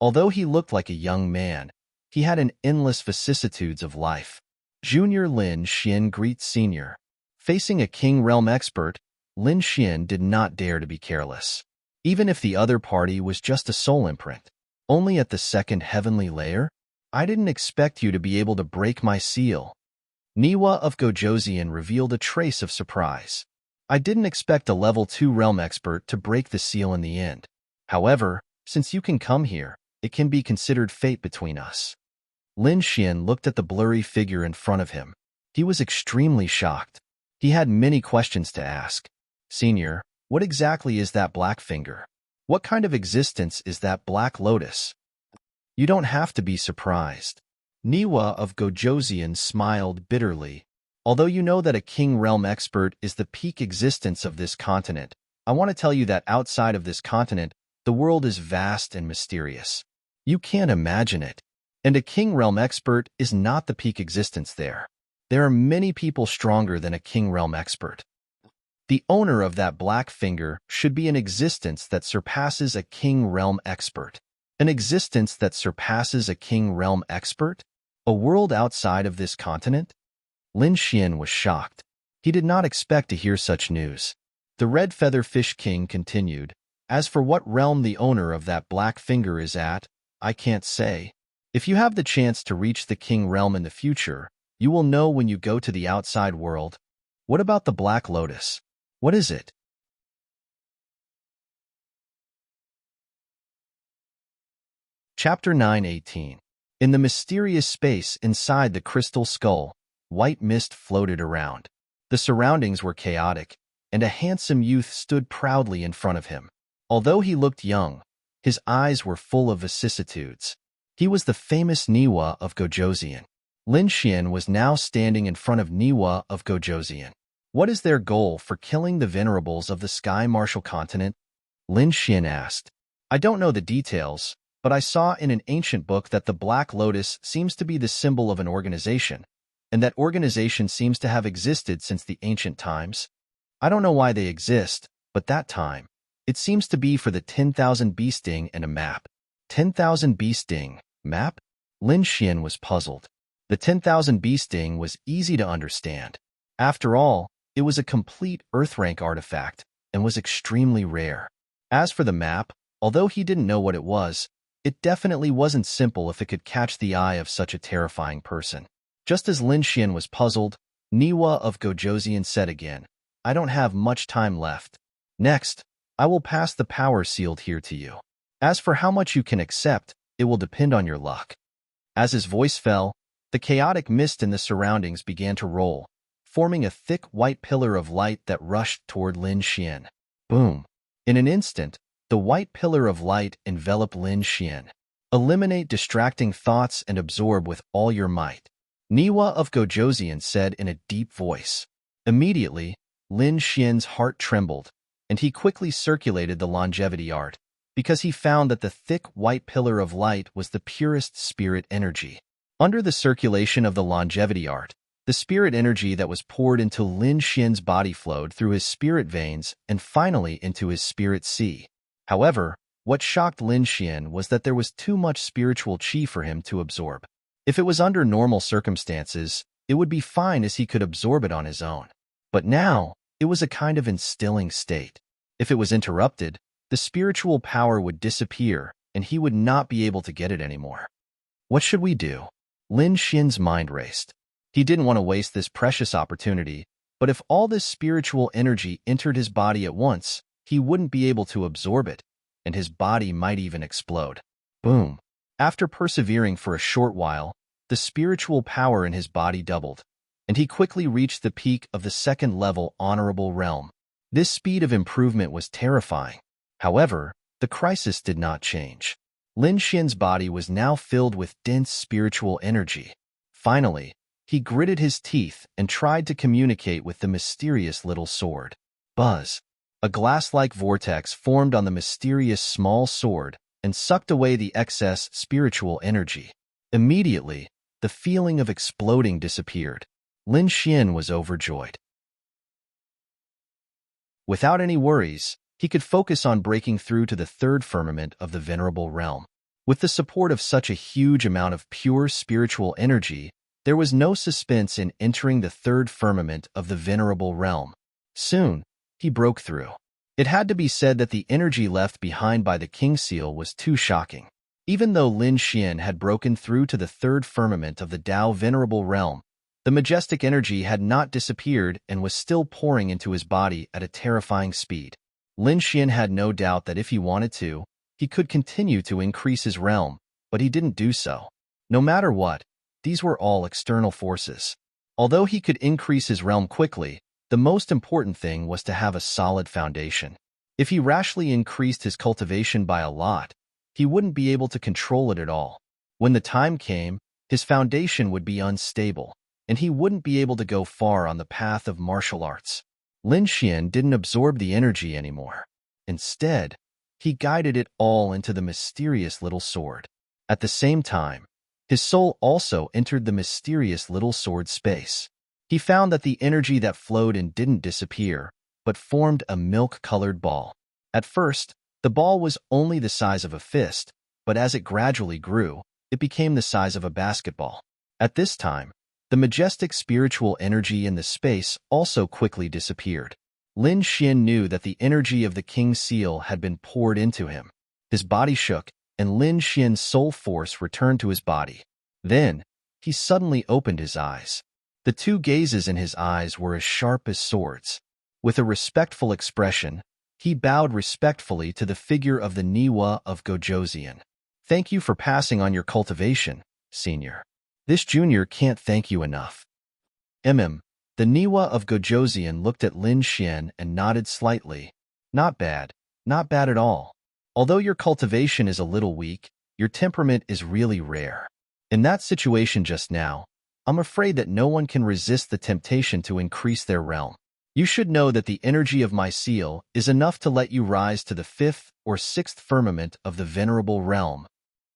Although he looked like a young man, he had an endless vicissitudes of life. Junior Lin Xian greets Senior. Facing a King Realm expert, Lin Xian did not dare to be careless. Even if the other party was just a soul imprint. Only at the second heavenly layer? I didn't expect you to be able to break my seal. Niwa of Gojoseon revealed a trace of surprise. I didn't expect a level 2 realm expert to break the seal in the end. However, since you can come here, it can be considered fate between us. Lin Xian looked at the blurry figure in front of him. He was extremely shocked. He had many questions to ask. Senior, what exactly is that black finger? What kind of existence is that black lotus? You don't have to be surprised. Niwa of Gojoseon smiled bitterly. Although you know that a King Realm expert is the peak existence of this continent, I want to tell you that outside of this continent, the world is vast and mysterious. You can't imagine it. And a King Realm expert is not the peak existence there. There are many people stronger than a King Realm expert. The owner of that black finger should be an existence that surpasses a King Realm expert. An existence that surpasses a King Realm expert? A world outside of this continent? Lin Xian was shocked. He did not expect to hear such news. The Red Feather Fish King continued, As for what realm the owner of that black finger is at, I can't say. If you have the chance to reach the King Realm in the future, you will know when you go to the outside world. What about the Black Lotus? What is it? Chapter 9:18. In the mysterious space inside the crystal skull, white mist floated around. The surroundings were chaotic, and a handsome youth stood proudly in front of him. Although he looked young, his eyes were full of vicissitudes. He was the famous Niwa of Gojoseon. Lin Xian was now standing in front of Niwa of Gojoseon. What is their goal for killing the venerables of the Sky Martial Continent? Lin Xian asked. I don't know the details, but I saw in an ancient book that the Black Lotus seems to be the symbol of an organization, and that organization seems to have existed since the ancient times. I don't know why they exist, but that time. It seems to be for the 10,000 bee sting and a map. 10,000 bee sting, map? Lin Xian was puzzled. The 10,000 bee sting was easy to understand. After all, it was a complete Earth rank artifact and was extremely rare. As for the map, although he didn't know what it was, it definitely wasn't simple if it could catch the eye of such a terrifying person. Just as Lin Xian was puzzled, Niwa of Gojoseon said again, I don't have much time left. Next, I will pass the power sealed here to you. As for how much you can accept, it will depend on your luck. As his voice fell, the chaotic mist in the surroundings began to roll, forming a thick white pillar of light that rushed toward Lin Xian. Boom! In an instant, the white pillar of light enveloped Lin Xian. Eliminate distracting thoughts and absorb with all your might. Niwa of Gojoseon said in a deep voice. Immediately, Lin Xian's heart trembled, and he quickly circulated the longevity art, because he found that the thick white pillar of light was the purest spirit energy. Under the circulation of the longevity art, the spirit energy that was poured into Lin Xian's body flowed through his spirit veins and finally into his spirit sea. However, what shocked Lin Xian was that there was too much spiritual qi for him to absorb. If it was under normal circumstances, it would be fine as he could absorb it on his own. But now, it was a kind of instilling state. If it was interrupted, the spiritual power would disappear and he would not be able to get it anymore. What should we do? Lin Xian's mind raced. He didn't want to waste this precious opportunity, but if all this spiritual energy entered his body at once, he wouldn't be able to absorb it, and his body might even explode. Boom! After persevering for a short while, the spiritual power in his body doubled, and he quickly reached the peak of the second-level honorable realm. This speed of improvement was terrifying. However, the crisis did not change. Lin Xian's body was now filled with dense spiritual energy. Finally, he gritted his teeth and tried to communicate with the mysterious little sword. Buzz! A glass-like vortex formed on the mysterious small sword and sucked away the excess spiritual energy. Immediately, the feeling of exploding disappeared. Lin Xian was overjoyed. Without any worries, he could focus on breaking through to the third firmament of the venerable realm. With the support of such a huge amount of pure spiritual energy, there was no suspense in entering the third firmament of the venerable realm. Soon, he broke through. It had to be said that the energy left behind by the King Seal was too shocking. Even though Lin Xian had broken through to the third firmament of the Dao Venerable Realm, the majestic energy had not disappeared and was still pouring into his body at a terrifying speed. Lin Xian had no doubt that if he wanted to, he could continue to increase his realm, but he didn't do so. No matter what, these were all external forces. Although he could increase his realm quickly, the most important thing was to have a solid foundation. If he rashly increased his cultivation by a lot, he wouldn't be able to control it at all. When the time came, his foundation would be unstable, and he wouldn't be able to go far on the path of martial arts. Lin Xian didn't absorb the energy anymore. Instead, he guided it all into the mysterious little sword. At the same time, his soul also entered the mysterious little sword space. He found that the energy that flowed in didn't disappear, but formed a milk-colored ball. At first, the ball was only the size of a fist, but as it gradually grew, it became the size of a basketball. At this time, the majestic spiritual energy in the space also quickly disappeared. Lin Xian knew that the energy of the King Seal had been poured into him. His body shook, and Lin Xian's soul force returned to his body. Then, he suddenly opened his eyes. The two gazes in his eyes were as sharp as swords. With a respectful expression, he bowed respectfully to the figure of the Niwa of Gojoseon. "Thank you for passing on your cultivation, Senior. This junior can't thank you enough." The Niwa of Gojoseon looked at Lin Xian and nodded slightly. "Not bad. Not bad at all. Although your cultivation is a little weak, your temperament is really rare. In that situation just now, I'm afraid that no one can resist the temptation to increase their realm. You should know that the energy of my seal is enough to let you rise to the fifth or sixth firmament of the venerable realm.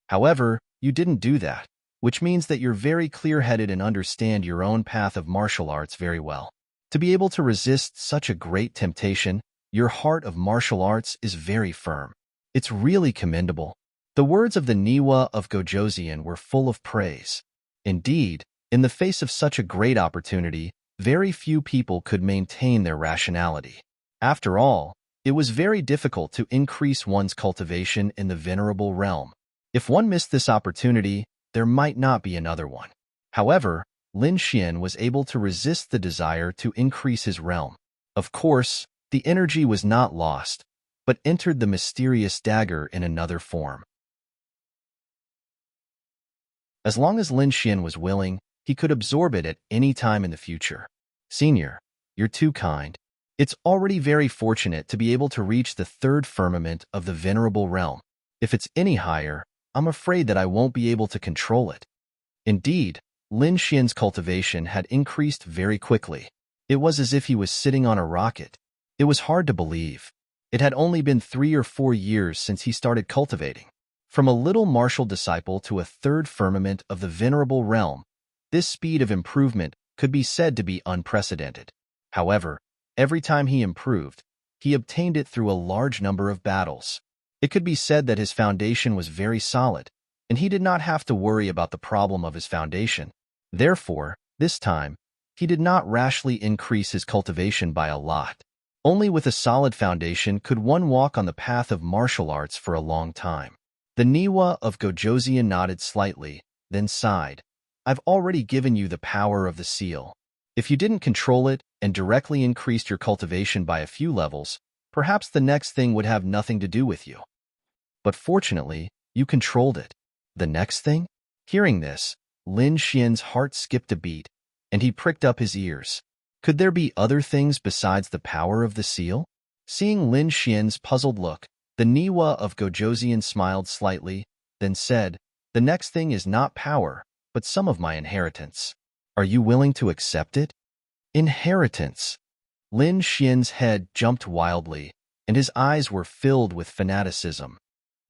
However, you didn't do that, which means that you're very clear-headed and understand your own path of martial arts very well. To be able to resist such a great temptation, your heart of martial arts is very firm. It's really commendable." The words of the Niwa of Gojoseon were full of praise. Indeed, in the face of such a great opportunity, very few people could maintain their rationality. After all, it was very difficult to increase one's cultivation in the venerable realm. If one missed this opportunity, there might not be another one. However, Lin Xian was able to resist the desire to increase his realm. Of course, the energy was not lost, but entered the mysterious dagger in another form. As long as Lin Xian was willing, he could absorb it at any time in the future. "Senior, you're too kind. It's already very fortunate to be able to reach the third firmament of the venerable realm. If it's any higher, I'm afraid that I won't be able to control it." Indeed, Lin Xian's cultivation had increased very quickly. It was as if he was sitting on a rocket. It was hard to believe. It had only been 3 or 4 years since he started cultivating. From a little martial disciple to a third firmament of the venerable realm, this speed of improvement could be said to be unprecedented. However, every time he improved, he obtained it through a large number of battles. It could be said that his foundation was very solid, and he did not have to worry about the problem of his foundation. Therefore, this time, he did not rashly increase his cultivation by a lot. Only with a solid foundation could one walk on the path of martial arts for a long time. The Niwa of Gojoseon nodded slightly, then sighed. "I've already given you the power of the seal. If you didn't control it and directly increased your cultivation by a few levels, perhaps the next thing would have nothing to do with you. But fortunately, you controlled it." "The next thing?" Hearing this, Lin Xian's heart skipped a beat, and he pricked up his ears. Could there be other things besides the power of the seal? Seeing Lin Xian's puzzled look, The Niwa of Gojoseon smiled slightly, then said, "The next thing is not power, but some of my inheritance. Are you willing to accept it?" Inheritance. Lin Xian's head jumped wildly, and his eyes were filled with fanaticism.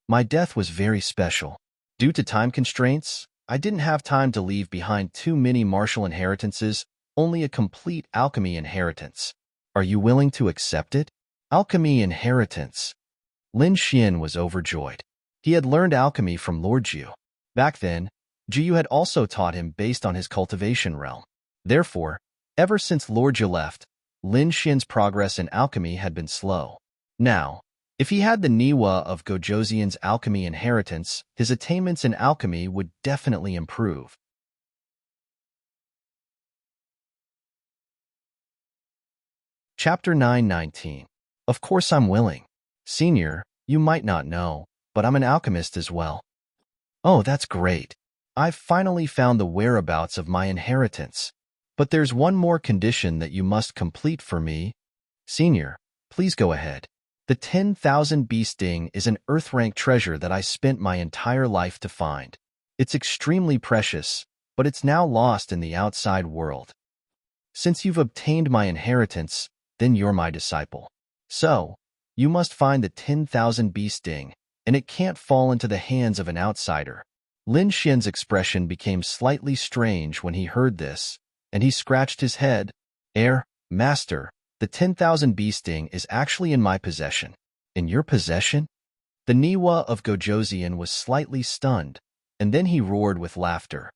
My death was very special. Due to time constraints, I didn't have time to leave behind too many martial inheritances, only a complete alchemy inheritance. Are you willing to accept it? Alchemy inheritance. Lin Xian was overjoyed. He had learned alchemy from Lord Jiu. Back then, Jiu had also taught him based on his cultivation realm. Therefore, ever since Lord Jiu left, Lin Xian's progress in alchemy had been slow. Now, if he had the Niwa of Gojoseon's alchemy inheritance, his attainments in alchemy would definitely improve. Chapter 919. Of course I'm willing. Senior, you might not know, but I'm an alchemist as well. Oh, that's great. I've finally found the whereabouts of my inheritance. But there's one more condition that you must complete for me. Senior, please go ahead. The 10,000 beast sting is an earth-rank treasure that I spent my entire life to find. It's extremely precious, but it's now lost in the outside world. Since you've obtained my inheritance, then you're my disciple. So, you must find the 10,000 beast sting, and it can't fall into the hands of an outsider. Lin Xian's expression became slightly strange when he heard this, and he scratched his head. Master, the 10,000 beast sting is actually in my possession. In your possession? The Niwa of Gojoseon was slightly stunned, and then he roared with laughter.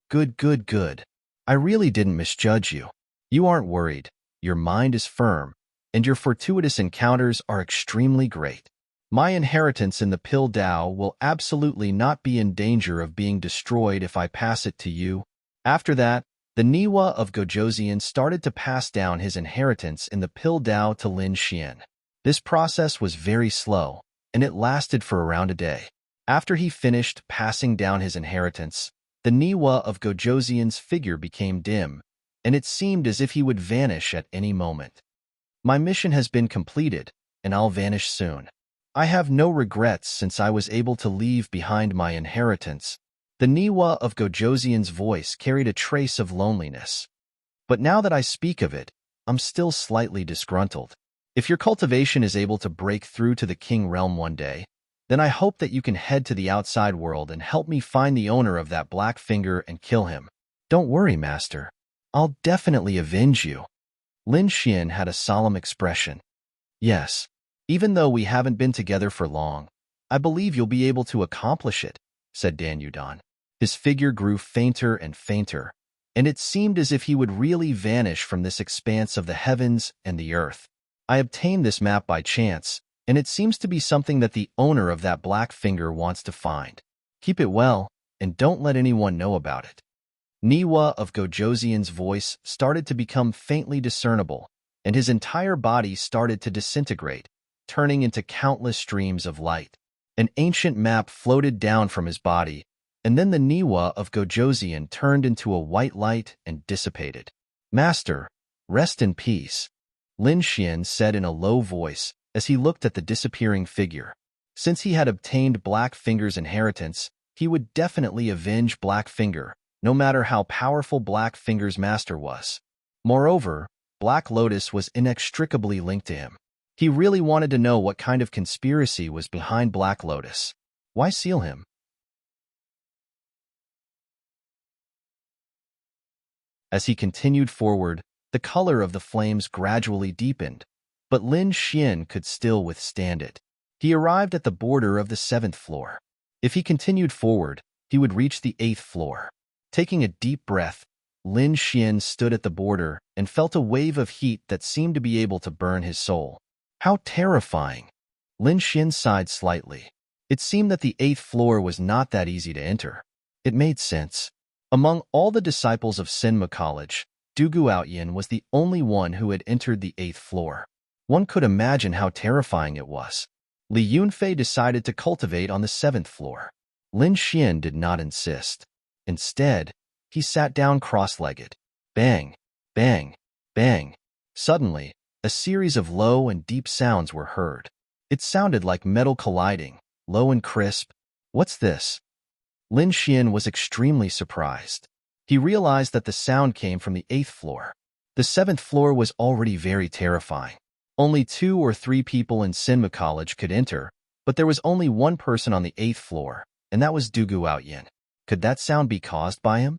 Good, good, good. I really didn't misjudge you. You aren't worried, your mind is firm, and your fortuitous encounters are extremely great. My inheritance in the Pill Dao will absolutely not be in danger of being destroyed if I pass it to you. After that, the Niwa of Gojoseon started to pass down his inheritance in the Pill Dao to Lin Xian. This process was very slow, and it lasted for around a day. After he finished passing down his inheritance, the Niwa of Gojoseon's figure became dim, and it seemed as if he would vanish at any moment. My mission has been completed, and I'll vanish soon. I have no regrets since I was able to leave behind my inheritance. The Niwa of Gojoseon's voice carried a trace of loneliness. But now that I speak of it, I'm still slightly disgruntled. If your cultivation is able to break through to the King Realm one day, then I hope that you can head to the outside world and help me find the owner of that black finger and kill him. Don't worry, Master. I'll definitely avenge you. Lin Xian had a solemn expression. Yes, even though we haven't been together for long, I believe you'll be able to accomplish it, said Dan Yudon. His figure grew fainter and fainter, and it seemed as if he would really vanish from this expanse of the heavens and the earth. I obtained this map by chance, and it seems to be something that the owner of that black finger wants to find. Keep it well, and don't let anyone know about it. Niwa of Gojoseon's voice started to become faintly discernible, and his entire body started to disintegrate, turning into countless streams of light. An ancient map floated down from his body, and then the Niwa of Gojoseon turned into a white light and dissipated. Master, rest in peace, Lin Xian said in a low voice as he looked at the disappearing figure. Since he had obtained Black Finger's inheritance, he would definitely avenge Black Finger, no matter how powerful Black Finger's master was. Moreover, Black Lotus was inextricably linked to him. He really wanted to know what kind of conspiracy was behind Black Lotus. Why seal him? As he continued forward, the color of the flames gradually deepened, but Lin Xian could still withstand it. He arrived at the border of the 7th floor. If he continued forward, he would reach the 8th floor. Taking a deep breath, Lin Xian stood at the border and felt a wave of heat that seemed to be able to burn his soul. How terrifying! Lin Xian sighed slightly. It seemed that the 8th floor was not that easy to enter. It made sense. Among all the disciples of Senma College, Du Guoyin was the only one who had entered the 8th floor. One could imagine how terrifying it was. Li Yunfei decided to cultivate on the 7th floor. Lin Xian did not insist. Instead, he sat down cross-legged. Bang, bang, bang. Suddenly, a series of low and deep sounds were heard. It sounded like metal colliding, low and crisp. What's this? Lin Xian was extremely surprised. He realized that the sound came from the 8th floor. The 7th floor was already very terrifying. Only 2 or 3 people in Sinma College could enter, but there was only one person on the 8th floor, and that was Dugu Outyin. Could that sound be caused by him?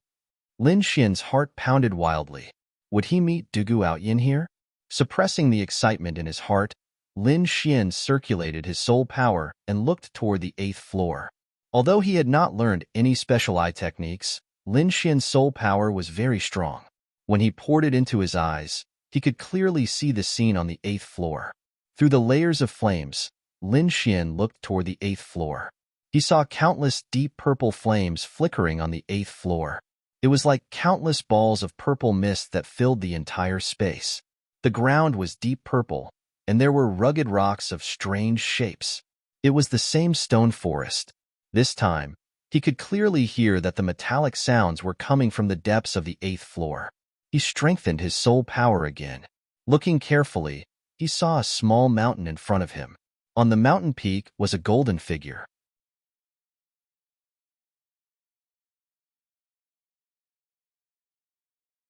Lin Xian's heart pounded wildly. Would he meet Dugu Outyin here? Suppressing the excitement in his heart, Lin Xian circulated his soul power and looked toward the 8th floor. Although he had not learned any special eye techniques, Lin Xian's soul power was very strong. When he poured it into his eyes, he could clearly see the scene on the 8th floor. Through the layers of flames, Lin Xian looked toward the 8th floor. He saw countless deep purple flames flickering on the 8th floor. It was like countless balls of purple mist that filled the entire space. The ground was deep purple, and there were rugged rocks of strange shapes. It was the same stone forest. This time, he could clearly hear that the metallic sounds were coming from the depths of the 8th floor. He strengthened his soul power again. Looking carefully, he saw a small mountain in front of him. On the mountain peak was a golden figure.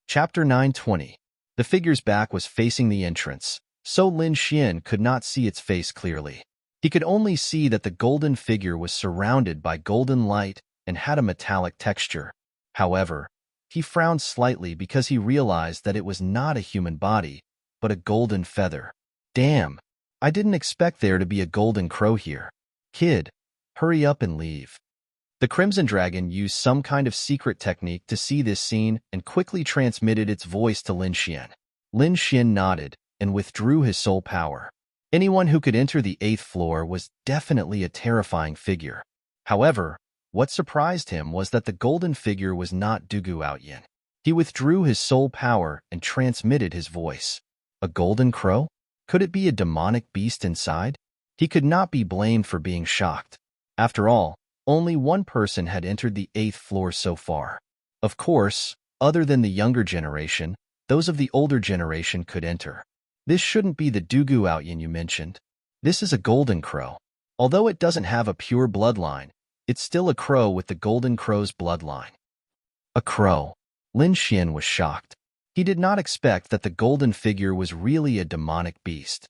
Chapter 920. The figure's back was facing the entrance, so Lin Xian could not see its face clearly. He could only see that the golden figure was surrounded by golden light and had a metallic texture. However, he frowned slightly because he realized that it was not a human body, but a golden feather. Damn, I didn't expect there to be a golden crow here. Kid, hurry up and leave. The Crimson Dragon used some kind of secret technique to see this scene and quickly transmitted its voice to Lin Xian. Lin Xian nodded and withdrew his soul power. Anyone who could enter the 8th floor was definitely a terrifying figure. However, what surprised him was that the golden figure was not Dugu Outyin. He withdrew his soul power and transmitted his voice. A golden crow? Could it be a demonic beast inside? He could not be blamed for being shocked. After all, only one person had entered the 8th floor so far. Of course, other than the younger generation, those of the older generation could enter. This shouldn't be the Dugu Outyin you mentioned. This is a golden crow. Although it doesn't have a pure bloodline, it's still a crow with the golden crow's bloodline. A crow. Lin Xian was shocked. He did not expect that the golden figure was really a demonic beast.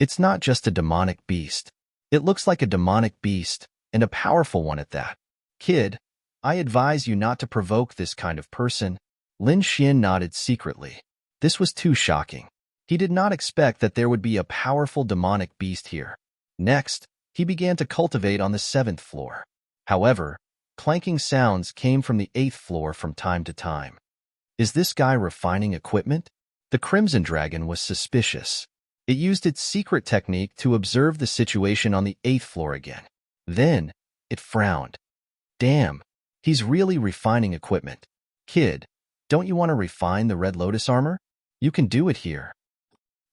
It's not just a demonic beast. It looks like a demonic beast, and a powerful one at that. Kid, I advise you not to provoke this kind of person. Lin Xian nodded secretly. This was too shocking. He did not expect that there would be a powerful demonic beast here. Next, he began to cultivate on the 7th floor. However, clanking sounds came from the 8th floor from time to time. Is this guy refining equipment? The Crimson Dragon was suspicious. It used its secret technique to observe the situation on the 8th floor again. Then, it frowned. Damn, he's really refining equipment. Kid, don't you want to refine the Red Lotus armor? You can do it here.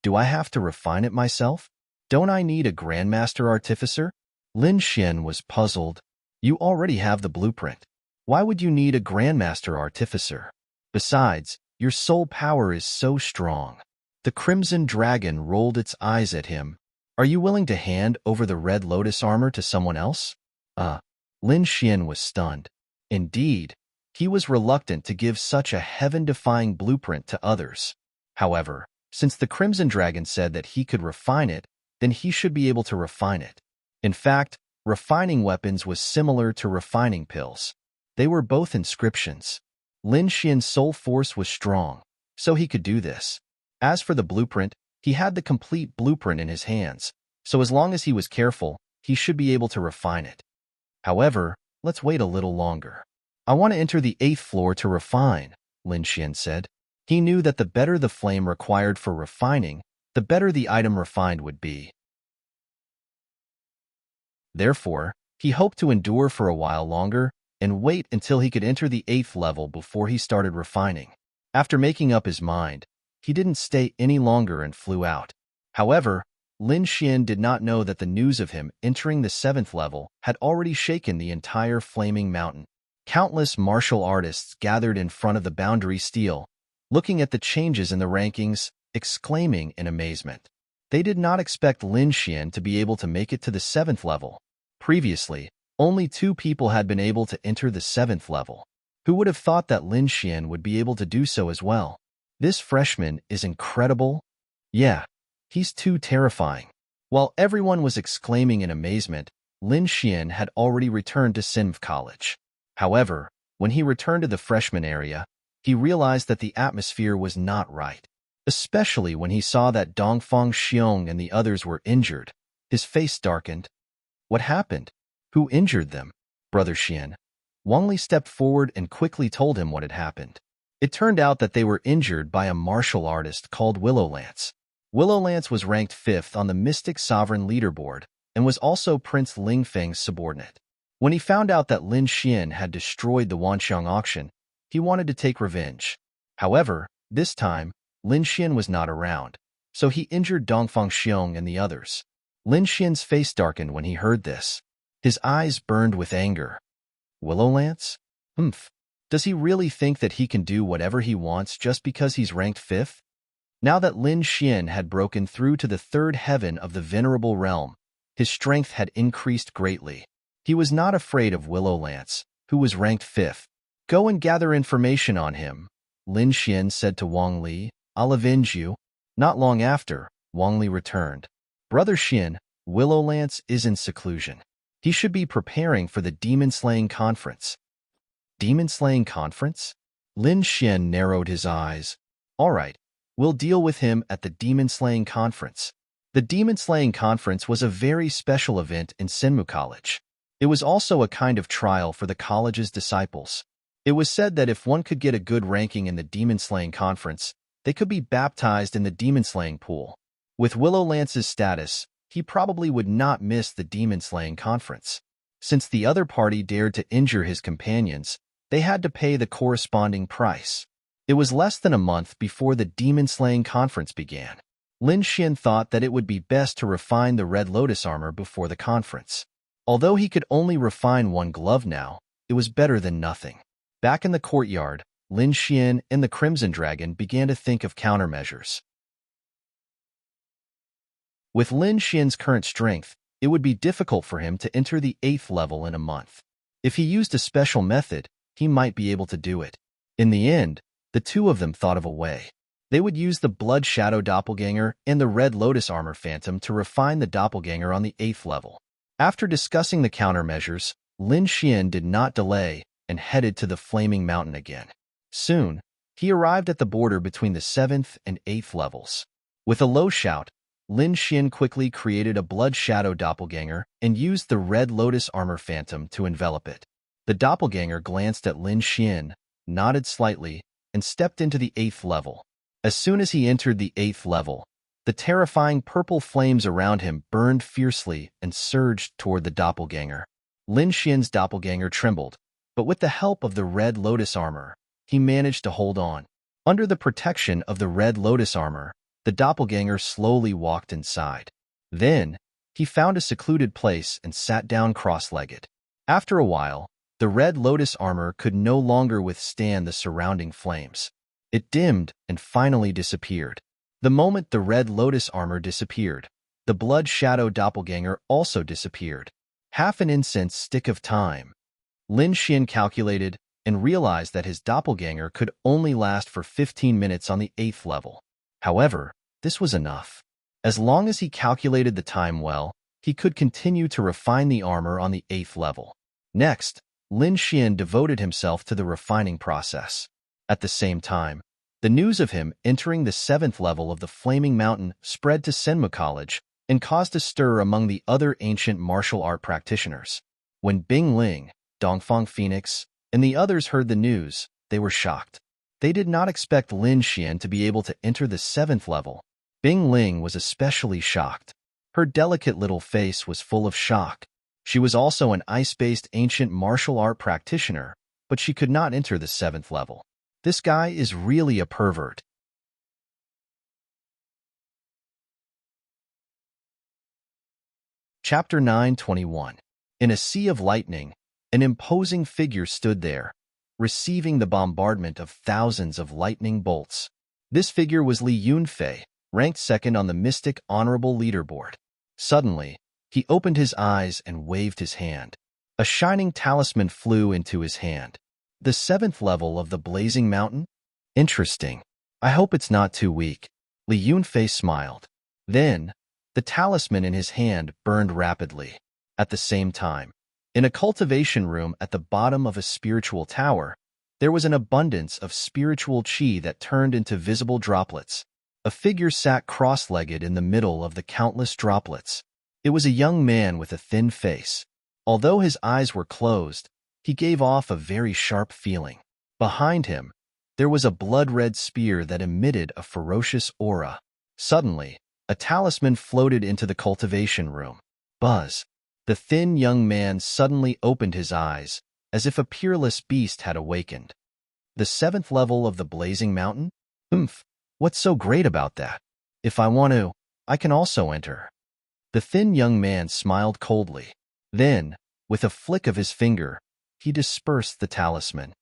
Do I have to refine it myself? Don't I need a Grandmaster Artificer? Lin Xian was puzzled. You already have the blueprint. Why would you need a Grandmaster Artificer? Besides, your soul power is so strong. The Crimson Dragon rolled its eyes at him. Are you willing to hand over the Red Lotus armor to someone else? Lin Xian was stunned. Indeed, he was reluctant to give such a heaven-defying blueprint to others. However, since the Crimson Dragon said that he could refine it, then he should be able to refine it. In fact, refining weapons was similar to refining pills. They were both inscriptions. Lin Xian's soul force was strong, so he could do this. As for the blueprint, he had the complete blueprint in his hands, so as long as he was careful, he should be able to refine it. However, let's wait a little longer. I want to enter the 8th floor to refine, Lin Xian said. He knew that the better the flame required for refining, the better the item refined would be. Therefore, he hoped to endure for a while longer and wait until he could enter the 8th level before he started refining. After making up his mind, he didn't stay any longer and flew out. However, Lin Xian did not know that the news of him entering the 7th level had already shaken the entire Flaming Mountain. Countless martial artists gathered in front of the boundary steel, looking at the changes in the rankings, exclaiming in amazement. They did not expect Lin Xian to be able to make it to the 7th level. Previously, only 2 people had been able to enter the 7th level. Who would have thought that Lin Xian would be able to do so as well? This freshman is incredible. Yeah, he's too terrifying. While everyone was exclaiming in amazement, Lin Xian had already returned to Sinv College. However, when he returned to the freshman area, he realized that the atmosphere was not right. Especially when he saw that Dongfang Xiong and the others were injured. His face darkened. What happened? Who injured them? Brother Xian. Wang Li stepped forward and quickly told him what had happened. It turned out that they were injured by a martial artist called Willowlance. Willowlance was ranked 5th on the Mystic Sovereign leaderboard and was also Prince Lingfeng's subordinate. When he found out that Lin Xian had destroyed the Wanxiang auction, he wanted to take revenge. However, this time, Lin Xian was not around, so he injured Dongfang Xiong and the others. Lin Xian's face darkened when he heard this. His eyes burned with anger. Willowlance? Does he really think that he can do whatever he wants just because he's ranked 5th? Now that Lin Xian had broken through to the 3rd heaven of the Venerable Realm, his strength had increased greatly. He was not afraid of Willowlance, who was ranked 5th. Go and gather information on him, Lin Xian said to Wang Li. I'll avenge you. Not long after, Wang Li returned. Brother Xian, Willowlance is in seclusion. He should be preparing for the demon-slaying conference. Demon-slaying conference? Lin Xian narrowed his eyes. All right, we'll deal with him at the demon-slaying conference. The demon-slaying conference was a very special event in Sinmu College. It was also a kind of trial for the college's disciples. It was said that if one could get a good ranking in the demon-slaying conference, they could be baptized in the demon-slaying pool. With Willowlance's status, he probably would not miss the demon-slaying conference. Since the other party dared to injure his companions, they had to pay the corresponding price. It was less than a month before the demon-slaying conference began. Lin Xian thought that it would be best to refine the Red Lotus armor before the conference. Although he could only refine one glove now, it was better than nothing. Back in the courtyard, Lin Xian and the Crimson Dragon began to think of countermeasures. With Lin Xian's current strength, it would be difficult for him to enter the 8th level in a month. If he used a special method, he might be able to do it. In the end, the 2 of them thought of a way. They would use the Blood Shadow Doppelganger and the Red Lotus Armor Phantom to refine the Doppelganger on the 8th level. After discussing the countermeasures, Lin Xian did not delay and headed to the Flaming Mountain again. Soon, he arrived at the border between the 7th and 8th levels. With a low shout, Lin Xian quickly created a Blood Shadow Doppelganger and used the Red Lotus Armor Phantom to envelop it. The Doppelganger glanced at Lin Xian, nodded slightly, and stepped into the 8th level. As soon as he entered the 8th level, the terrifying purple flames around him burned fiercely and surged toward the Doppelganger. Lin Xian's Doppelganger trembled, but with the help of the Red Lotus Armor, he managed to hold on. Under the protection of the Red Lotus Armor, the Doppelganger slowly walked inside. Then, he found a secluded place and sat down cross-legged. After a while, the Red Lotus Armor could no longer withstand the surrounding flames. It dimmed and finally disappeared. The moment the Red Lotus Armor disappeared, the Blood Shadow Doppelganger also disappeared. Half an incense stick of time. Lin Xian calculated and realized that his Doppelganger could only last for 15 minutes on the 8th level. However, this was enough. As long as he calculated the time well, he could continue to refine the armor on the 8th level. Next, Lin Xian devoted himself to the refining process. At the same time, the news of him entering the 7th level of the Flaming Mountain spread to Senmu College and caused a stir among the other ancient martial art practitioners. When Bing Ling, Dongfang Phoenix, and the others heard the news, they were shocked. They did not expect Lin Xian to be able to enter the 7th level. Bing Ling was especially shocked. Her delicate little face was full of shock. She was also an ice-based ancient martial art practitioner, but she could not enter the 7th level. This guy is really a pervert. Chapter 9:21. In a sea of lightning, an imposing figure stood there, receiving the bombardment of thousands of lightning bolts. This figure was Li Yunfei, ranked second on the mystic honorable leaderboard. Suddenly, he opened his eyes and waved his hand. A shining talisman flew into his hand. The 7th level of the blazing mountain? Interesting. I hope it's not too weak. Li Yunfei smiled. Then, the talisman in his hand burned rapidly. At the same time, in a cultivation room at the bottom of a spiritual tower, there was an abundance of spiritual qi that turned into visible droplets. A figure sat cross-legged in the middle of the countless droplets. It was a young man with a thin face. Although his eyes were closed, he gave off a very sharp feeling. Behind him, there was a blood-red spear that emitted a ferocious aura. Suddenly, a talisman floated into the cultivation room. Buzz! The thin young man suddenly opened his eyes, as if a peerless beast had awakened. The 7th level of the blazing mountain? What's so great about that? If I want to, I can also enter. The thin young man smiled coldly. Then, with a flick of his finger, he dispersed the talisman.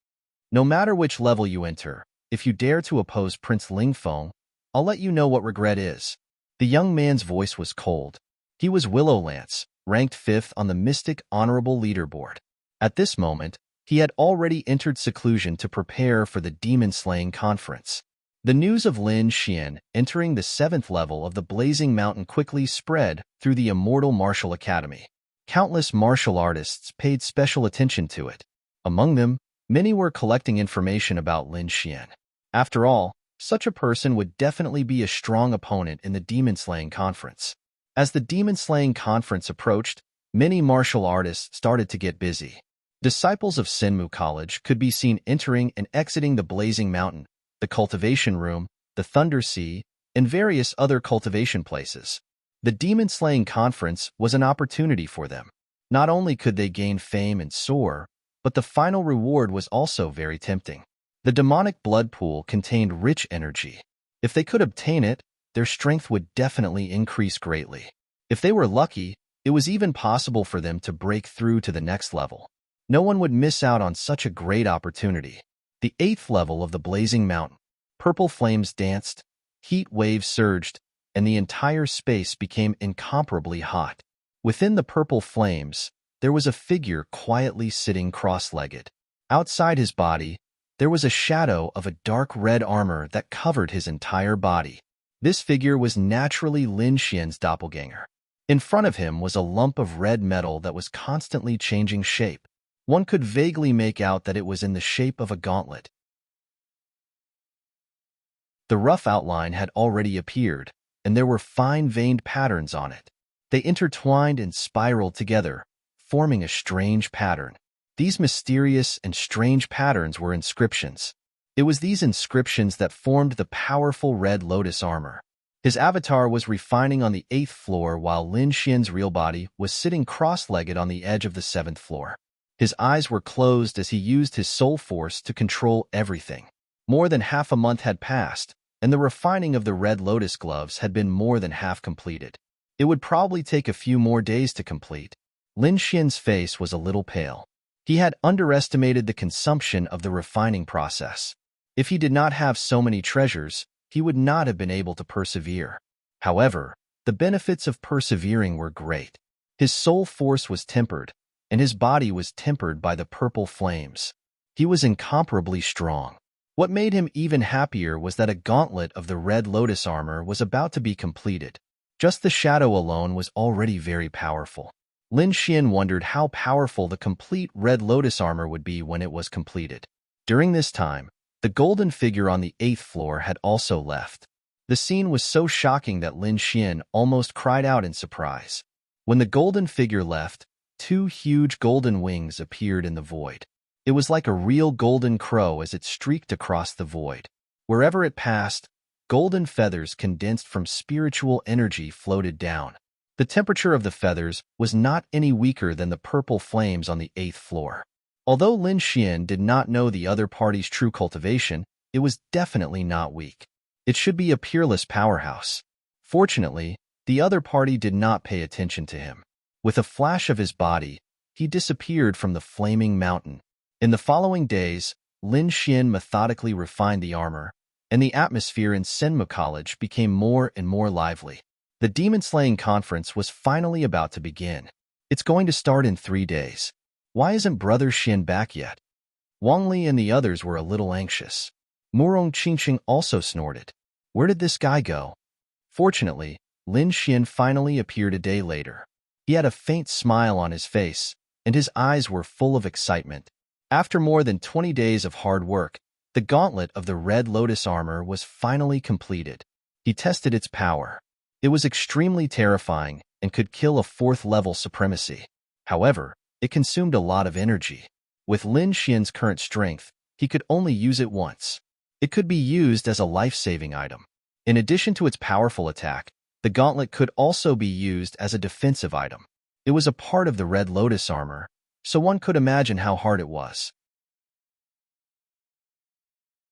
No matter which level you enter, if you dare to oppose Prince Lingfeng, I'll let you know what regret is. The young man's voice was cold. He was Willowlance, ranked 5th on the Mystic Honorable Leaderboard. At this moment, he had already entered seclusion to prepare for the demon-slaying conference. The news of Lin Xian entering the 7th level of the Blazing Mountain quickly spread through the Immortal Martial Academy. Countless martial artists paid special attention to it. Among them, many were collecting information about Lin Xian. After all, such a person would definitely be a strong opponent in the demon-slaying conference. As the demon-slaying conference approached, many martial artists started to get busy. Disciples of Senmu College could be seen entering and exiting the Blazing Mountain, the cultivation room, the Thunder Sea, and various other cultivation places. The demon-slaying conference was an opportunity for them. Not only could they gain fame and soar, but the final reward was also very tempting. The demonic blood pool contained rich energy. If they could obtain it, their strength would definitely increase greatly. If they were lucky, it was even possible for them to break through to the next level. No one would miss out on such a great opportunity. The 8th level of the Blazing Mountain. Purple flames danced, heat waves surged, and the entire space became incomparably hot. Within the purple flames, there was a figure quietly sitting cross-legged. Outside his body, there was a shadow of a dark red armor that covered his entire body. This figure was naturally Lin Xian's doppelganger. In front of him was a lump of red metal that was constantly changing shape. One could vaguely make out that it was in the shape of a gauntlet. The rough outline had already appeared, and there were fine-veined patterns on it. They intertwined and spiraled together, forming a strange pattern. These mysterious and strange patterns were inscriptions. It was these inscriptions that formed the powerful red lotus armor. His avatar was refining on the 8th floor while Lin Xian's real body was sitting cross-legged on the edge of the 7th floor. His eyes were closed as he used his soul force to control everything. More than half a month had passed, and the refining of the red lotus gloves had been more than half completed. It would probably take a few more days to complete. Lin Xian's face was a little pale. He had underestimated the consumption of the refining process. If he did not have so many treasures, he would not have been able to persevere. However, the benefits of persevering were great. His soul force was tempered, and his body was tempered by the purple flames. He was incomparably strong. What made him even happier was that a gauntlet of the red lotus armor was about to be completed. Just the shadow alone was already very powerful. Lin Xian wondered how powerful the complete red lotus armor would be when it was completed. During this time, the golden figure on the 8th floor had also left. The scene was so shocking that Lin Xian almost cried out in surprise. When the golden figure left, 2 huge golden wings appeared in the void. It was like a real golden crow as it streaked across the void. Wherever it passed, golden feathers condensed from spiritual energy floated down. The temperature of the feathers was not any weaker than the purple flames on the 8th floor. Although Lin Xian did not know the other party's true cultivation, it was definitely not weak. It should be a peerless powerhouse. Fortunately, the other party did not pay attention to him. With a flash of his body, he disappeared from the flaming mountain. In the following days, Lin Xian methodically refined the armor, and the atmosphere in Senmu College became more and more lively. The demon-slaying conference was finally about to begin. It's going to start in 3 days. Why isn't Brother Xin back yet? Wang Li and the others were a little anxious. Murong Qingqing also snorted. Where did this guy go? Fortunately, Lin Xian finally appeared a day later. He had a faint smile on his face, and his eyes were full of excitement. After more than 20 days of hard work, the gauntlet of the Red Lotus armor was finally completed. He tested its power. It was extremely terrifying and could kill a 4th-level supremacy. However, it consumed a lot of energy. With Lin Xian's current strength, he could only use it once. It could be used as a life-saving item. In addition to its powerful attack, the gauntlet could also be used as a defensive item. It was a part of the Red Lotus armor, so one could imagine how hard it was.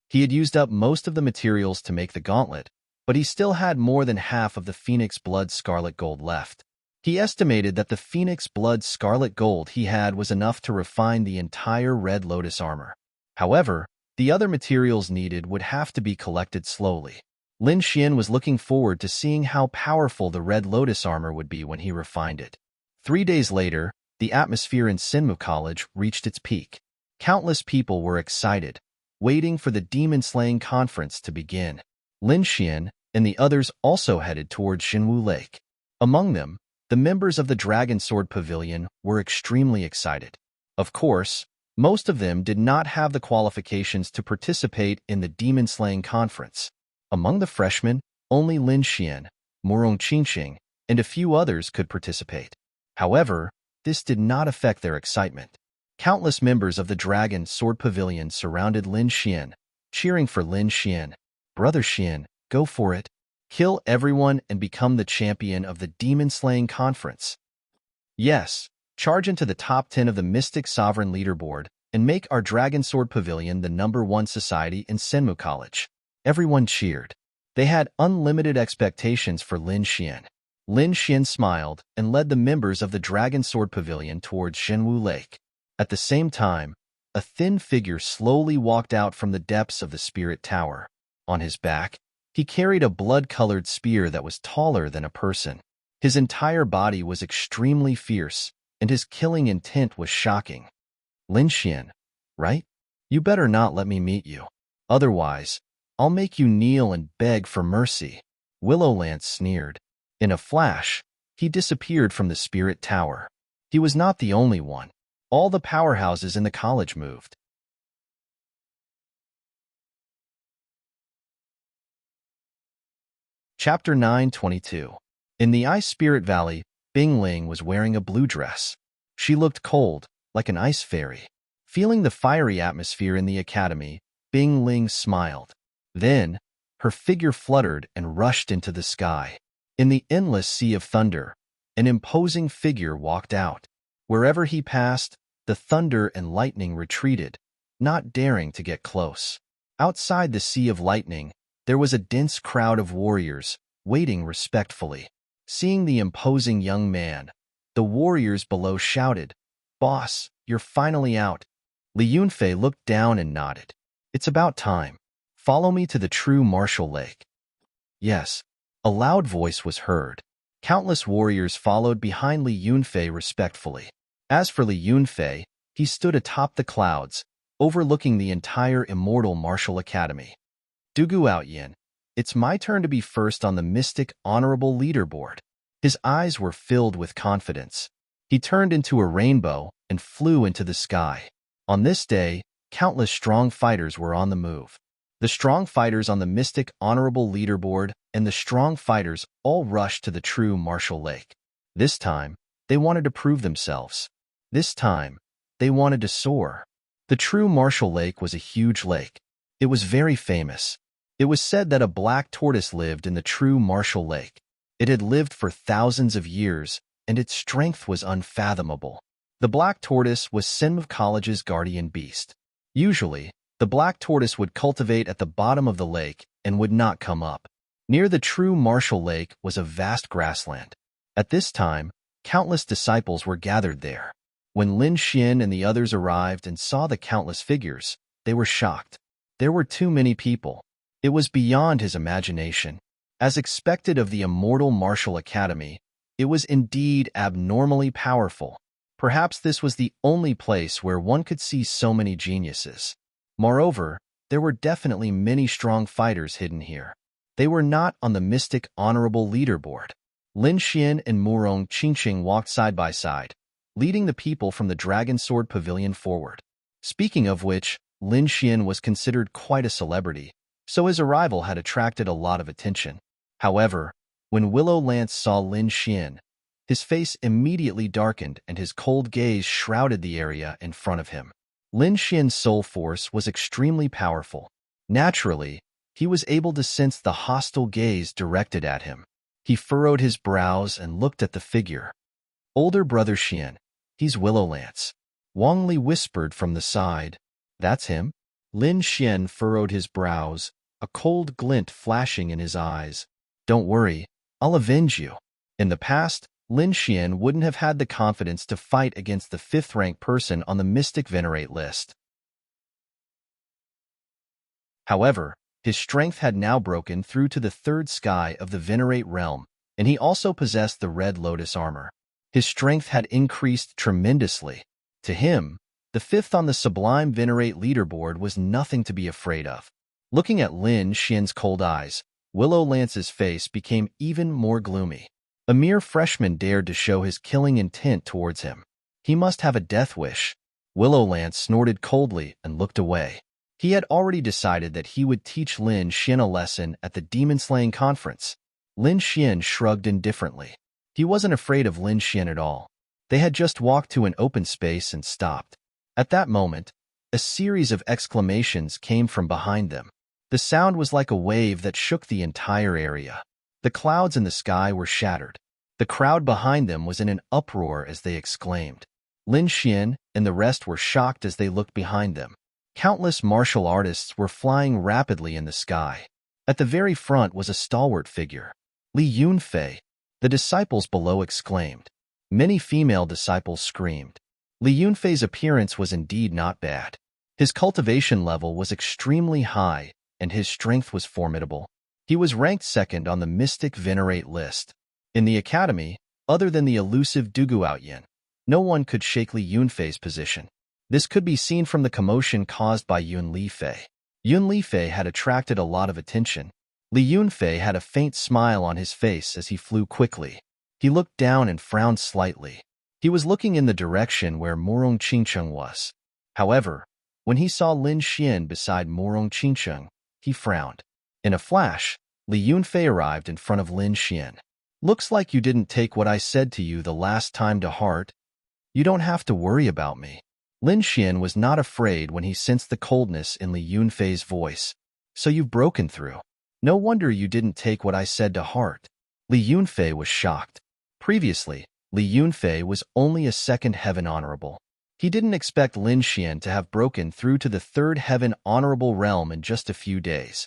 He had used up most of the materials to make the gauntlet, but he still had more than half of the Phoenix Blood Scarlet Gold left. He estimated that the Phoenix Blood Scarlet Gold he had was enough to refine the entire Red Lotus armor. However, the other materials needed would have to be collected slowly. Lin Xian was looking forward to seeing how powerful the Red Lotus armor would be when he refined it. 3 days later, the atmosphere in Senmu College reached its peak. Countless people were excited, waiting for the demon-slaying conference to begin. Lin Xian and the others also headed towards Xinwu Lake. Among them, the members of the Dragon Sword Pavilion were extremely excited. Of course, most of them did not have the qualifications to participate in the demon-slaying conference. Among the freshmen, only Lin Xian, Murong Qingqing, and a few others could participate. However, this did not affect their excitement. Countless members of the Dragon Sword Pavilion surrounded Lin Xian, cheering for Lin Xian. Brother Xian, go for it. Kill everyone and become the champion of the demon-slaying conference. Yes, charge into the top 10 of the Mystic Sovereign leaderboard and make our Dragon Sword Pavilion the #1 society in Senmu College. Everyone cheered. They had unlimited expectations for Lin Xian. Lin Xian smiled and led the members of the Dragon Sword Pavilion towards Xinwu Lake. At the same time, a thin figure slowly walked out from the depths of the Spirit Tower. On his back, he carried a blood-colored spear that was taller than a person. His entire body was extremely fierce, and his killing intent was shocking. Lin Xian, right? You better not let me meet you. Otherwise, I'll make you kneel and beg for mercy. Willowlance sneered. In a flash, he disappeared from the Spirit Tower. He was not the only one. All the powerhouses in the college moved. Chapter 9:22. In the Ice Spirit Valley, Bing Ling was wearing a blue dress. She looked cold, like an ice fairy. Feeling the fiery atmosphere in the academy, Bing Ling smiled. Then, her figure fluttered and rushed into the sky. In the endless sea of thunder, an imposing figure walked out. Wherever he passed, the thunder and lightning retreated, not daring to get close. Outside the sea of lightning, there was a dense crowd of warriors, waiting respectfully. Seeing the imposing young man, the warriors below shouted, "Boss, you're finally out." Li Yunfei looked down and nodded. "It's about time. Follow me to the true Martial Lake." Yes, a loud voice was heard. Countless warriors followed behind Li Yunfei respectfully. As for Li Yunfei, he stood atop the clouds, overlooking the entire Immortal Martial Academy. "Dugu Outyin, it's my turn to be first on the Mystic Honorable Leaderboard." His eyes were filled with confidence. He turned into a rainbow and flew into the sky. On this day, countless strong fighters were on the move. The strong fighters on the Mystic Honorable Leaderboard and the strong fighters all rushed to the true Martial Lake. This time, they wanted to prove themselves. This time, they wanted to soar. The true Martial Lake was a huge lake. It was very famous. It was said that a black tortoise lived in the true Martial Lake. It had lived for thousands of years, and its strength was unfathomable. The black tortoise was Senmu College's guardian beast. Usually, the black tortoise would cultivate at the bottom of the lake and would not come up. Near the true Martial Lake was a vast grassland. At this time, countless disciples were gathered there. When Lin Xian and the others arrived and saw the countless figures, they were shocked. There were too many people. It was beyond his imagination. As expected of the immortal martial academy, it was indeed abnormally powerful. Perhaps this was the only place where one could see so many geniuses. Moreover, there were definitely many strong fighters hidden here. They were not on the mystic honorable leaderboard. Lin Xian and Murong Qingqing walked side by side, leading the people from the Dragon Sword Pavilion forward. Speaking of which, Lin Xian was considered quite a celebrity, so his arrival had attracted a lot of attention. However, when Willow Lance saw Lin Xian, his face immediately darkened and his cold gaze shrouded the area in front of him. Lin Xian's soul force was extremely powerful. Naturally, he was able to sense the hostile gaze directed at him. He furrowed his brows and looked at the figure. Older brother Xian, he's Willow Lance. Wang Li whispered from the side. That's him? Lin Xian furrowed his brows, a cold glint flashing in his eyes. Don't worry, I'll avenge you. In the past, Lin Xian wouldn't have had the confidence to fight against the 5th-ranked person on the Mystic Venerate list. However, his strength had now broken through to the 3rd sky of the Venerate realm, and he also possessed the Red Lotus armor. His strength had increased tremendously. To him, the 5th on the Sublime Venerate leaderboard was nothing to be afraid of. Looking at Lin Xian's cold eyes, Willow Lance's face became even more gloomy. A mere freshman dared to show his killing intent towards him. He must have a death wish. Willow Lance snorted coldly and looked away. He had already decided that he would teach Lin Xian a lesson at the demon-slaying conference. Lin Xian shrugged indifferently. He wasn't afraid of Lin Xian at all. They had just walked to an open space and stopped. At that moment, a series of exclamations came from behind them. The sound was like a wave that shook the entire area. The clouds in the sky were shattered. The crowd behind them was in an uproar as they exclaimed. Lin Xian and the rest were shocked as they looked behind them. Countless martial artists were flying rapidly in the sky. At the very front was a stalwart figure. Li Yunfei. The disciples below exclaimed. Many female disciples screamed. Li Yunfei's appearance was indeed not bad. His cultivation level was extremely high, and his strength was formidable. He was ranked 2nd on the Mystic Venerate list. In the academy, other than the elusive Duguoutian, no one could shake Li Yunfei's position. This could be seen from the commotion caused by Yun Lifei. Yun Lifei had attracted a lot of attention. Li Yunfei had a faint smile on his face as he flew quickly. He looked down and frowned slightly. He was looking in the direction where Murong Qingqing was. However, when he saw Lin Xian beside Murong Qingqing, he frowned. In a flash, Li Yunfei arrived in front of Lin Xian. Looks like you didn't take what I said to you the last time to heart. You don't have to worry about me. Lin Xian was not afraid when he sensed the coldness in Li Yunfei's voice. So you've broken through. No wonder you didn't take what I said to heart. Li Yunfei was shocked. Previously, Li Yunfei was only a 2nd heaven honorable. He didn't expect Lin Xian to have broken through to the 3rd heaven honorable realm in just a few days.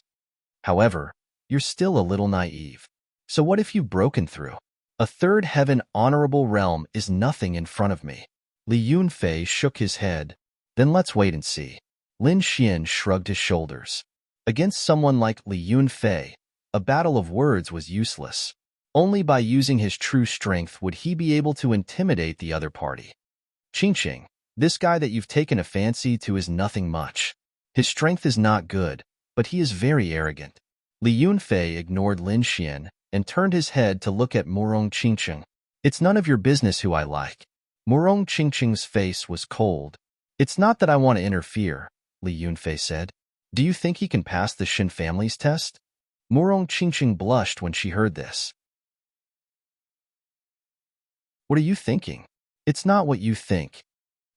However, you're still a little naive. So what if you've broken through? A 3rd heaven honorable realm is nothing in front of me. Li Yunfei shook his head. Then let's wait and see. Lin Xian shrugged his shoulders. Against someone like Li Yunfei, a battle of words was useless. Only by using his true strength would he be able to intimidate the other party. Qingqing, this guy that you've taken a fancy to is nothing much. His strength is not good, but he is very arrogant. Li Yunfei ignored Lin Xian and turned his head to look at Murong Qingqing. It's none of your business who I like. Murong Qingqing's face was cold. It's not that I want to interfere, Li Yunfei said. Do you think he can pass the Shin family's test? Murong Qingqing blushed when she heard this. What are you thinking? It's not what you think.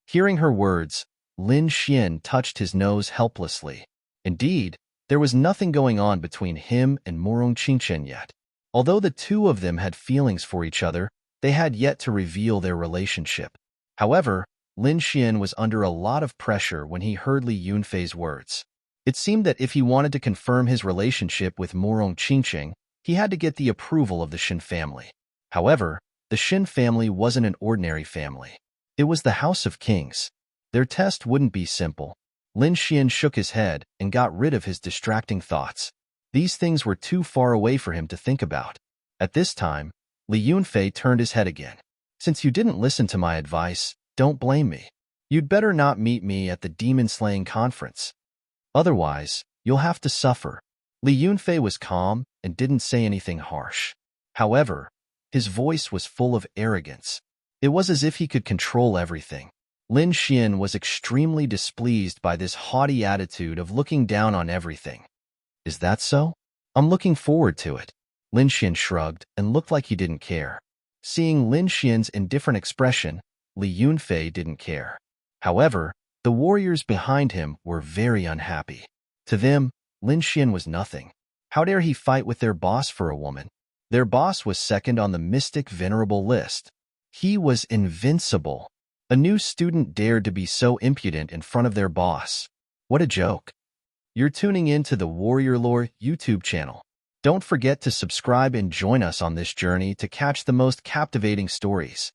Hearing her words, Lin Xian touched his nose helplessly. Indeed, there was nothing going on between him and Murong Qingqing yet. Although the two of them had feelings for each other, they had yet to reveal their relationship. However, Lin Xian was under a lot of pressure when he heard Li Yunfei's words. It seemed that if he wanted to confirm his relationship with Murong Qingqing, he had to get the approval of the Shin family. However, the Shin family wasn't an ordinary family. It was the House of Kings. Their test wouldn't be simple. Lin Xian shook his head and got rid of his distracting thoughts. These things were too far away for him to think about. At this time, Li Yunfei turned his head again. Since you didn't listen to my advice, don't blame me. You'd better not meet me at the demon-slaying conference. Otherwise, you'll have to suffer. Li Yunfei was calm and didn't say anything harsh. However, his voice was full of arrogance. It was as if he could control everything. Lin Xian was extremely displeased by this haughty attitude of looking down on everything. Is that so? I'm looking forward to it. Lin Xian shrugged and looked like he didn't care. Seeing Lin Xian's indifferent expression, Li Yunfei didn't care. However, the warriors behind him were very unhappy. To them, Lin Xian was nothing. How dare he fight with their boss for a woman? Their boss was second on the mystic venerable list. He was invincible. A new student dared to be so impudent in front of their boss. What a joke. You're tuning in to the Warrior Lore YouTube channel. Don't forget to subscribe and join us on this journey to catch the most captivating stories.